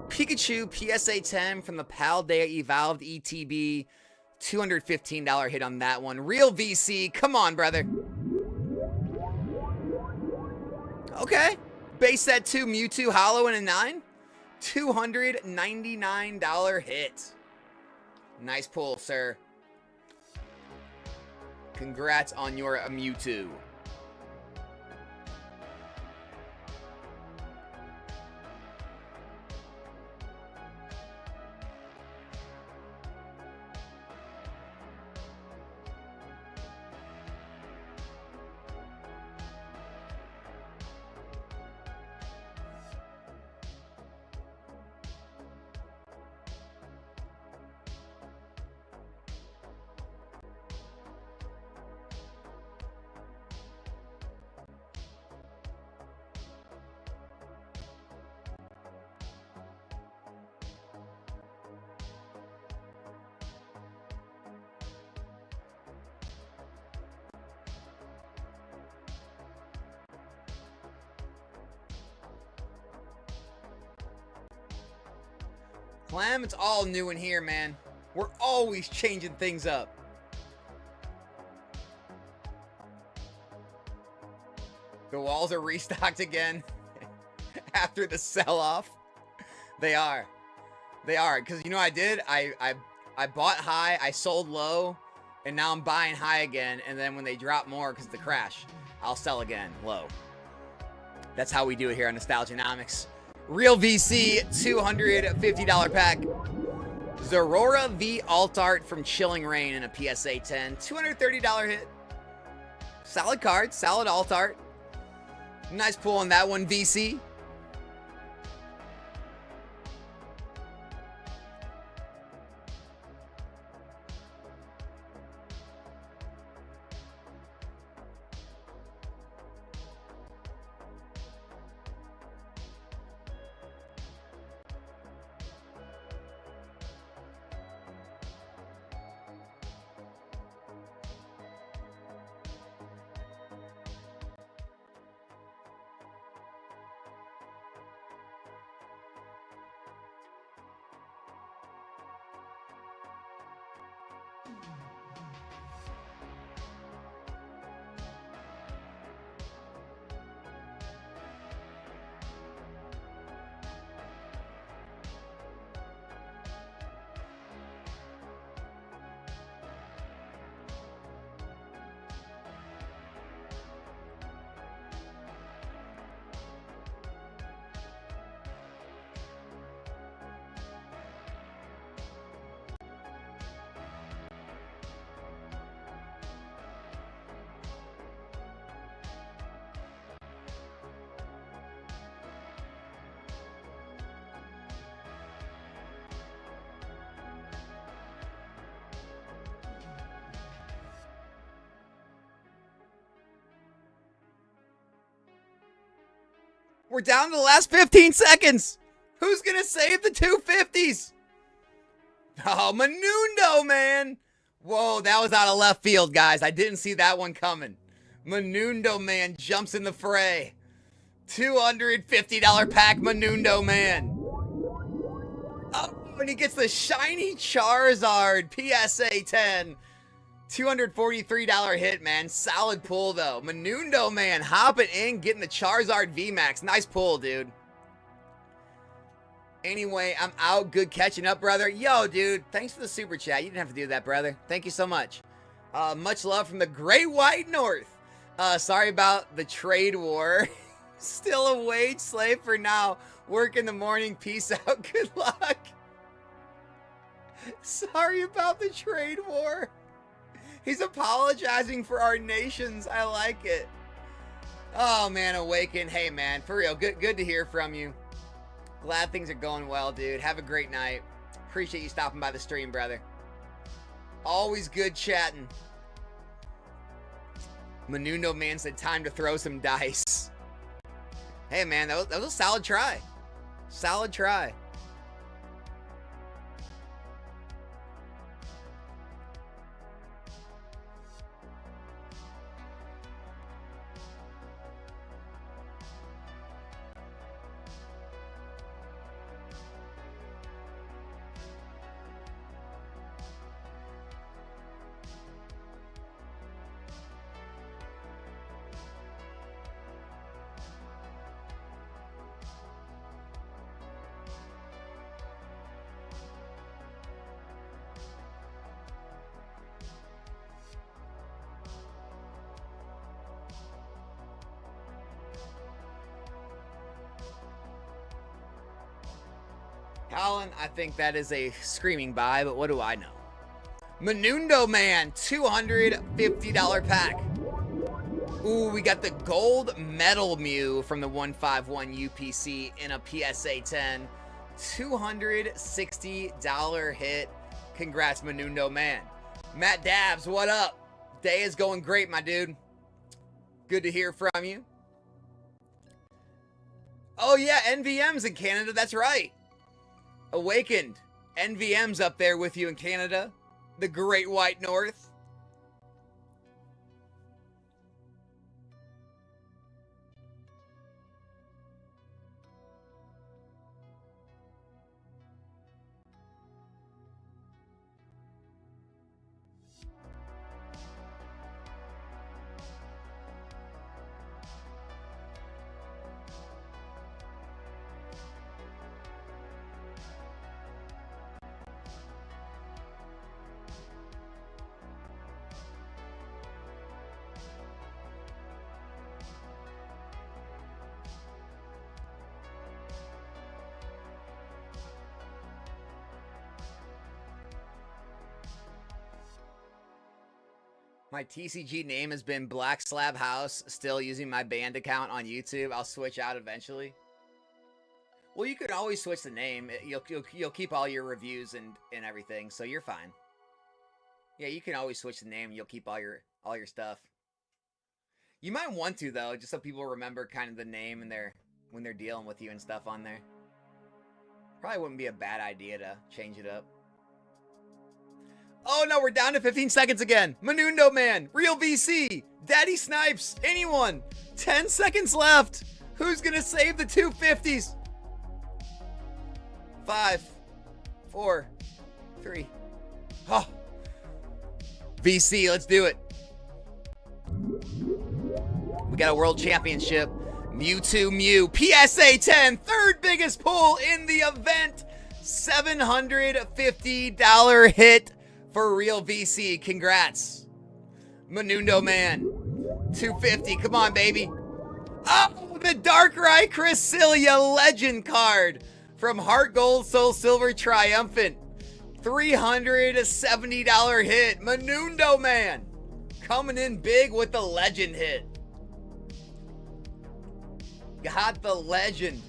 Pikachu PSA 10 from the Paldea Evolved ETB. $215 hit on that one. Real VC. Come on, brother. Okay. Base set 2 Mewtwo Hollow in a 9. $299 hit. Nice pull, sir. Congrats on your Mewtwo. Clem, it's all new in here, man. We're always changing things up. The walls are restocked again after the sell-off. They are. They are. Because you know what I did? I bought high, I sold low, and now I'm buying high again. And then when they drop more because of the crash, I'll sell again low. That's how we do it here on Nostalgianomics. Real VC, $250 pack. Zorora V Alt Art from Chilling Reign in a PSA 10. $230 hit. Solid card, solid alt art. Nice pull on that one, VC. We're down to the last 15 seconds. Who's going to save the 250s? Oh, Menundo, man. Whoa, that was out of left field, guys. I didn't see that one coming. Menundo, man, jumps in the fray. $250 pack, Menundo, man. Oh, and he gets the shiny Charizard PSA 10. $243 hit, man. Solid pull, though. Menundo, man, hopping in, getting the Charizard VMAX. Nice pull, dude. Anyway, I'm out. Good catching up, brother. Yo, dude, thanks for the super chat. You didn't have to do that, brother. Thank you so much. Much love from the Great White North. Sorry about the trade war. Still a wage slave for now. Work in the morning. Peace out. Good luck. Sorry about the trade war. He's apologizing for our nations. I like it. Oh, man, Awaken. Hey, man, for real. Good to hear from you. Glad things are going well, dude. Have a great night. Appreciate you stopping by the stream, brother. Always good chatting. Menundo, man, said time to throw some dice. Hey, man, that was a solid try. Solid try. Colin, I think that is a screaming buy, but what do I know? Menundo, man, $250 pack. Ooh, we got the gold metal Mew from the 151 UPC in a PSA 10. $260 hit. Congrats, Menundo, man. Matt Dabbs, what up? Day is going great, my dude. Good to hear from you. Oh, yeah, NVM's in Canada. That's right. Awakened. NVM's up there with you in Canada. The Great White North. My TCG name has been Black Slab House, still using my band account on YouTube. I'll switch out eventually. Well, you could always switch the name. You'll keep all your reviews and everything, so you're fine. Yeah, you can always switch the name. You'll keep all your stuff. You might want to though, just so people remember kind of the name and when they're dealing with you and stuff on there. Probably wouldn't be a bad idea to change it up. Oh no, we're down to 15 seconds again. Menundo Man, Real VC, Daddy Snipes, anyone. 10 seconds left. Who's gonna save the 250s? 5, 4, 3. Oh. VC, let's do it. We got a world championship. Mewtwo Mew, PSA 10, third biggest pull in the event. $750 hit for Real VC. Congrats. Menundo Man, 250. Come on, baby. Oh, the Darkrai Cresselia legend card from Heart Gold Soul Silver Triumphant. $370 hit. Menundo Man coming in big with the legend hit. Got the legend.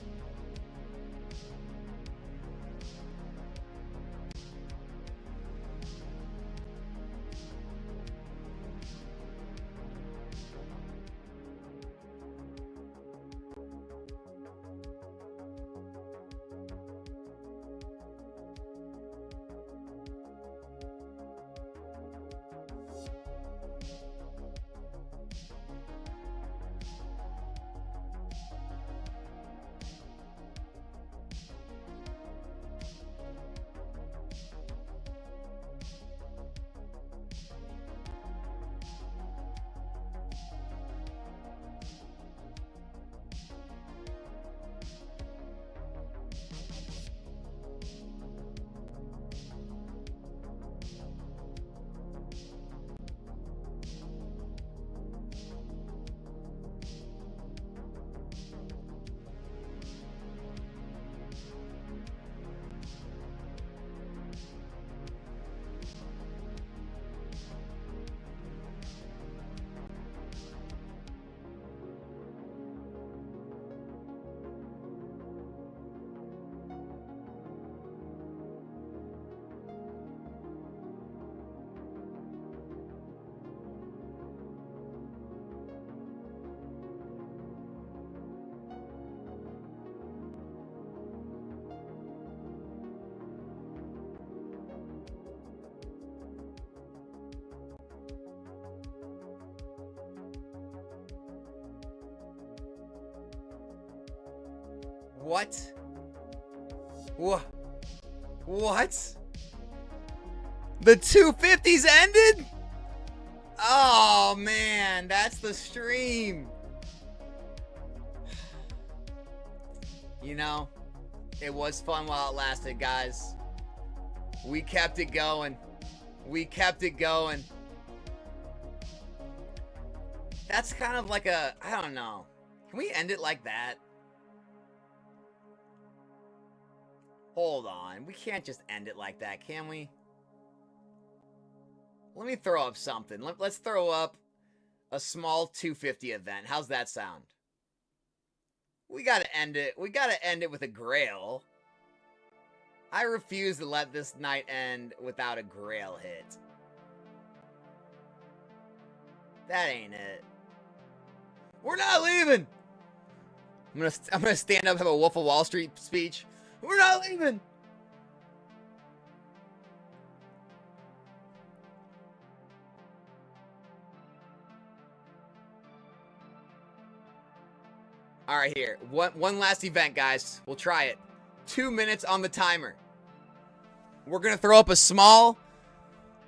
What? What? The 250s ended? Oh man, that's the stream. You know, it was fun while it lasted, guys. We kept it going. We kept it going. That's kind of like a, I don't know. Can we end it like that? Hold on. We can't just end it like that, can we? Let me throw up something. Let's throw up a small 250 event. How's that sound? We gotta end it. We gotta end it with a Grail. I refuse to let this night end without a Grail hit. That ain't it. We're not leaving. I'm gonna stand up, have a Wolf of Wall Street speech. We're not leaving. All right, here. One last event, guys. We'll try it. 2 minutes on the timer. We're gonna throw up a small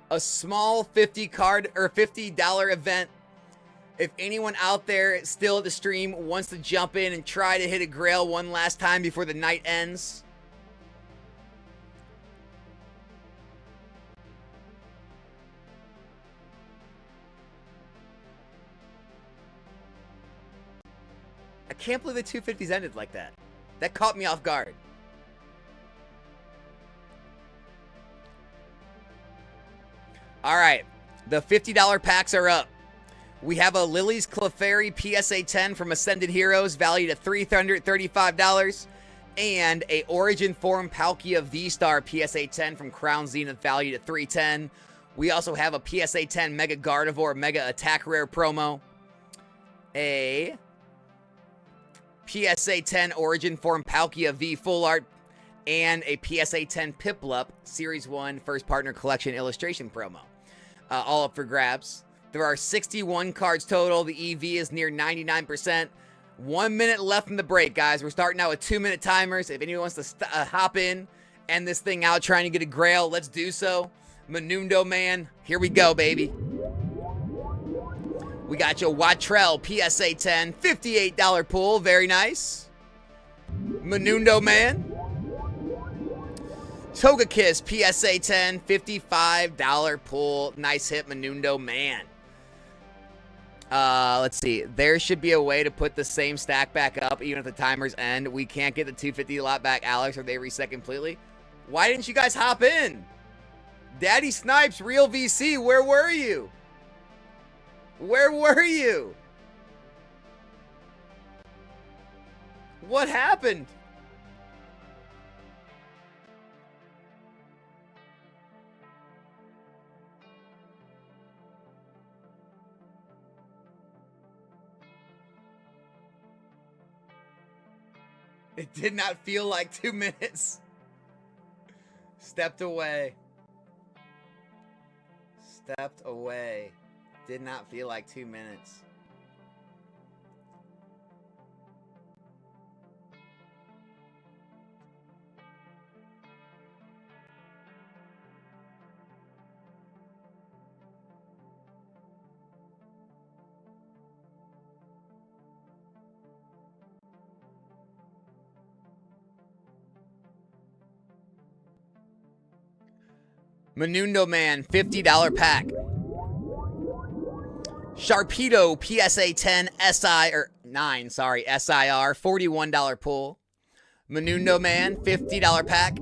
50 card or $50 event. If anyone out there still at the stream wants to jump in and try to hit a Grail one last time before the night ends. I can't believe the 250s ended like that. That caught me off guard. All right. The $50 packs are up. We have a Lily's Clefairy PSA 10 from Ascended Heroes valued at $335. And a Origin Form Palkia V-Star PSA 10 from Crown Zenith valued at $310. We also have a PSA 10 Mega Gardevoir Mega Attack Rare promo. A PSA 10 Origin Form Palkia V Full Art. And a PSA 10 Piplup Series 1 First Partner Collection Illustration promo. All up for grabs. There are 61 cards total. The EV is near 99%. 1 minute left in the break, guys. We're starting out with 2-minute timers. If anyone wants to hop in, end this thing out trying to get a Grail, let's do so. Menundo Man, here we go, baby. We got your Wattrell PSA 10, $58 pull. Very nice. Menundo Man. Togekiss PSA 10, $55 pull. Nice hit, Menundo Man. Let's see. There should be a way to put the same stack back up even if the timers end. We can't get the 250 lot back, Alex, or they reset completely. Why didn't you guys hop in? Daddy Snipes, Real VC, where were you? Where were you? What happened? It did not feel like 2 minutes. Stepped away. Stepped away. Did not feel like 2 minutes. Menundo Man, $50 pack. Sharpedo PSA 10 SIR, $41 pull. Menundo Man, $50 pack.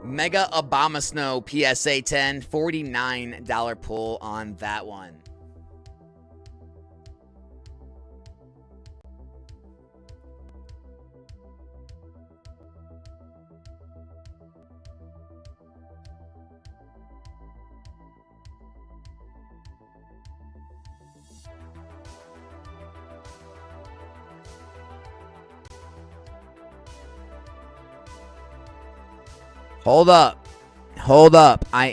Mega Abomasnow PSA 10, $49 pull on that one. Hold up. Hold up. I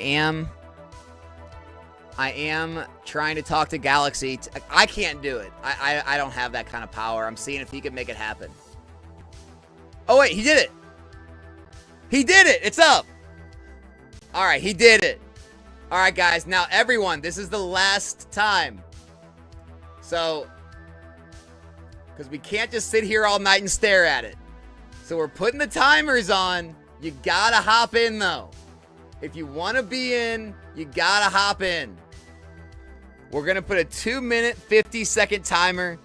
am trying to talk to Galaxy. I can't do it. I don't have that kind of power. I'm seeing if he can make it happen. Oh, wait. He did it. He did it. It's up. All right. He did it. All right, guys. Now, everyone, this is the last time. So, because we can't just sit here all night and stare at it. So, we're putting the timers on. You gotta hop in, though. If you want to be in, you gotta hop in. We're gonna put a 2-minute, 50-second timer.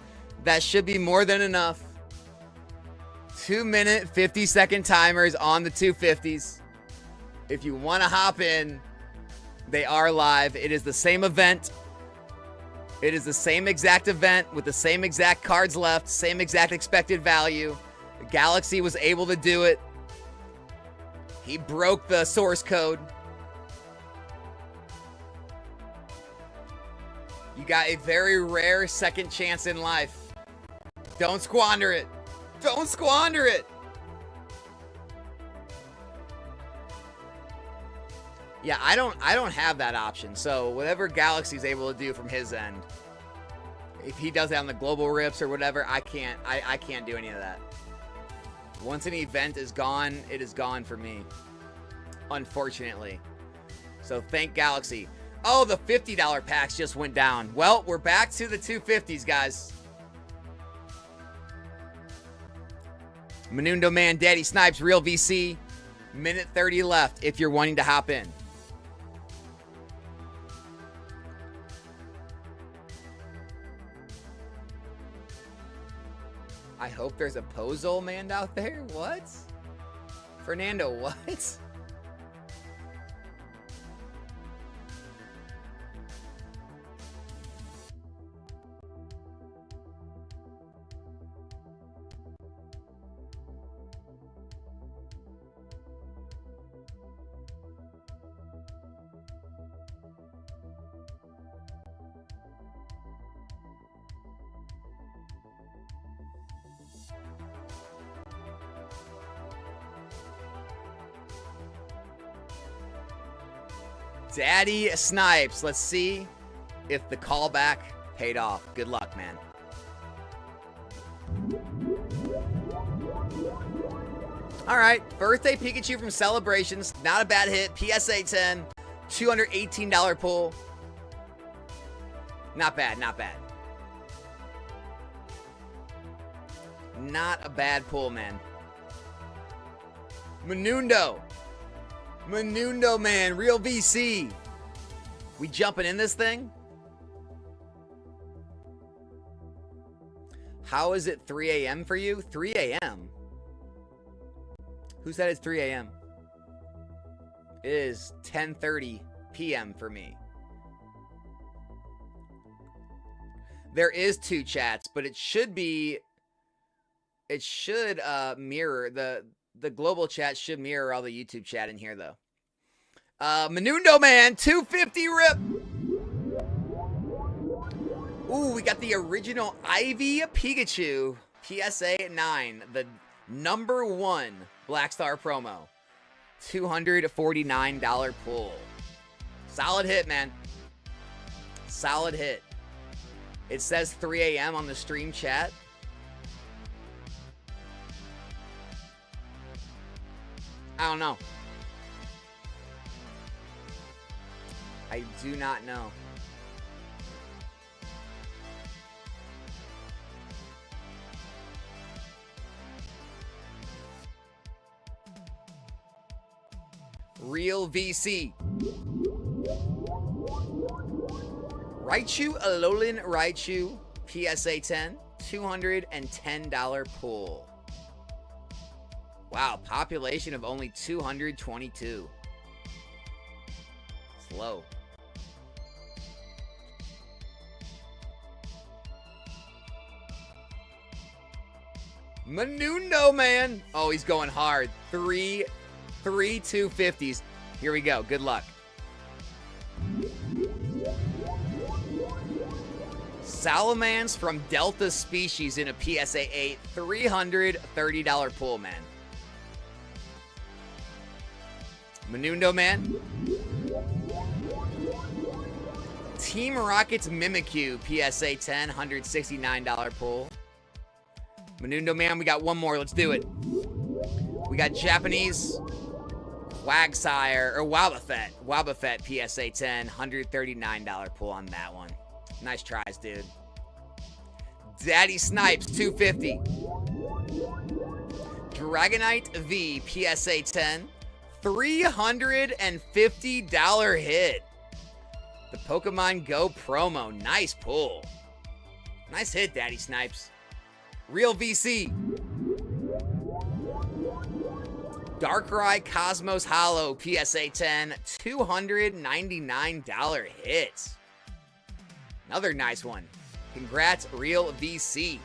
That should be more than enough. 2-minute, 50-second timers on the 250s. If you want to hop in, they are live. It is the same event. It is the same exact event with the same exact cards left, same exact expected value. Galaxy was able to do it. He broke the source code. You got a very rare second chance in life. Don't squander it. Don't squander it. Yeah, I don't have that option. So whatever Galaxy's able to do from his end, if he does it on the global rips or whatever, I can't do any of that. Once an event is gone, it is gone for me. Unfortunately. So thank Galaxy. Oh, the $50 packs just went down. Well, we're back to the 250s, guys. Menundo Man, Daddy Snipes, Real VC. Minute 30 left if you're wanting to hop in. I hope there's a Pozole man out there. What? Fernando, what? Daddy Snipes. Let's see if the callback paid off. Good luck, man. All right, birthday Pikachu from Celebrations. Not a bad hit. PSA 10, $218 pull. Not bad, not bad. Not a bad pull, man. Menundo. Menundo, man. Real VC. We jumping in this thing? How is it 3 a.m. for you? 3 a.m.? Who said it's 3 a.m.? It is 10:30 p.m. for me. There is 2 chats, but it should be... It should mirror... The global chat should mirror all the YouTube chat in here, though. Menundo, man. 250 rip. Ooh, we got the original Ivy Pikachu. PSA 9. The #1 Black Star promo. $249 pull. Solid hit, man. Solid hit. It says 3 a.m. on the stream chat. I don't know. I do not know. Real VC. Raichu, Alolan Raichu, PSA 10, $210 pull. Wow, population of only 222. It's low. Menundo, man. Oh, he's going hard. Three 250s. Here we go. Good luck. Salamence from Delta Species in a PSA 8. $330 pull, man. Menundo, man. Team Rocket's Mimikyu, PSA 10, $169 pull. Menundo, man, we got one more. Let's do it. We got Japanese Quagsire, or Wobbuffet. Wobbuffet, PSA 10, $139 pull on that one. Nice tries, dude. Daddy Snipes, $250. Dragonite V, PSA 10, $350 hit. The Pokemon Go promo. Nice pull. Nice hit, Daddy Snipes. Real VC. Darkrai Cosmos Hollow, PSA 10, $299 hit. Another nice one. Congrats, Real VC.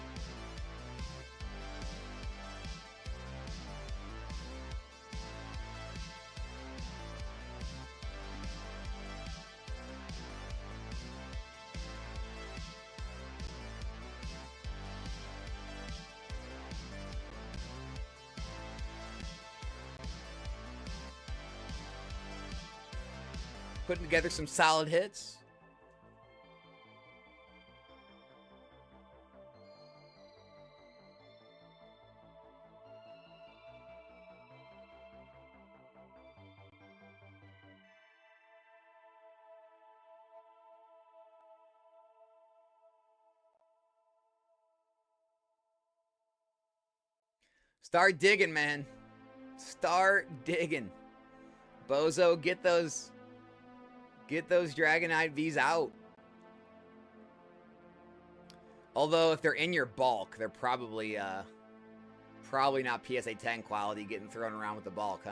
Putting together some solid hits. Start digging, man. Start digging. Bozo, get those Dragonite Vs out. Although if they're in your bulk, they're probably not PSA 10 quality getting thrown around with the bulk, huh?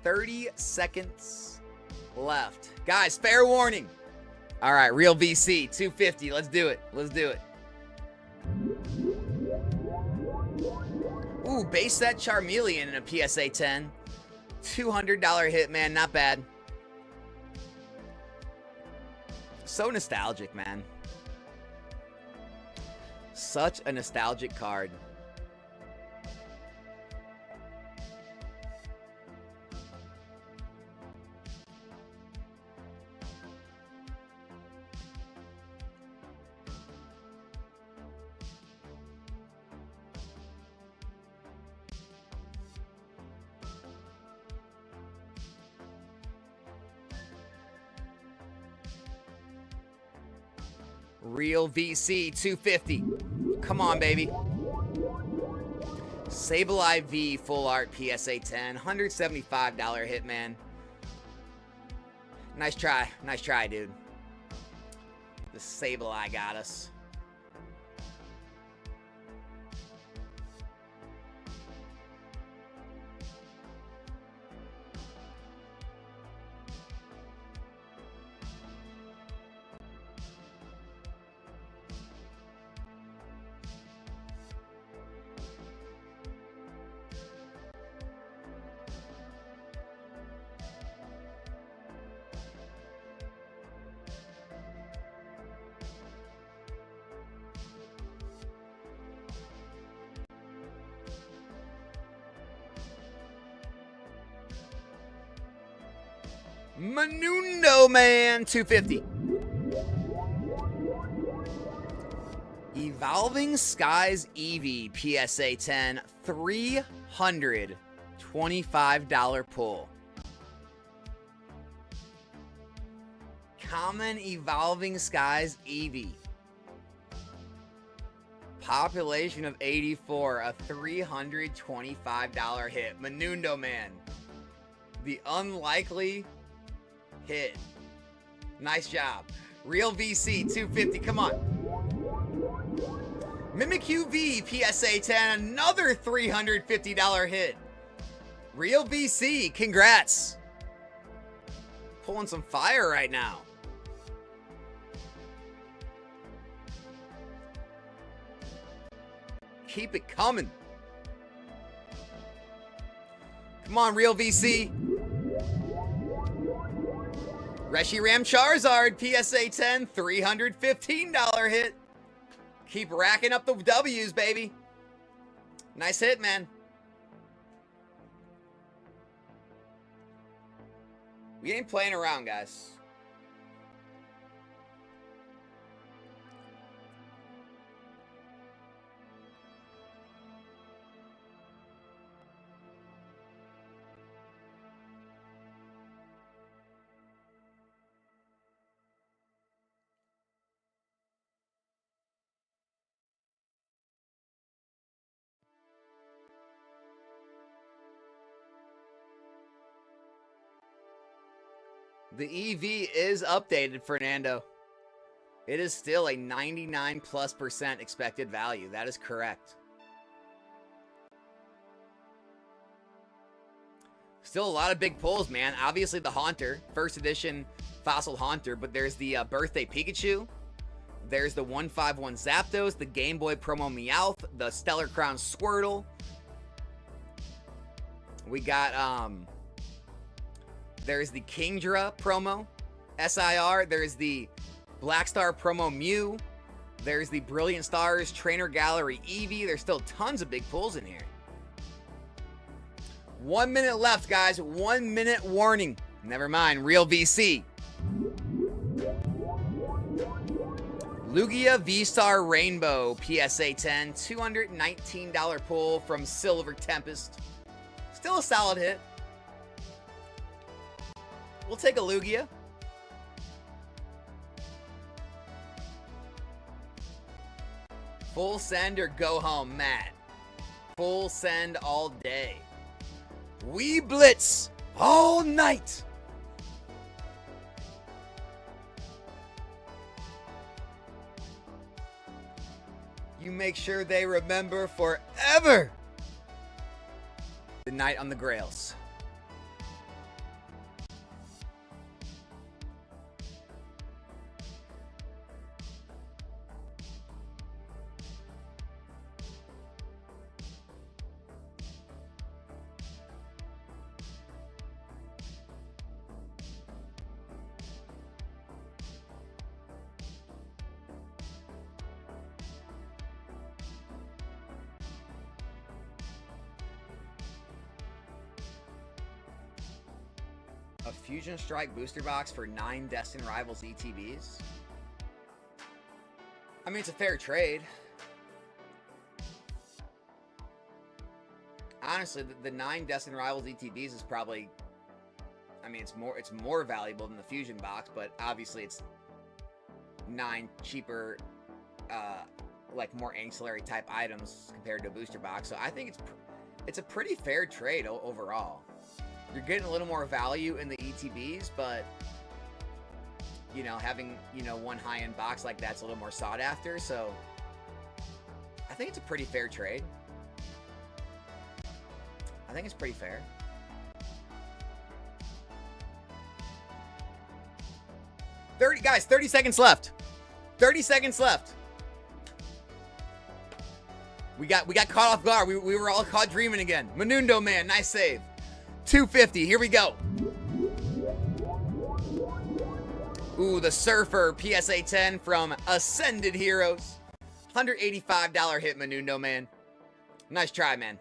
30 seconds left. Guys, fair warning. All right, real VC, 250. Let's do it. Let's do it. Ooh, base set Charmeleon in a PSA 10. $200 hit, man. Not bad. So nostalgic, man. Such a nostalgic card. Real VC 250. Come on, baby. Sableye V full art PSA 10. $175 hit, man. Nice try. Nice try, dude. The Sableye got us. Menundo Man 250. Evolving Skies Eevee PSA 10. $325 pull. Common Evolving Skies Eevee. Population of 84. A $325 hit. Menundo Man. The unlikely hit. Nice job. Real VC 250. Come on. Mimikyu V PSA 10. Another $350 hit. Real VC. Congrats. Pulling some fire right now. Keep it coming. Come on, Real VC. Reshiram Charizard, PSA 10, $315 hit. Keep racking up the W's, baby. Nice hit, man. We ain't playing around, guys. The EV is updated, Fernando. It is still a 99+% expected value. That is correct. Still a lot of big pulls, man. Obviously the Haunter, first edition Fossil Haunter, but there's the Birthday Pikachu. There's the 151 Zapdos, the Game Boy promo Meowth, the Stellar Crown Squirtle. We got, there's the Kingdra promo, SIR. There's the Black Star promo Mew. There's the Brilliant Stars Trainer Gallery Eevee. There's still tons of big pulls in here. 1 minute left, guys. 1 minute warning. Never mind. Real VC. Lugia V-Star Rainbow PSA 10. $219 pull from Silver Tempest. Still a solid hit. We'll take a Lugia. Full send or go home, Matt. Full send all day. We blitz all night. You make sure they remember forever. The night on the Grails. A Fusion Strike booster box for 9 Destin Rivals ETBs. I mean, it's a fair trade. Honestly, the 9 Destin Rivals ETBs is probably, I mean, it's more valuable than the Fusion box, but obviously it's 9 cheaper, like more ancillary type items compared to a booster box. So I think it's a pretty fair trade overall. You're getting a little more value in the ETBs, but, you know, having, you know, one high-end box like that's a little more sought after, so I think it's a pretty fair trade. I think it's pretty fair. Guys, 30 seconds left. 30 seconds left. We got caught off guard. We were all caught dreaming again. Menundo Man, nice save. 250, here we go. Ooh, the Surfer PSA 10 from Ascended Heroes. $185 hit, Menundo Man. Nice try, man.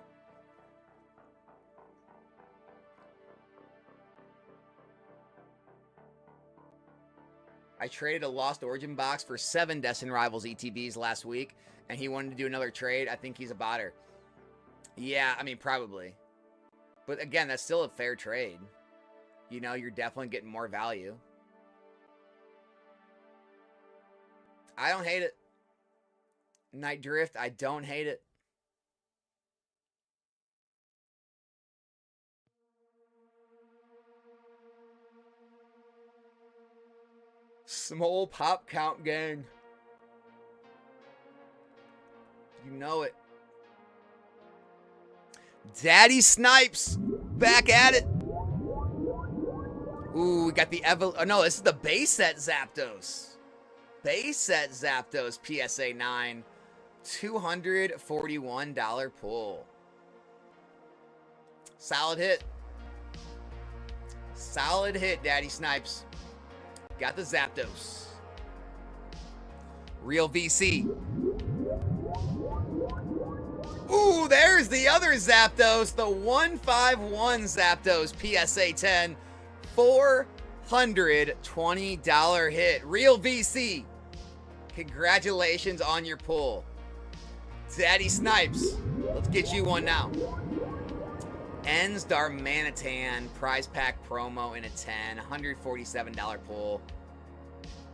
I traded a Lost Origin box for 7 Destin Rivals ETBs last week, and he wanted to do another trade. I think he's a botter. Yeah, I mean, probably. But again, that's still a fair trade. You know, you're definitely getting more value. I don't hate it. Night Drift, I don't hate it. Small pop count gang. You know it. Daddy Snipes, back at it. Ooh, we got the oh no, this is the base set Zapdos. Base set Zapdos PSA 9. $241 pull. Solid hit. Solid hit, Daddy Snipes. Got the Zapdos. Real VC. Ooh, there's the other Zapdos, the 151 Zapdos PSA 10, $420 hit. Real VC. Congratulations on your pull. Daddy Snipes, let's get you one now. Ends Darmanitan prize pack promo in a 10, $147 pull.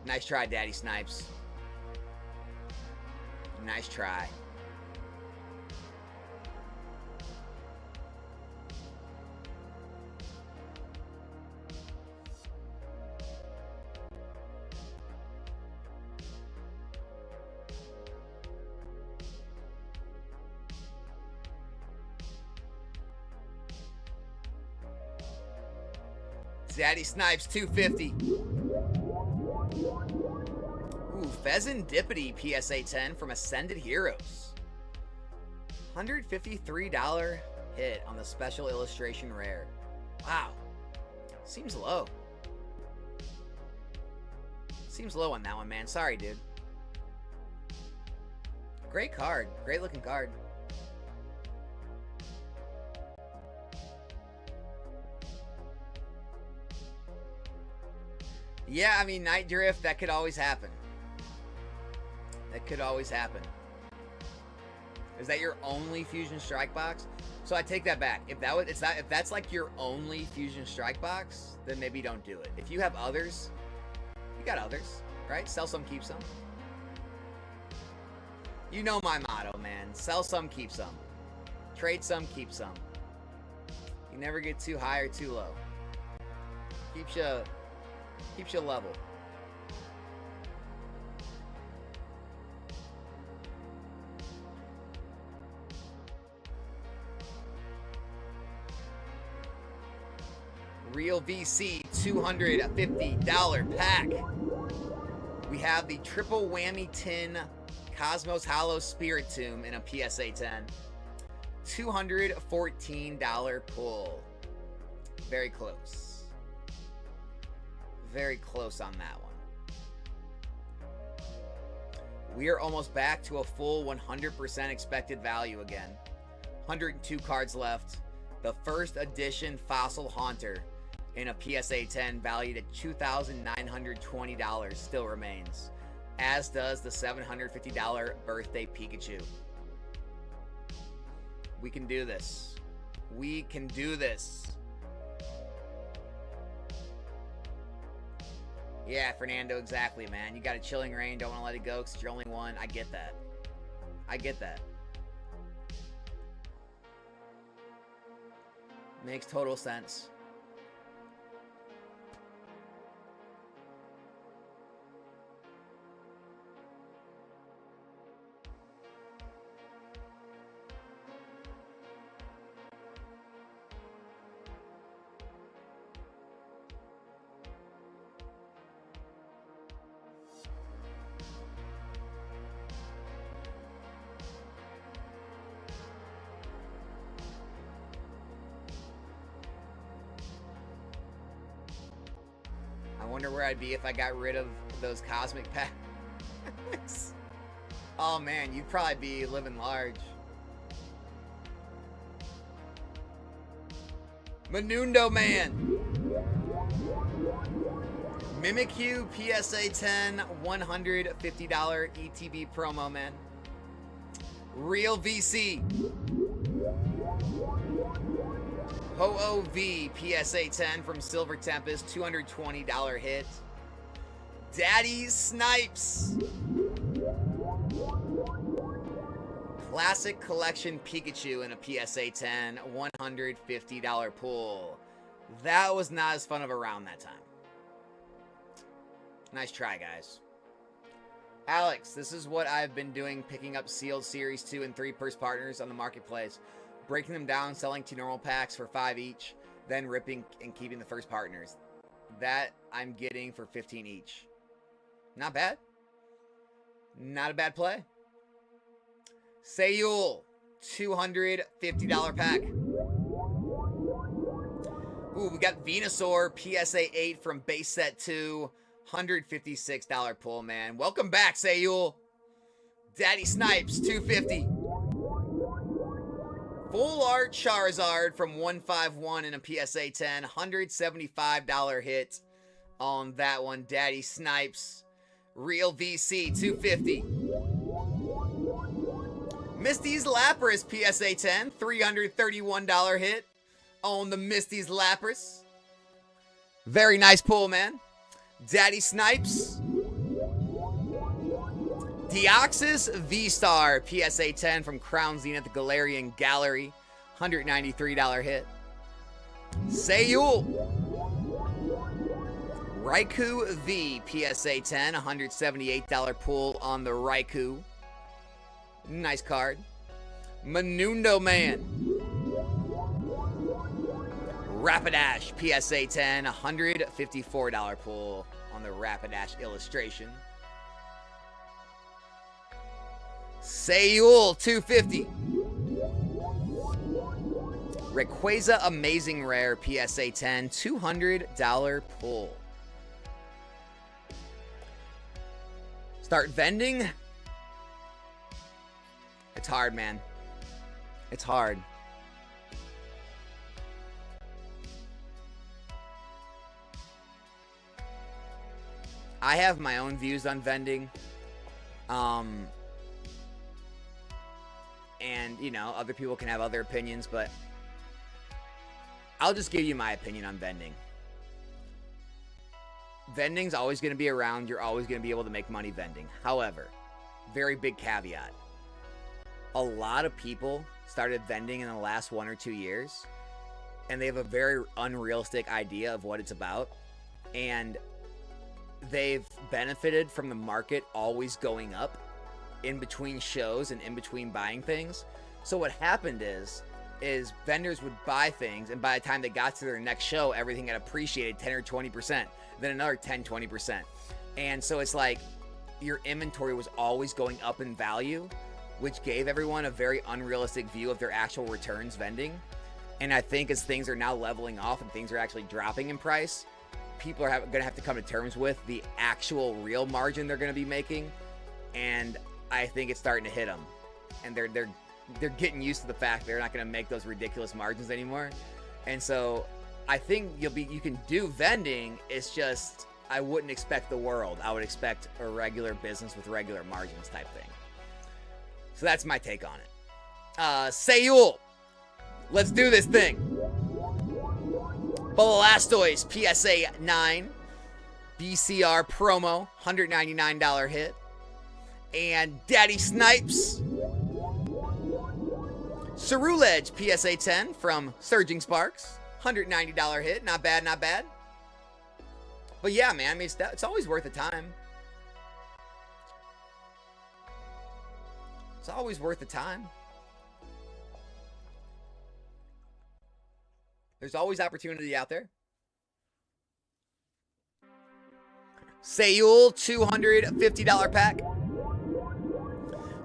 Nice try, Daddy Snipes. Nice try. Daddy Snipes, 250. Ooh, Pheasantipity PSA 10 from Ascended Heroes. $153 hit on the special illustration rare. Wow. Seems low. Seems low on that one, man. Sorry, dude. Great card. Great looking card. Yeah, I mean, Night Drift, that could always happen. That could always happen. Is that your only Fusion Strike box? So I take that back. If that's like your only Fusion Strike box, then maybe don't do it. If you have others, you got others, right? Sell some, keep some. You know my motto, man. Sell some, keep some. Trade some, keep some. You never get too high or too low. Keeps you level. Real VC $250 pack. We have the triple whammy tin Cosmos Hollow Spirit Tomb in a PSA 10. $214 pull. Very close. Very close on that one. We are almost back to a full 100% expected value again. 102 cards left. The first edition Fossil Haunter in a PSA 10 valued at $2,920 still remains, as does the $750 birthday Pikachu. We can do this. We can do this. Yeah, Fernando, exactly, man. You got a Chilling Reign, don't want to let it go because it's your only one. I get that. I get that. Makes total sense. I wonder where I'd be if I got rid of those cosmic packs. Oh man, you'd probably be living large. Menundo Man. Mimikyu PSA 10 $150 ETB promo, man. Real VC. Ho-Oh-V PSA 10 from Silver Tempest, $220 hit. Daddy Snipes. Classic Collection Pikachu in a PSA 10, $150 pull. That was not as fun of a round that time. Nice try, guys. Alex, this is what I've been doing, picking up sealed Series 2 and 3 purse partners on the marketplace. Breaking them down, selling 2 normal packs for $5 each, then ripping and keeping the first partners. That I'm getting for $15 each. Not bad. Not a bad play. Sayul, $250 pack. Ooh, we got Venusaur PSA 8 from base set 2, $156 pull, man. Welcome back, Sayul. Daddy Snipes, $250. Full art Charizard from 151 in a PSA 10. $175 hit on that one. Daddy Snipes. Real VC, $250. Misty's Lapras PSA 10. $331 hit on the Misty's Lapras. Very nice pull, man. Daddy Snipes. Deoxys V-Star PSA 10 from Crown Zenith Galarian Gallery, $193 hit. Sayul. Raikou V PSA 10, $178 pull on the Raikou. Nice card. Menundo Man. Rapidash PSA 10, $154 pull on the Rapidash illustration. Sayul, $250. Rayquaza Amazing Rare PSA 10, $200 pull. Start vending. It's hard, man. It's hard. I have my own views on vending. And, you know, other people can have other opinions, but I'll just give you my opinion on vending. Vending's always going to be around. You're always going to be able to make money vending. However, very big caveat. A lot of people started vending in the last 1 or 2 years, and they have a very unrealistic idea of what it's about. And they've benefited from the market always going up in between shows and in between buying things. So what happened is is vendors would buy things, and by the time they got to their next show, everything had appreciated 10 or 20%, then another 10, 20%. And so it's like your inventory was always going up in value, which gave everyone a very unrealistic view of their actual returns vending. And I think as things are now leveling off and things are actually dropping in price, people are going to have to come to terms with the actual real margin they're going to be making. And I think it's starting to hit them. And they're getting used to the fact they're not going to make those ridiculous margins anymore. And so I think you can do vending. It's just, I wouldn't expect the world. I would expect a regular business with regular margins type thing. So that's my take on it. Seoul. Let's do this thing. Blastoise PSA 9. BCR promo. $199 hit. And Daddy Snipes. Ceruledge PSA 10 from Surging Sparks. $190 hit. Not bad, not bad. But yeah, man, I mean, it's always worth the time. It's always worth the time. There's always opportunity out there. Seoul, $250 pack.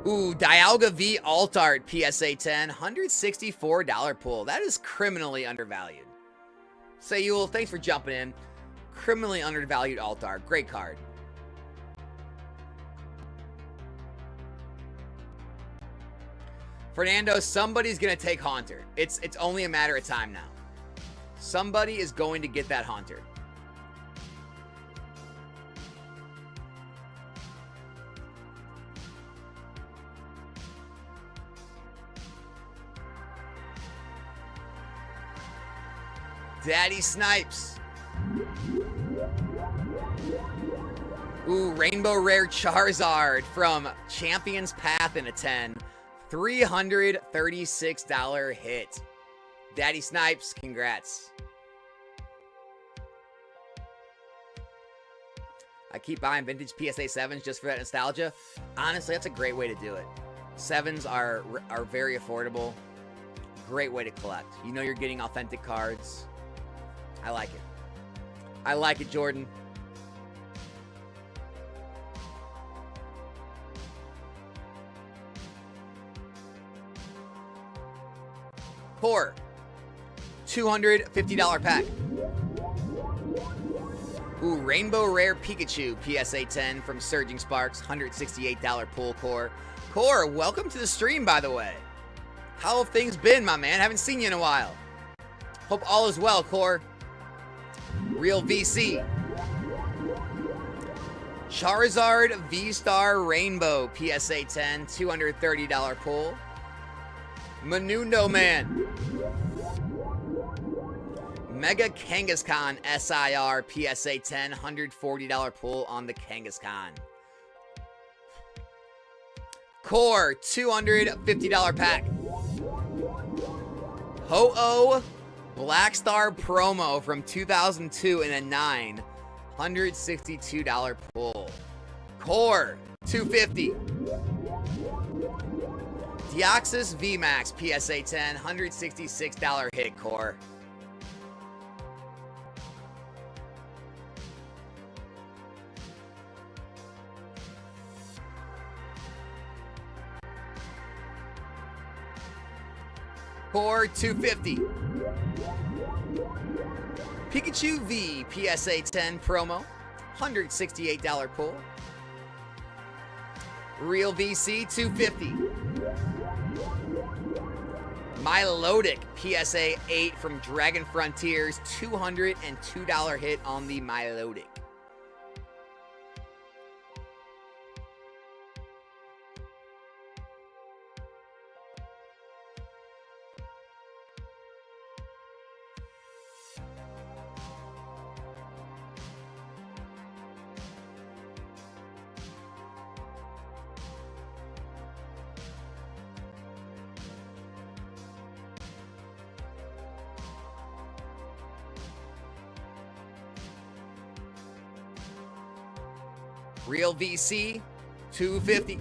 Ooh, Dialga V Alt Art PSA 10, $164 pull. That is criminally undervalued. Seoul, thanks for jumping in. Criminally undervalued Alt Art. Great card. Fernando, somebody's going to take Haunter. It's only a matter of time now. Somebody is going to get that Haunter. Daddy Snipes. Ooh, Rainbow Rare Charizard from Champion's Path in a 10. $336 hit. Daddy Snipes, congrats. I keep buying vintage PSA 7s just for that nostalgia. Honestly, that's a great way to do it. 7s are very affordable. Great way to collect. You know you're getting authentic cards. I like it. I like it, Jordan. Core, $250 pack. Ooh, Rainbow Rare Pikachu, PSA 10 from Surging Sparks, $168 pull core. Core, welcome to the stream, by the way. How have things been, my man? Haven't seen you in a while. Hope all is well, Core. Real VC. Charizard V-Star Rainbow, PSA 10, $230 pull. Menudo Man. Mega Kangaskhan SIR PSA 10, $140 pull on the Kangaskhan. Core, $250 pack. Ho-Oh Black Star promo from 2002 in a 9, $162 pull. Core, $250. Deoxys VMAX PSA 10, $166 hit. Core. Core, $250. Pikachu V PSA 10 promo, $168 pull. Real VC, $250. Milotic PSA 8 from Dragon Frontiers, $202 hit on the Milotic. Real VC, $250.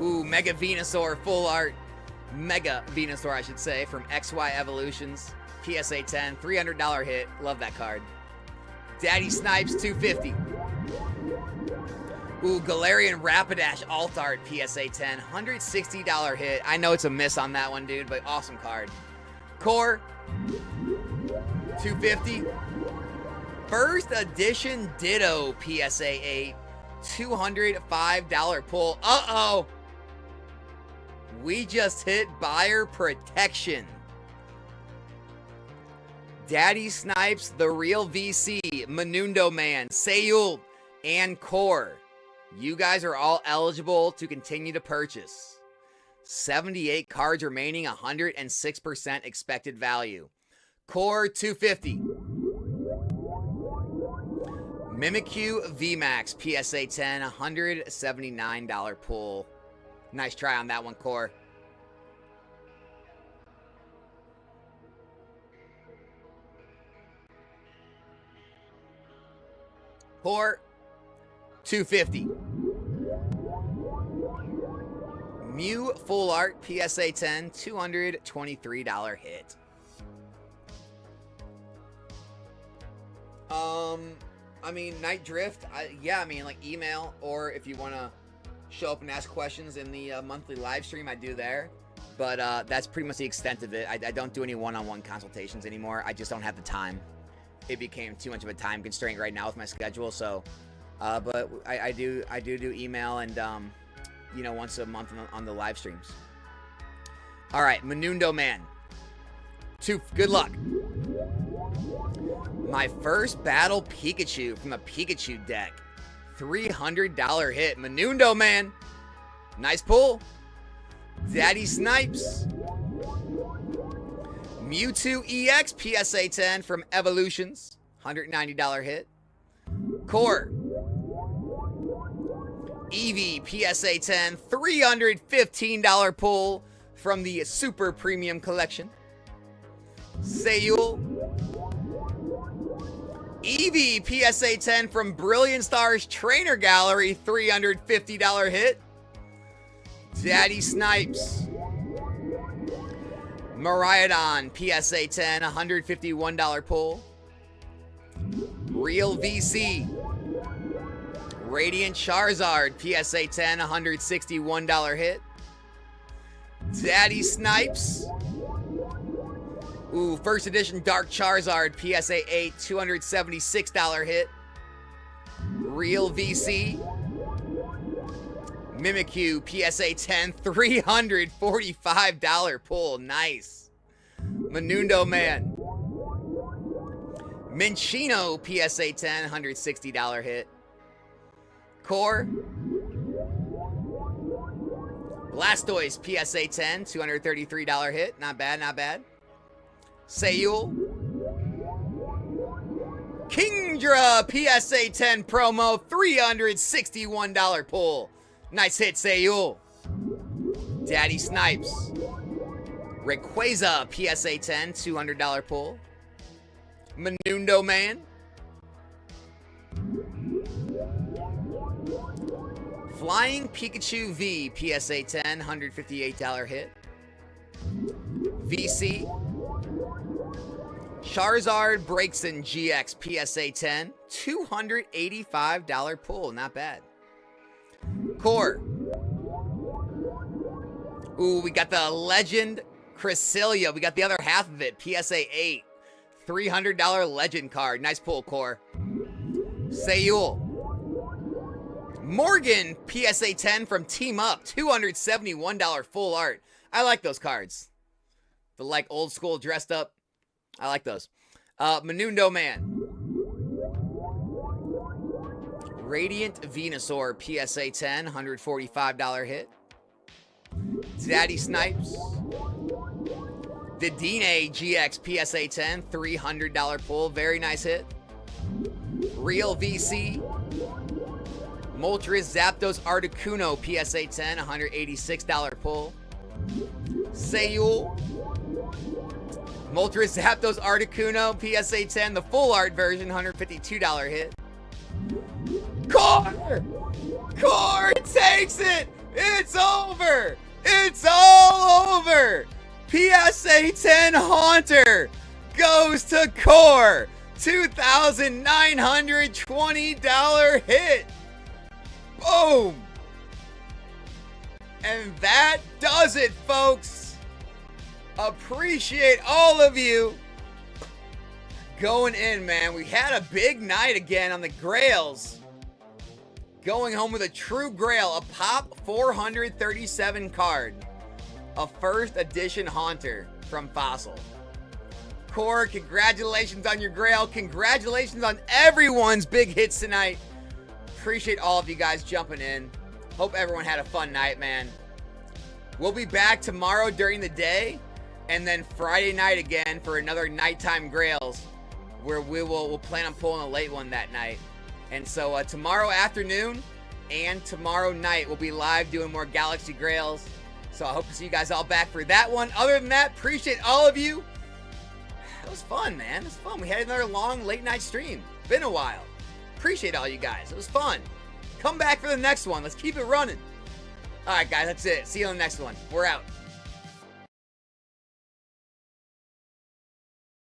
Ooh, Mega Venusaur full art, Mega Venusaur, I should say, from XY Evolutions. PSA 10, $300 hit. Love that card. Daddy Snipes, $250. Ooh, Galarian Rapidash Alt Art, PSA 10, $160 hit. I know it's a miss on that one, dude, but awesome card. Core, $250. First Edition Ditto, PSA 8, $205 pull. Uh-oh. We just hit buyer protection. Daddy Snipes, The Real VC, Menundo Man, Sayul, and Core. You guys are all eligible to continue to purchase. 78 cards remaining, 106% expected value. Core, $250. Mimikyu VMAX, PSA 10, $179 pull. Nice try on that one, Core. Core, $250. Mew Full Art, PSA 10, $223 hit. I mean, Night Drift, yeah, I mean, like, email, or if you want to show up and ask questions in the monthly live stream, I do there. But that's pretty much the extent of it. I don't do any one-on-one consultations anymore. I just don't have the time. It became too much of a time constraint right now with my schedule, so... but I do email and, you know, once a month on the live streams. All right, Menundo Man. Good luck. My first battle Pikachu from the Pikachu deck. $300 hit. Menundo Man. Nice pull. Daddy Snipes. Mewtwo EX PSA 10 from Evolutions. $190 hit. Core. Eevee PSA 10, $315 pull from the Super Premium Collection. Sayul. Eevee PSA 10 from Brilliant Stars Trainer Gallery, $350 hit. Daddy Snipes. Miraidon PSA 10, $151 pull. Real VC. Radiant Charizard, PSA 10, $161 hit. Daddy Snipes. Ooh, first edition Dark Charizard, PSA 8, $276 hit. Real VC. Mimikyu, PSA 10, $345 pull. Nice. Menundo Man. Minccino, PSA 10, $160 hit. Core. Blastoise, PSA 10, $233 hit. Not bad, not bad. Sayul. Kingdra, PSA 10 promo, $361 pull. Nice hit, Sayul. Daddy Snipes. Rayquaza, PSA 10, $200 pull. Menundo Man. Flying Pikachu V, PSA 10, $158 hit. VC. Charizard Braixen GX, PSA 10, $285 pull. Not bad. Core. Ooh, we got the Legend Cresselia. We got the other half of it. PSA 8. $300 Legend card. Nice pull, Core. Sayul. Morgan, PSA 10 from Team Up. $271 full art. I like those cards. The, like, old school dressed up. I like those. Menundo Man. Radiant Venusaur, PSA 10, $145 hit. Daddy Snipes. The Daaay GX, PSA 10, $300 pull. Very nice hit. Real VC. Moltres Zapdos Articuno, PSA 10, $186 pull. Sayul. Moltres Zapdos Articuno, PSA 10, the full art version, $152 hit. Core! Core takes it! It's over! It's all over. PSA 10 Haunter goes to Core. $2,920 hit. Boom. And that does it, folks. Appreciate all of you going in, man. We had a big night again on the Grails. Going home with a true Grail, a pop 437 card. A first edition Haunter from Fossil. Core, congratulations on your Grail. Congratulations on everyone's big hits tonight. Appreciate all of you guys jumping in. Hope everyone had a fun night, man. We'll be back tomorrow during the day, and then Friday night again for another nighttime Grails, where we'll plan on pulling a late one that night. And so tomorrow afternoon and tomorrow night we'll be live doing more Galaxy Grails. So I hope to see you guys all back for that one. Other than that, appreciate all of you. It was fun, man. It was fun. We had another long late night stream. Been a while. Appreciate all you guys. It was fun. Come back for the next one. Let's keep it running. All right, guys, that's it. See you on the next one. We're out.